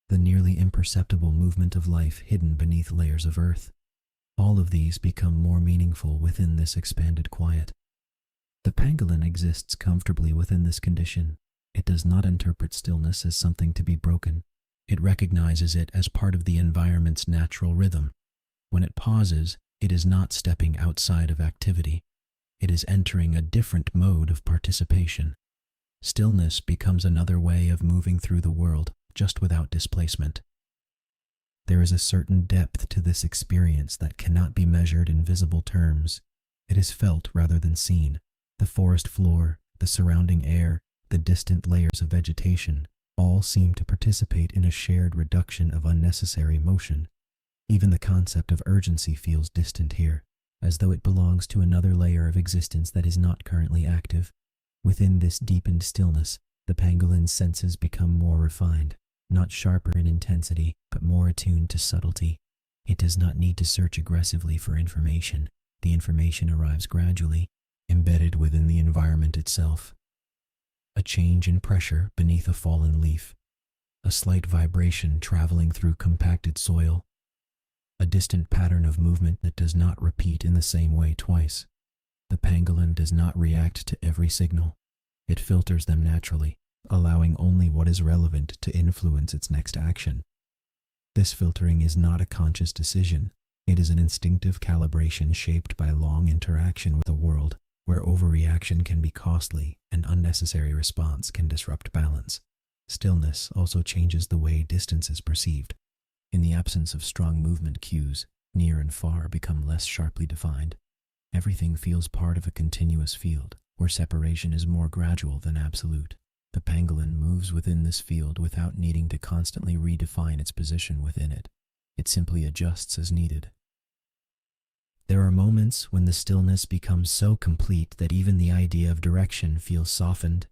the nearly imperceptible movement of life hidden beneath layers of earth. All of these become more meaningful within this expanded quiet. The pangolin exists comfortably within this condition. It does not interpret stillness as something to be broken. It recognizes it as part of the environment's natural rhythm. When it pauses, it is not stepping outside of activity. It is entering a different mode of participation. Stillness becomes another way of moving through the world, just without displacement. There is a certain depth to this experience that cannot be measured in visible terms. It is felt rather than seen. The forest floor, the surrounding air, the distant layers of vegetation, all seem to participate in a shared reduction of unnecessary motion. Even the concept of urgency feels distant here, as though it belongs to another layer of existence that is not currently active. Within this deepened stillness, the pangolin's senses become more refined, not sharper in intensity, but more attuned to subtlety. It does not need to search aggressively for information. The information arrives gradually, embedded within the environment itself. A change in pressure beneath a fallen leaf, a slight vibration traveling through compacted soil, a distant pattern of movement that does not repeat in the same way twice. The pangolin does not react to every signal. It filters them naturally, allowing only what is relevant to influence its next action. This filtering is not a conscious decision. It is an instinctive calibration shaped by long interaction with the world, where overreaction can be costly and unnecessary response can disrupt balance. Stillness also changes the way distance is perceived. In the absence of strong movement cues, near and far become less sharply defined. Everything feels part of a continuous field, where separation is more gradual than absolute. The pangolin moves within this field without needing to constantly redefine its position within it. It simply adjusts as needed. There are moments when the stillness becomes so complete that even the idea of direction feels softened.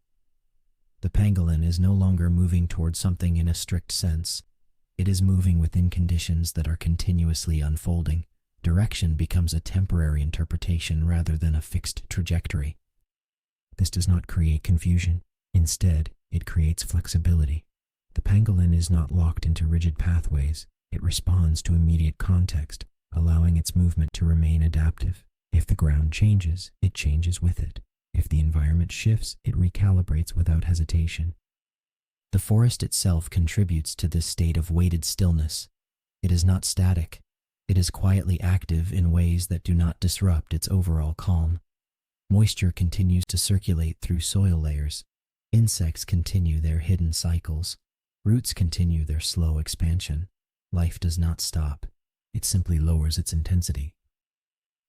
The pangolin is no longer moving toward something in a strict sense. It is moving within conditions that are continuously unfolding. Direction becomes a temporary interpretation rather than a fixed trajectory. This does not create confusion. Instead, it creates flexibility. The pangolin is not locked into rigid pathways. It responds to immediate context, allowing its movement to remain adaptive. If the ground changes, it changes with it. If the environment shifts, it recalibrates without hesitation. The forest itself contributes to this state of weighted stillness. It is not static. It is quietly active in ways that do not disrupt its overall calm. Moisture continues to circulate through soil layers. Insects continue their hidden cycles. Roots continue their slow expansion. Life does not stop. It simply lowers its intensity.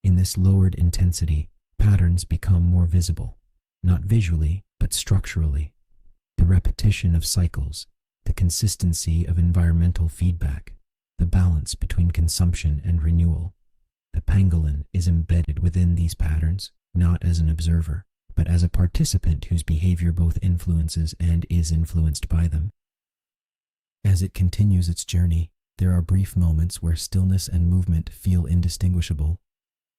In this lowered intensity, patterns become more visible, not visually, but structurally. The repetition of cycles, the consistency of environmental feedback, the balance between consumption and renewal. The pangolin is embedded within these patterns, not as an observer, but as a participant whose behavior both influences and is influenced by them. As it continues its journey, there are brief moments where stillness and movement feel indistinguishable,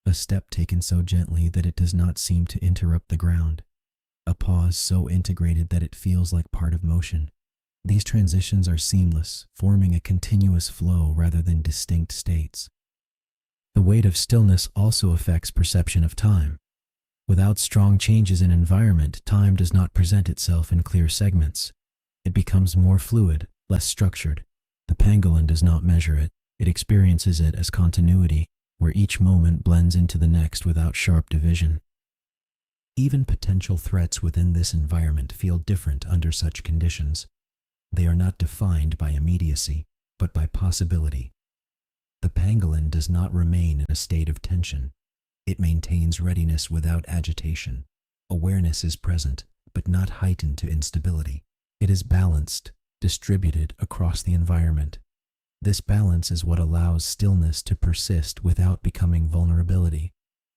a step taken so gently that it does not seem to interrupt the ground, a pause so integrated that it feels like part of motion. These transitions are seamless, forming a continuous flow rather than distinct states. The weight of stillness also affects perception of time. Without strong changes in environment, time does not present itself in clear segments. It becomes more fluid, less structured. The pangolin does not measure it. It experiences it as continuity, where each moment blends into the next without sharp division. Even potential threats within this environment feel different under such conditions. They are not defined by immediacy, but by possibility. The pangolin does not remain in a state of tension. It maintains readiness without agitation. Awareness is present, but not heightened to instability. It is balanced, distributed across the environment. This balance is what allows stillness to persist without becoming vulnerability.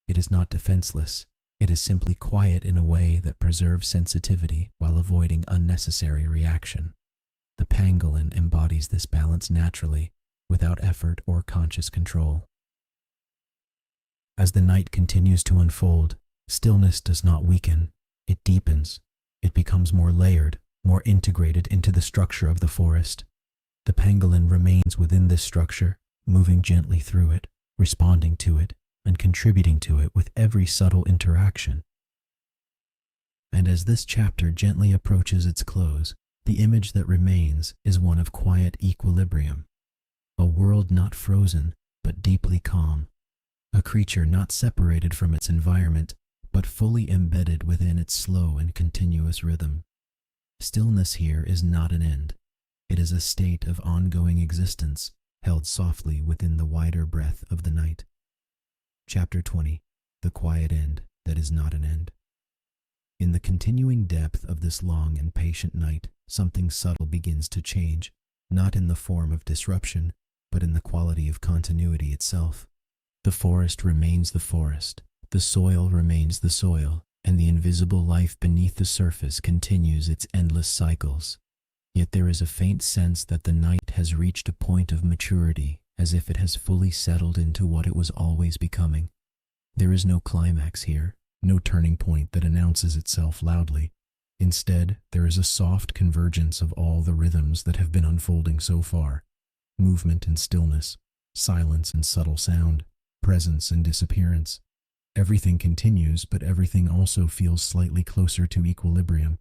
It is not defenseless. It is simply quiet in a way that preserves sensitivity while avoiding unnecessary reaction. The pangolin embodies this balance naturally, without effort or conscious control. As the night continues to unfold, stillness does not weaken. It deepens. It becomes more layered, more integrated into the structure of the forest. The pangolin remains within this structure, moving gently through it, responding to it, and contributing to it with every subtle interaction. And as this chapter gently approaches its close, the image that remains is one of quiet equilibrium. A world not frozen, but deeply calm. A creature not separated from its environment, but fully embedded within its slow and continuous rhythm. Stillness here is not an end. It is a state of ongoing existence, held softly within the wider breath of the night. Chapter 20. The Quiet End That Is Not an End. In the continuing depth of this long and patient night, something subtle begins to change, not in the form of disruption, but in the quality of continuity itself. The forest remains the forest, the soil remains the soil, and the invisible life beneath the surface continues its endless cycles. Yet there is a faint sense that the night has reached a point of maturity, as if it has fully settled into what it was always becoming. There is no climax here, no turning point that announces itself loudly. Instead, there is a soft convergence of all the rhythms that have been unfolding so far. Movement and stillness, silence and subtle sound, presence and disappearance. Everything continues, but everything also feels slightly closer to equilibrium,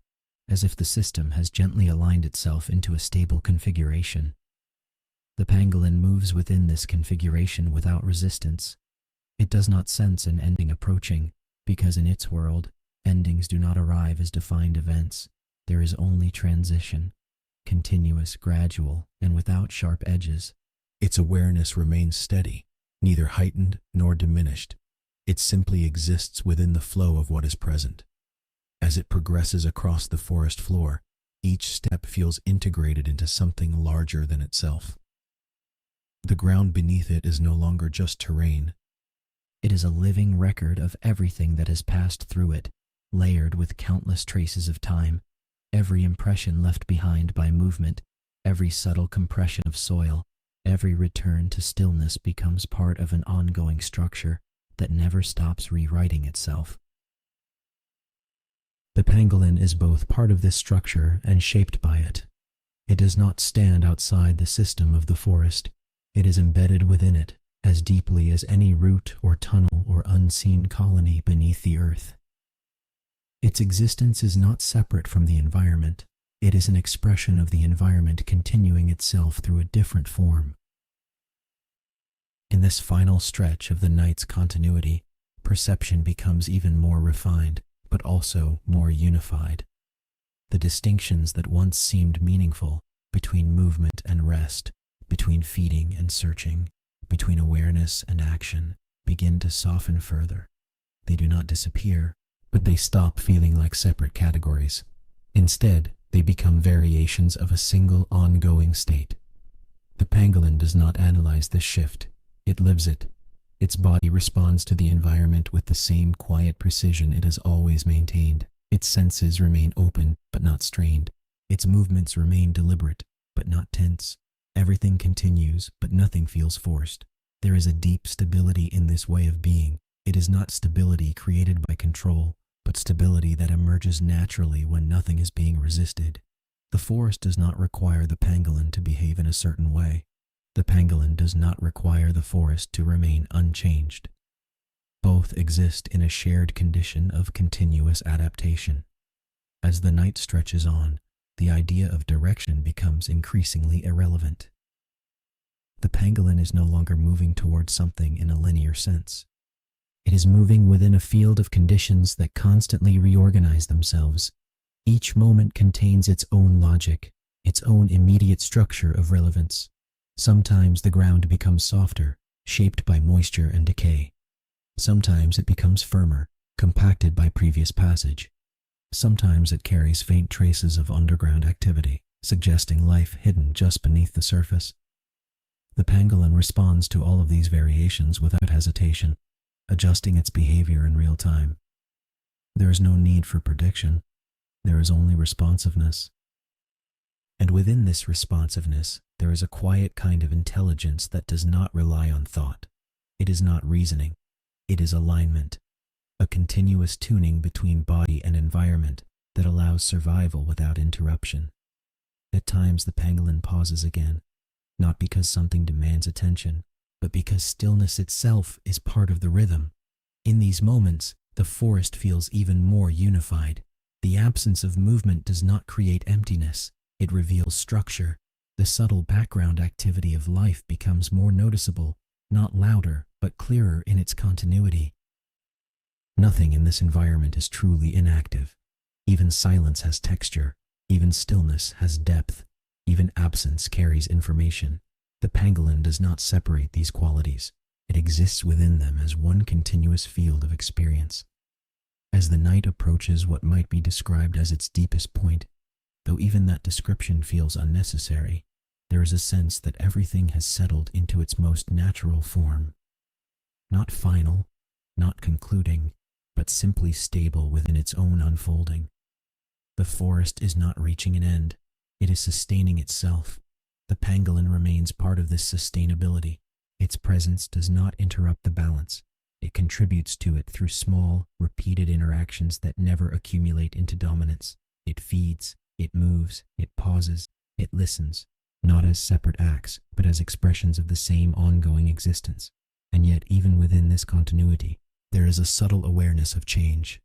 as if the system has gently aligned itself into a stable configuration. The pangolin moves within this configuration without resistance. It does not sense an ending approaching, because in its world, endings do not arrive as defined events. There is only transition, continuous, gradual, and without sharp edges. Its awareness remains steady, neither heightened nor diminished. It simply exists within the flow of what is present. As it progresses across the forest floor, each step feels integrated into something larger than itself. The ground beneath it is no longer just terrain. It is a living record of everything that has passed through it, layered with countless traces of time, every impression left behind by movement, every subtle compression of soil, every return to stillness becomes part of an ongoing structure that never stops rewriting itself. The pangolin is both part of this structure and shaped by it. It does not stand outside the system of the forest. It is embedded within it, as deeply as any root or tunnel or unseen colony beneath the earth. Its existence is not separate from the environment. It is an expression of the environment continuing itself through a different form. In this final stretch of the night's continuity, perception becomes even more refined, but also more unified. The distinctions that once seemed meaningful between movement and rest, between feeding and searching, between awareness and action, begin to soften further. They do not disappear, but they stop feeling like separate categories. Instead, they become variations of a single ongoing state. The pangolin does not analyze this shift. It lives it. Its body responds to the environment with the same quiet precision it has always maintained. Its senses remain open, but not strained. Its movements remain deliberate, but not tense. Everything continues, but nothing feels forced. There is a deep stability in this way of being. It is not stability created by control, but stability that emerges naturally when nothing is being resisted. The forest does not require the pangolin to behave in a certain way. The pangolin does not require the forest to remain unchanged. Both exist in a shared condition of continuous adaptation. As the night stretches on, the idea of direction becomes increasingly irrelevant. The pangolin is no longer moving towards something in a linear sense. It is moving within a field of conditions that constantly reorganize themselves. Each moment contains its own logic, its own immediate structure of relevance. Sometimes the ground becomes softer, shaped by moisture and decay. Sometimes it becomes firmer, compacted by previous passage. Sometimes it carries faint traces of underground activity, suggesting life hidden just beneath the surface. The pangolin responds to all of these variations without hesitation, adjusting its behavior in real time. There is no need for prediction. There is only responsiveness. And within this responsiveness, there is a quiet kind of intelligence that does not rely on thought. It is not reasoning. It is alignment, a continuous tuning between body and environment that allows survival without interruption. At times the pangolin pauses again, not because something demands attention, but because stillness itself is part of the rhythm. In these moments, the forest feels even more unified. The absence of movement does not create emptiness. It reveals structure. The subtle background activity of life becomes more noticeable, not louder, but clearer in its continuity. Nothing in this environment is truly inactive. Even silence has texture. Even stillness has depth. Even absence carries information. The pangolin does not separate these qualities. It exists within them as one continuous field of experience. As the night approaches what might be described as its deepest point, though even that description feels unnecessary, there is a sense that everything has settled into its most natural form. Not final, not concluding, but simply stable within its own unfolding. The forest is not reaching an end. It is sustaining itself. The pangolin remains part of this sustainability. Its presence does not interrupt the balance. It contributes to it through small, repeated interactions that never accumulate into dominance. It feeds, it moves, it pauses, it listens, not as separate acts, but as expressions of the same ongoing existence. And yet, even within this continuity, there is a subtle awareness of change.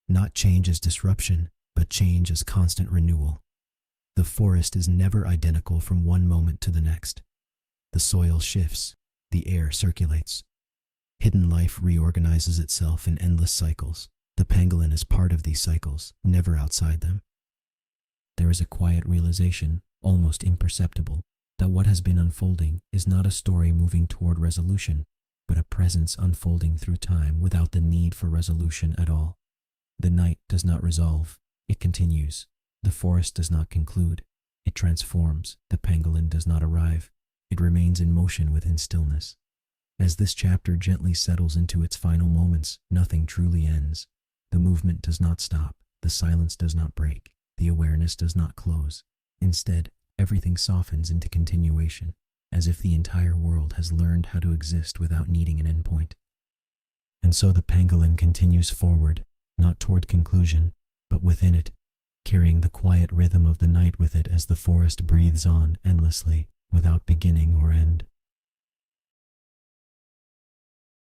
Not change as disruption, but change as constant renewal. The forest is never identical from one moment to the next. The soil shifts, the air circulates. Hidden life reorganizes itself in endless cycles. The pangolin is part of these cycles, never outside them. There is a quiet realization, almost imperceptible, that what has been unfolding is not a story moving toward resolution, but a presence unfolding through time without the need for resolution at all. The night does not resolve, it continues. The forest does not conclude, it transforms. The pangolin does not arrive, it remains in motion within stillness. As this chapter gently settles into its final moments, nothing truly ends. The movement does not stop, the silence does not break, the awareness does not close. Instead, everything softens into continuation, as if the entire world has learned how to exist without needing an endpoint. And so the pangolin continues forward, not toward conclusion, but within it, carrying the quiet rhythm of the night with it as the forest breathes on endlessly, without beginning or end.